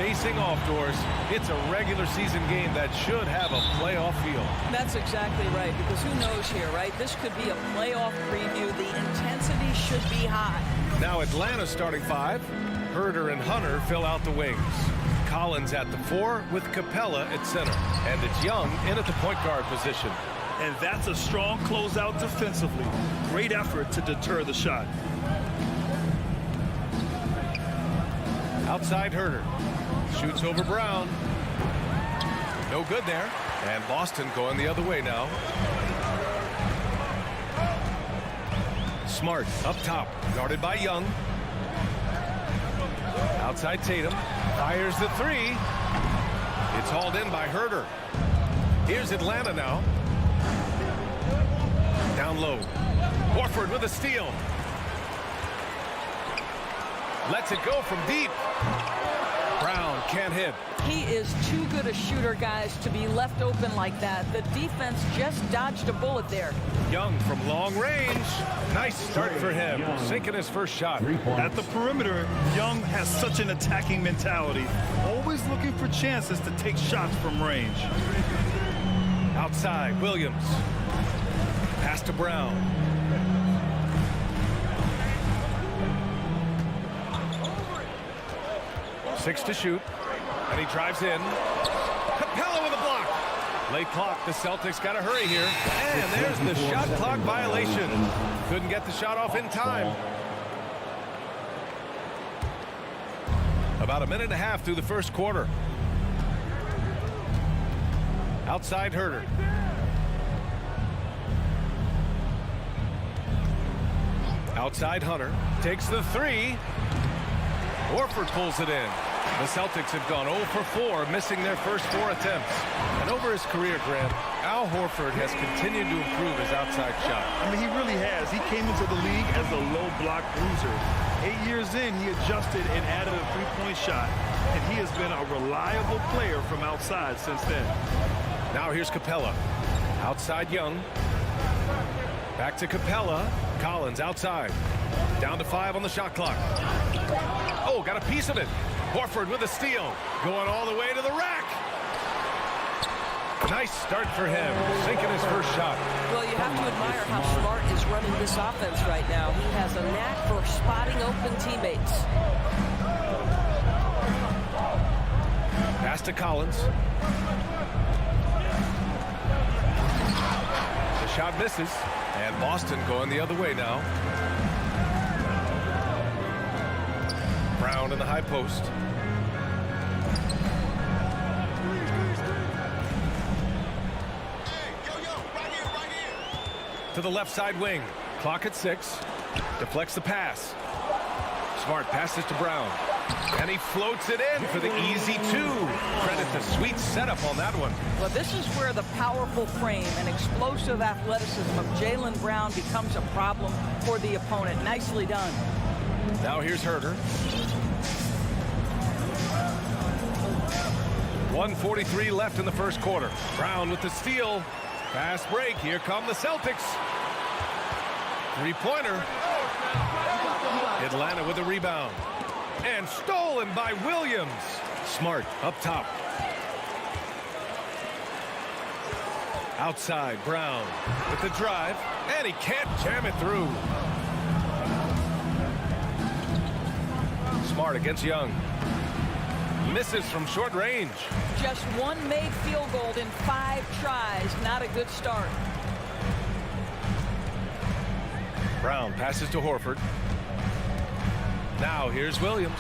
facing off doors. It's a regular season game that should have a playoff feel. That's exactly right, because who knows here, right? This could be a playoff preview. The intensity should be high. Now Atlanta's starting 5. Herder and Hunter fill out the wings. Collins at the 4 with Capella at center. And it's Young in at the point guard position. And that's a strong closeout defensively. Great effort to deter the shot. Outside Herder. Shoots over Brown. No good there. And Boston going the other way now. Smart up top. Guarded by Young. Outside Tatum. Fires the 3. It's hauled in by Herder. Here's Atlanta now. Down low. Horford with a steal. Lets it go from deep. Brown can't hit. He is too good a shooter, guys, to be left open like that. The defense just dodged a bullet there. Young from long range. Nice start for him. Sinking his first shot. At the perimeter, Young has such an attacking mentality. Always looking for chances to take shots from range. Outside, Williams. Pass to Brown. Six to shoot. And he drives in. Capella with a block. Late clock. The Celtics got to hurry here. And there's the shot clock violation. Couldn't get the shot off in time. About a minute and a half through the first quarter. Outside Herder. Outside Hunter. Takes the 3. Horford pulls it in. The Celtics have gone 0 for 4, missing their first 4 attempts. And over his career, Grant, Al Horford has continued to improve his outside shot. I mean, he really has. He came into the league as a low block bruiser. 8 years in, he adjusted and added a three-point shot. And he has been a reliable player from outside since then. Now here's Capella. Outside Young. Back to Capella. Collins outside. Down to 5 on the shot clock. Oh, got a piece of it. Horford with a steal. Going all the way to the rack. Nice start for him. Sinking his first shot. Well, you have to admire how Smart is running this offense right now. He has a knack for spotting open teammates. Pass to Collins. The shot misses. And Boston going the other way now. Brown in the high post. To the left side wing. Clock at 6. Deflects the pass. Smart passes to Brown. And he floats it in for the easy 2. Credit the sweet setup on that one. Well, this is where the powerful frame and explosive athleticism of Jaylen Brown becomes a problem for the opponent. Nicely done. Now here's Herder. 1:43 left in the first quarter. Brown with the steal. Fast break. Here come the Celtics. Three-pointer. Atlanta with a rebound. And stolen by Williams. Smart up top. Outside, Brown with the drive. And he can't jam it through. Smart against Young. Misses from short range. Just one made field goal in 5 tries. Not a good start. Brown passes to Horford. Now here's Williams.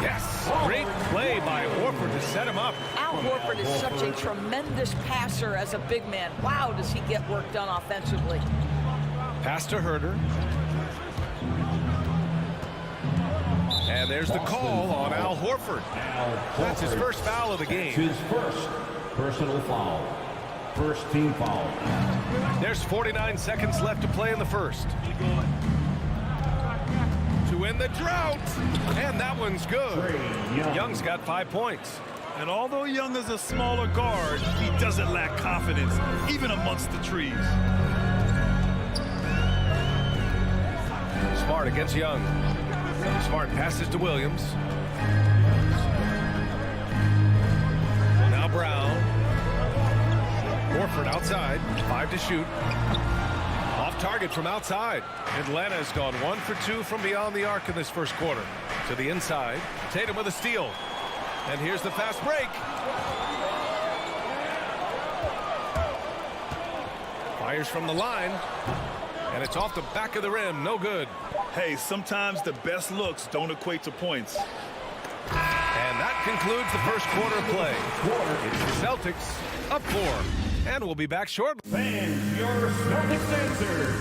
Yes, great play by Horford to set him up. Al Horford is such a tremendous passer as a big man. Wow, does he get work done offensively. Pass to Herder. And there's the call on Al Horford. That's his first foul of the game. His first personal foul. First team foul. There's 49 seconds left to play in the first. To win the drought. And that one's good. Young's got 5 points. And although Young is a smaller guard, he doesn't lack confidence, even amongst the trees. Smart against Young. Smart passes to Williams. Horford outside, 5 to shoot. Off target from outside. Atlanta has gone 1 for 2 from beyond the arc in this first quarter. To the inside, Tatum with a steal. And here's the fast break. Fires from the line. And it's off the back of the rim. No good. Hey, sometimes the best looks don't equate to points. And that concludes the first quarter of play. It's the Celtics up 4. And we'll be back shortly. Fans, your Celtics answer.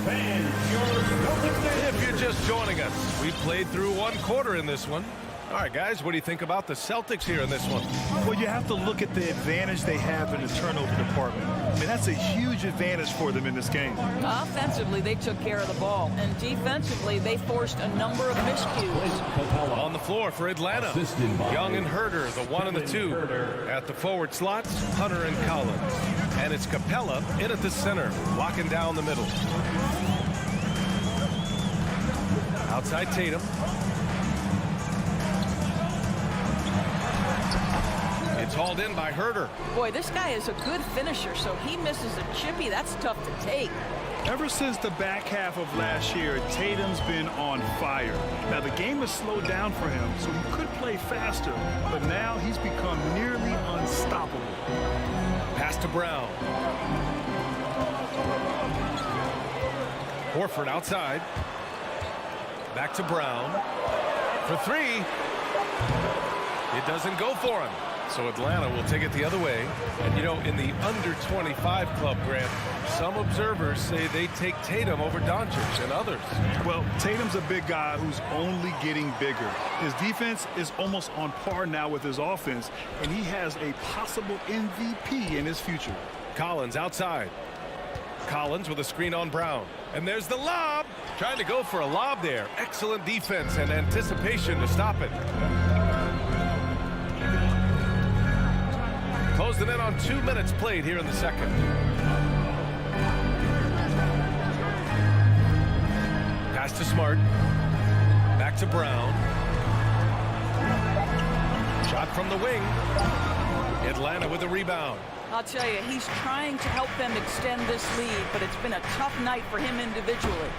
Fans, your Celtics answer. If you're just joining us, we played through 1 quarter in this one. All right, guys, what do you think about the Celtics here in this one? Well, you have to look at the advantage they have in the turnover department. I mean, that's a huge advantage for them in this game. Offensively, they took care of the ball. And defensively, they forced a number of miscues. On the floor for Atlanta, Young and Herder, the 1 and the 2. At the forward slots, Hunter and Collins. And it's Capella in at the center, locking down the middle. Outside Tatum. It's hauled in by Herder. Boy, this guy is a good finisher, so he misses a chippy. That's tough to take. Ever since the back half of last year, Tatum's been on fire. Now, the game has slowed down for him, so he could play faster, but now he's become nearly unstoppable. Pass to Brown. Horford outside. Back to Brown. For 3. It doesn't go for him. So Atlanta will take it the other way. And, you know, in the under 25 club, Grant, some observers say they take Tatum over Doncic and others. Well, Tatum's a big guy who's only getting bigger. His defense is almost on par now with his offense, and he has a possible MVP in his future. Collins outside. Collins with a screen on Brown. And there's the lob. Trying to go for a lob there. Excellent defense and anticipation to stop it. Closed it in on 2 minutes played here in the second. Pass to Smart. Back to Brown. Shot from the wing. Atlanta with a rebound. I'll tell you, he's trying to help them extend this lead, but it's been a tough night for him individually.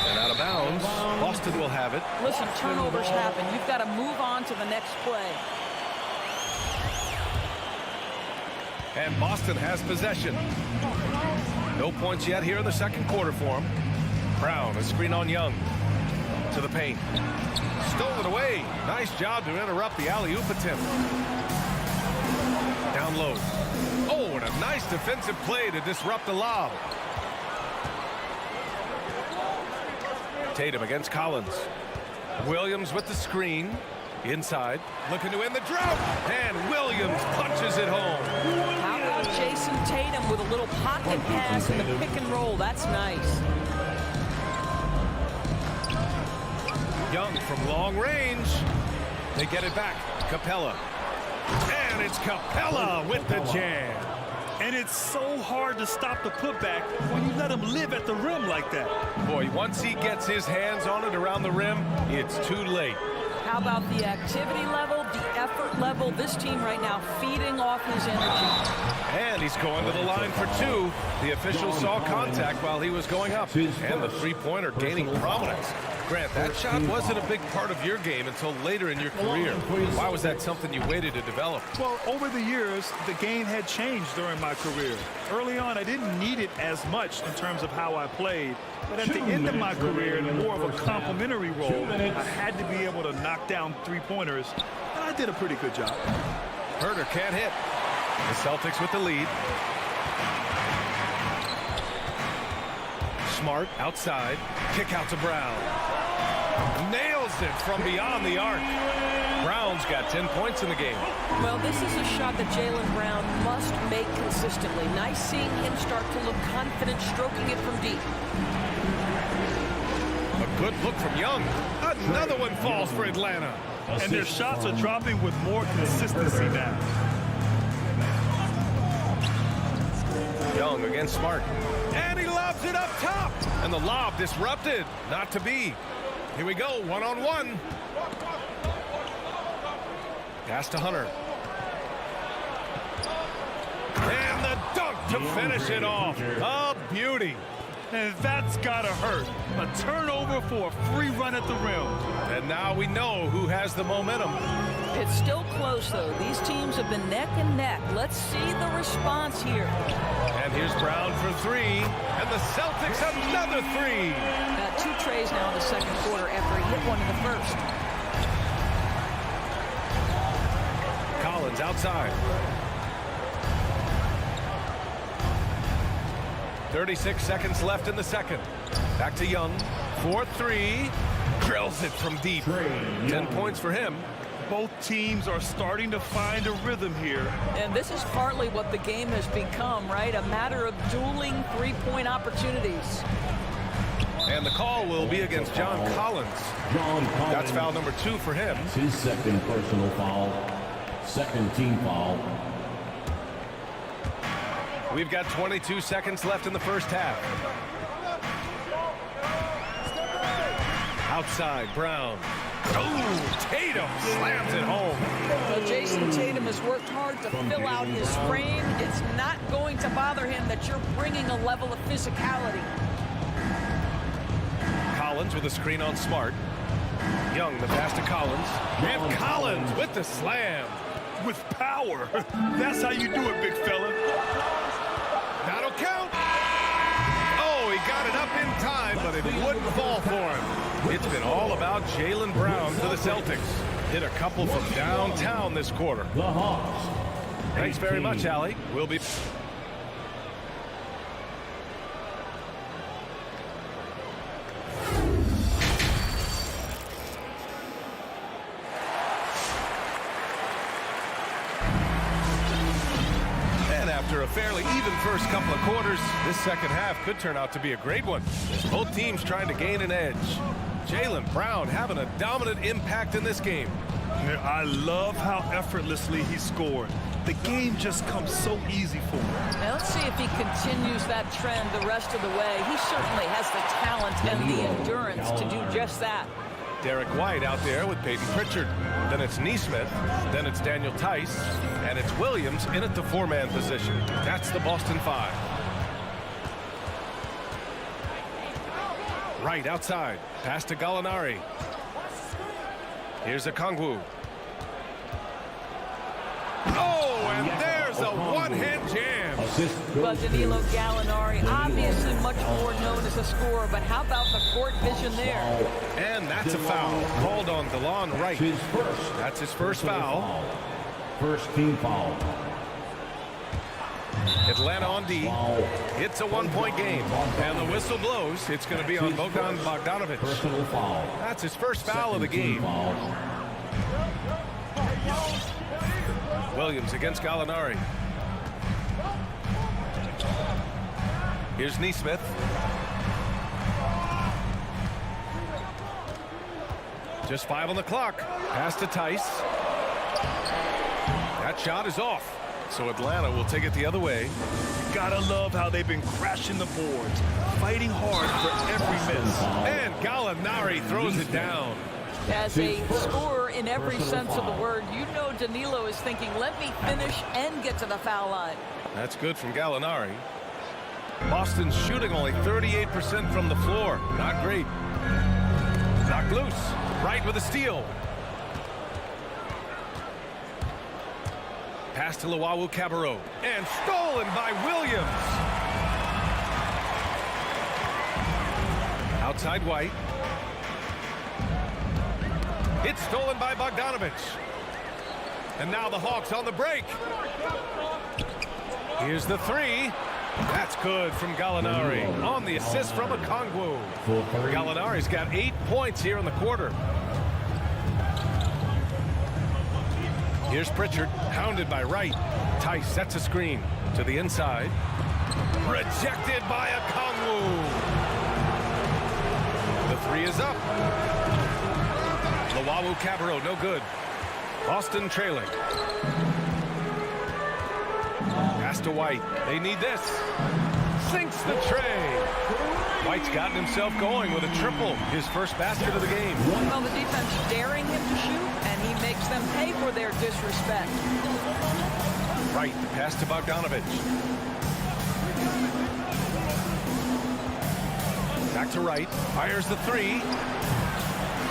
And out of bounds. Boston will have it. Listen, turnovers happen. You've got to move on to the next play. And Boston has possession. No points yet here in the second quarter for him. Brown, a screen on Young. To the paint. Stolen away. Nice job to interrupt the alley-oop attempt. Down low. Oh, and a nice defensive play to disrupt the lob. Tatum against Collins. Williams with the screen. Inside, looking to end the drought, and Williams punches it home. How about Jason Tatum with a little pocket pass in the pick and roll? That's nice. Young from long range. They get it back. Capella. And it's Capella with the jam. And it's so hard to stop the putback when you let him live at the rim like that. Boy, once he gets his hands on it around the rim, it's too late. How about the activity level, the effort level? This team right now feeding off his energy. And he's going to the line for 2. The official saw contact while he was going up. And the three-pointer gaining prominence. Grant, that shot wasn't a big part of your game until later in your career. Why was that something you waited to develop? Well, over the years, the game had changed during my career. Early on, I didn't need it as much in terms of how I played. But at the end of my career, in more of a complementary role, I had to be able to knock down three-pointers, and I did a pretty good job. Herder can't hit. The Celtics with the lead. Smart outside. Kick out to Brown. Nails it from beyond the arc. Brown's got 10 points in the game. Well, this is a shot that Jaylen Brown must make consistently. Nice seeing him start to look confident, stroking it from deep. A good look from Young. Another one falls for Atlanta. And their shots are dropping with more consistency now. Young against Smart. And he lobs it up top. And the lob disrupted. Not to be. Here we go, one-on-one. Pass to Hunter. to finish it off. A beauty. And that's gotta hurt. A turnover for a free run at the rim. And now we know who has the momentum. It's still close, though. These teams have been neck and neck. Let's see the response here. And here's Brown for three. And the Celtics another three. Got 2 trays now in the second quarter after he hit one in the first. Collins outside. 36 seconds left in the second. Back to Young. 4-3. Drills it from deep. 10 points for him. Both teams are starting to find a rhythm here. And this is partly what the game has become, right? A matter of dueling three-point opportunities. And the call will be against John Collins. That's foul number 2 for him. It's his second personal foul. Second team foul. We've got 22 seconds left in the first half. Outside, Brown. Oh, Tatum slams it home. So Jason Tatum has worked hard to fill out his frame. It's not going to bother him that you're bringing a level of physicality. Collins with a screen on Smart. Young, the pass to Collins. And Collins with the slam. With power. That's how you do it, big fella. That'll count. Oh, he got it up in time, but it wouldn't fall for him. It's been all about Jaylen Brown for the Celtics. Hit a couple from downtown this quarter. The Hawks. Thanks very much, Allie. We'll be... After a fairly even first couple of quarters, this second half could turn out to be a great one. Both teams trying to gain an edge. Jaylen Brown having a dominant impact in this game. I love how effortlessly he scored. The game just comes so easy for him. Now let's see if he continues that trend the rest of the way. He certainly has the talent and the endurance to do just that. Derek White out there with Peyton Pritchard. Then it's Neesmith. Then it's Daniel Tice. And it's Williams in at the 4-man position. That's the Boston 5. Right outside. Pass to Gallinari. Here's Okongwu. Oh, and there's a one-hand jam. Well, Danilo Gallinari, obviously much more known as a scorer, but how about the court vision there? And that's a foul called on DeLon Wright. That's his first foul. First team foul. Atlanta on D. It's a one-point game. And the whistle blows. It's going to be on Bogdan Bogdanovic. Personal foul. That's his first foul of the game. Williams against Gallinari. Here's Neesmith. Just 5 on the clock. Pass to Tice. That shot is off. So Atlanta will take it the other way. Gotta love how they've been crashing the boards, fighting hard for every miss. And Gallinari throws it down. As a scorer in every sense of the word, you know Danilo is thinking, let me finish and get to the foul line. That's good from Gallinari. Boston's shooting only 38% from the floor. Not great. Knocked loose. Right with a steal. Pass to Luwawu-Cabarrot. And stolen by Williams. Outside White. It's stolen by Bogdanovic. And now the Hawks on the break. Here's the 3. That's good from Gallinari on the assist from Okongwu. Gallinari's got 8 points here in the quarter. Here's Pritchard, hounded by Wright. Tice sets a screen to the inside. Rejected by Okongwu. The 3 is up. Luwawu-Cabarrot, no good. Boston trailing. Pass to White. They need this. Sinks the tray. White's gotten himself going with a triple. His first basket of the game. Well, the defense daring him to shoot, and he makes them pay for their disrespect. Right, the pass to Bogdanovic. Back to Wright. Fires the three.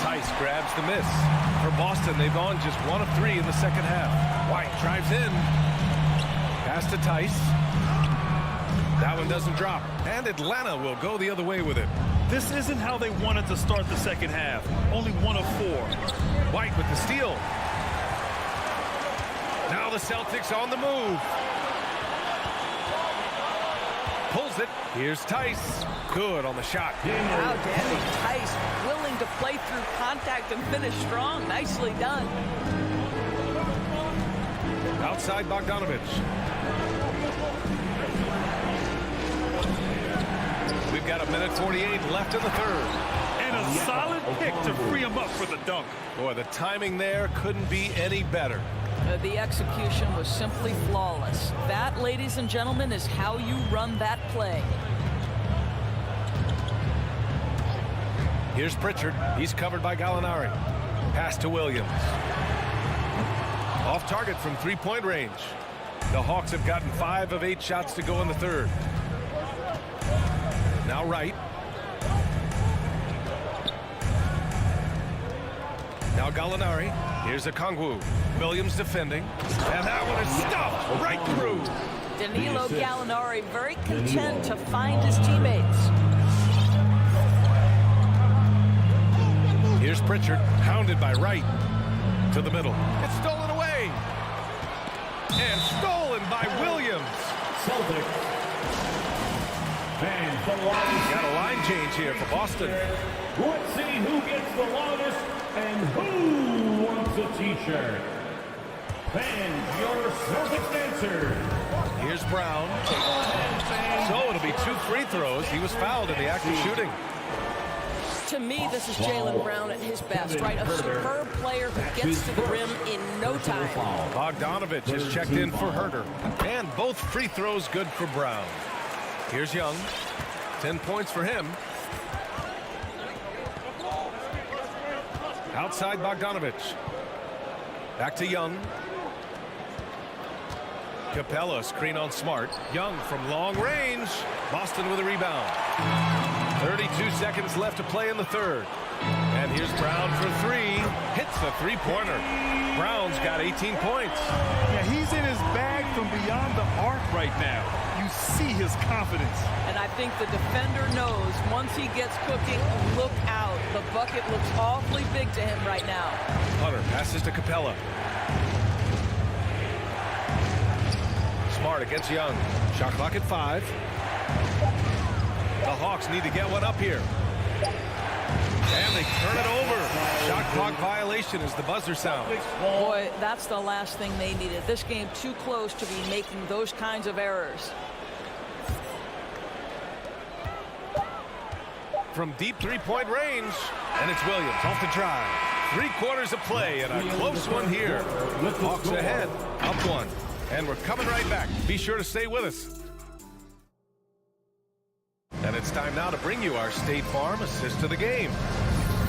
Tice grabs the miss. For Boston, they've gone just 1 of 3 in the second half. White drives in. Pass to Tice. That one doesn't drop. And Atlanta will go the other way with it. This isn't how they wanted to start the second half. Only 1 of 4. White with the steal. Now the Celtics on the move. Pulls it. Here's Tice. Good on the shot. Wow, Danny Tice willing to play through contact and finish strong. Nicely done. Outside Bogdanovich. We've got 1:48 left in the third. And a solid pick to free him up for the dunk. Boy, the timing there couldn't be any better. The execution was simply flawless. That, ladies and gentlemen, is how you run that play. Here's Pritchard. He's covered by Gallinari. Pass to Williams. Off target from three-point range. The Hawks have gotten 5 of 8 shots to go in the third. Now Wright. Now Gallinari. Here's Okongwu. Williams defending. And that one is stuffed right through. Danilo Gallinari very content to find his teammates. Here's Pritchard, hounded by Wright. To the middle. It's stolen away. And stolen by Williams. Celtics. Fans, the got a line change here for Boston. Let's see who gets the longest and who wants a t-shirt. Fans, your Celtics answer. Here's Brown. So it'll be 2 free throws. He was fouled in the act of shooting. To me, this is Jaylen Brown at his best, right? A superb player who gets to the rim in no time. Bogdanovich is checked in for Herter. And both free throws good for Brown. Here's Young. 10 points for him. Outside Bogdanovich. Back to Young. Capella screen on Smart. Young from long range. Boston with a rebound. 32 seconds left to play in the third. And here's Brown for 3. Hits the three-pointer. Brown's got 18 points. Yeah, he's in his bag from beyond the arc right now. You see his confidence. And I think the defender knows once he gets cooking, look out. The bucket looks awfully big to him right now. Hunter passes to Capella. Smart against Young. Shot clock at 5. The Hawks need to get one up here. And they turn it over. Shot clock violation as the buzzer sounds. Boy, that's the last thing they needed. This game too close to be making those kinds of errors. From deep three-point range. And it's Williams off the drive. 3 quarters of play and a close one here. Hawks ahead. Up 1. And we're coming right back. Be sure to stay with us. And it's time now to bring you our State Farm assist to the game.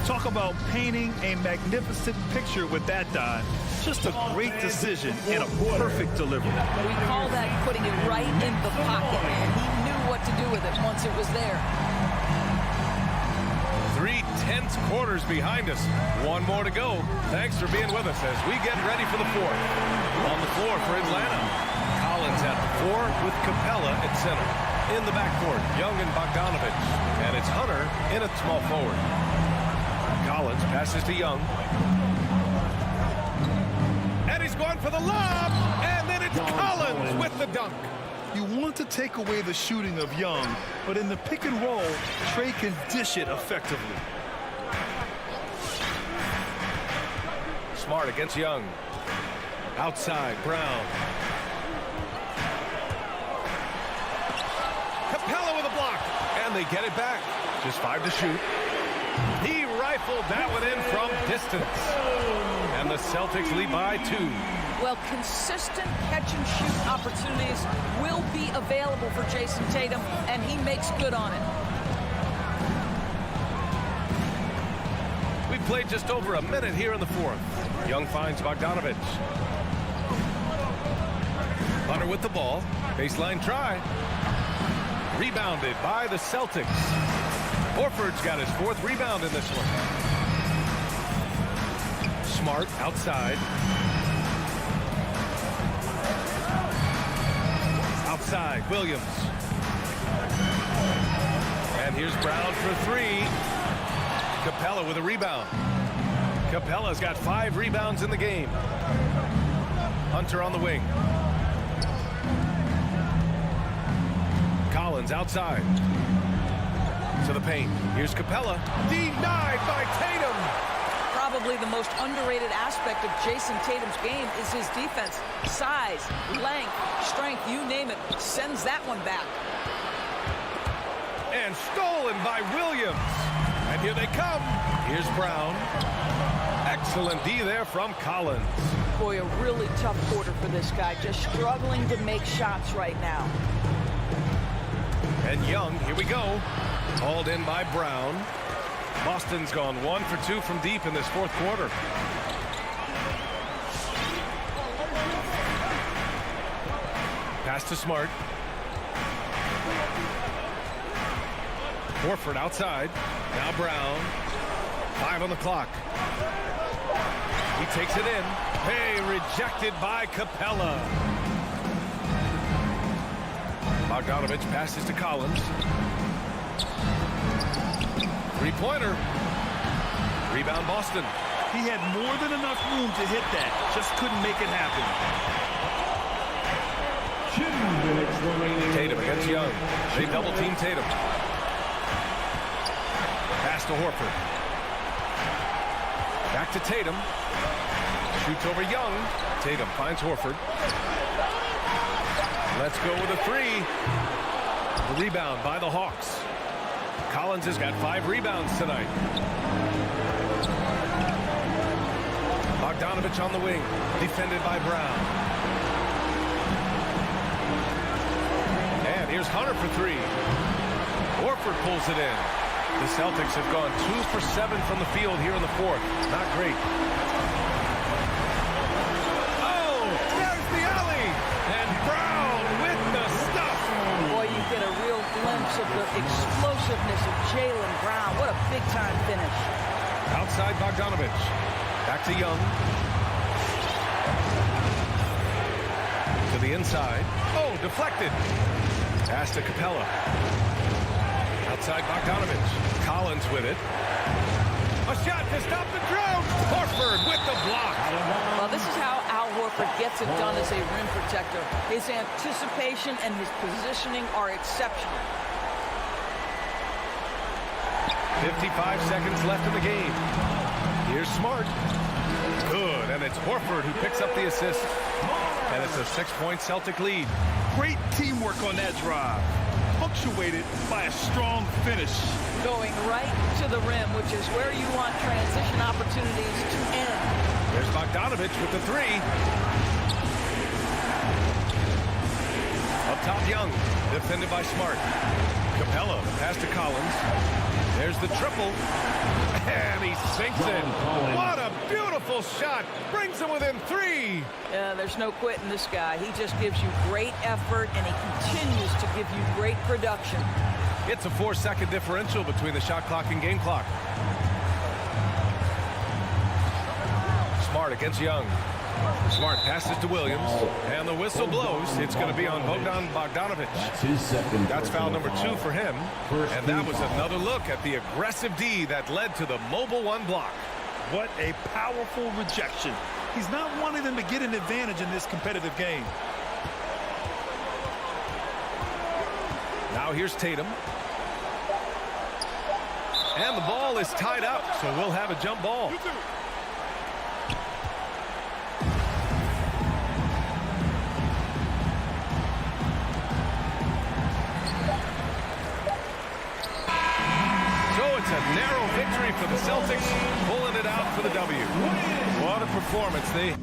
Talk about painting a magnificent picture with that, Don. Just a great decision and a perfect delivery. We call that putting it right in the pocket, and he knew what to do with it once it was there. 3 tense quarters behind us. 1 more to go. Thanks for being with us as we get ready for the 4th. On the floor for Atlanta. Collins at the 4 with Capella at center. In the backcourt, Young and Bogdanovich. And it's Hunter in at small forward. Collins passes to Young. And he's going for the lob. And then it's Collins with the dunk. You want to take away the shooting of Young, but in the pick and roll, Trey can dish it effectively. Smart against Young. Outside, Brown. Capella with a block. And they get it back. Just 5 to shoot. He rifled that one in from distance. And the Celtics lead by 2. Well, consistent catch-and-shoot opportunities will be available for Jason Tatum, and he makes good on it. We've played just over a minute here in the 4th. Young finds Bogdanovich. Hunter with the ball. Baseline try. Rebounded by the Celtics. Horford's got his 4th rebound in this one. Smart outside. Outside, Williams. And here's Brown for 3. Capella with a rebound. Capella's got 5 rebounds in the game. Hunter on the wing. Collins outside. To the paint. Here's Capella. Denied by Tatum. Probably the most underrated aspect of Jason Tatum's game is his defense. Size, length, strength, you name it. Sends that one back. And stolen by Williams. And here they come. Here's Brown. Excellent D there from Collins. Boy, a really tough quarter for this guy. Just struggling to make shots right now. And Young, here we go. Hauled in by Brown. Boston's gone 1 for 2 from deep in this 4th quarter. Pass to Smart. Horford outside. Now Brown. 5 on the clock. He takes it in. Hey, rejected by Capella. Bogdanovich passes to Collins. 3-pointer. Rebound Boston. He had more than enough room to hit that. Just couldn't make it happen. 2 minutes remaining. Tatum against Young. They double-team Tatum. Pass to Horford. Back to Tatum. Shoots over Young. Tatum finds Horford. Let's go with a 3. The rebound by the Hawks. Collins has got 5 rebounds tonight. Bogdanovich on the wing. Defended by Brown. And here's Hunter for 3. Horford pulls it in. The Celtics have gone 2 for 7 from the field here in the 4th. Not great. Oh, there's the alley. And Brown with the stuff. Boy, you get a real glimpse of the explosiveness of Jaylen Brown. What a big-time finish. Outside Bogdanovich. Back to Young. To the inside. Oh, deflected. Pass to Capella. Outside Bogdanovich. Collins with it. A shot to stop the drought. Horford with the block. Well, this is how Al Horford gets it done as a rim protector. His anticipation and his positioning are exceptional. 55 seconds left in the game. Here's Smart. Good, and it's Horford who picks up the assist. And it's a 6-point Celtic lead. Great teamwork on that drive. Punctuated by a strong finish. Going right to the rim, which is where you want transition opportunities to end. There's Bogdanovich with the 3. Up top, Young. Defended by Smart. Capella, pass to Collins. There's the triple. And he sinks it. What a beautiful shot. Brings him within 3. Yeah, there's no quitting this guy. He just gives you great effort, and he continues to give you great production. It's a 4-second differential between the shot clock and game clock. Smart against Young. Smart passes to Williams, and the whistle blows. It's going to be on Bogdanovich. That's foul number 2 for him. And that was another look at the aggressive D that led to the mobile 1 block. What a powerful rejection. He's not wanting them to get an advantage in this competitive game. Now here's Tatum. And the ball is tied up, so we'll have a jump ball. A narrow victory for the Celtics, pulling it out for the W. What a performance. They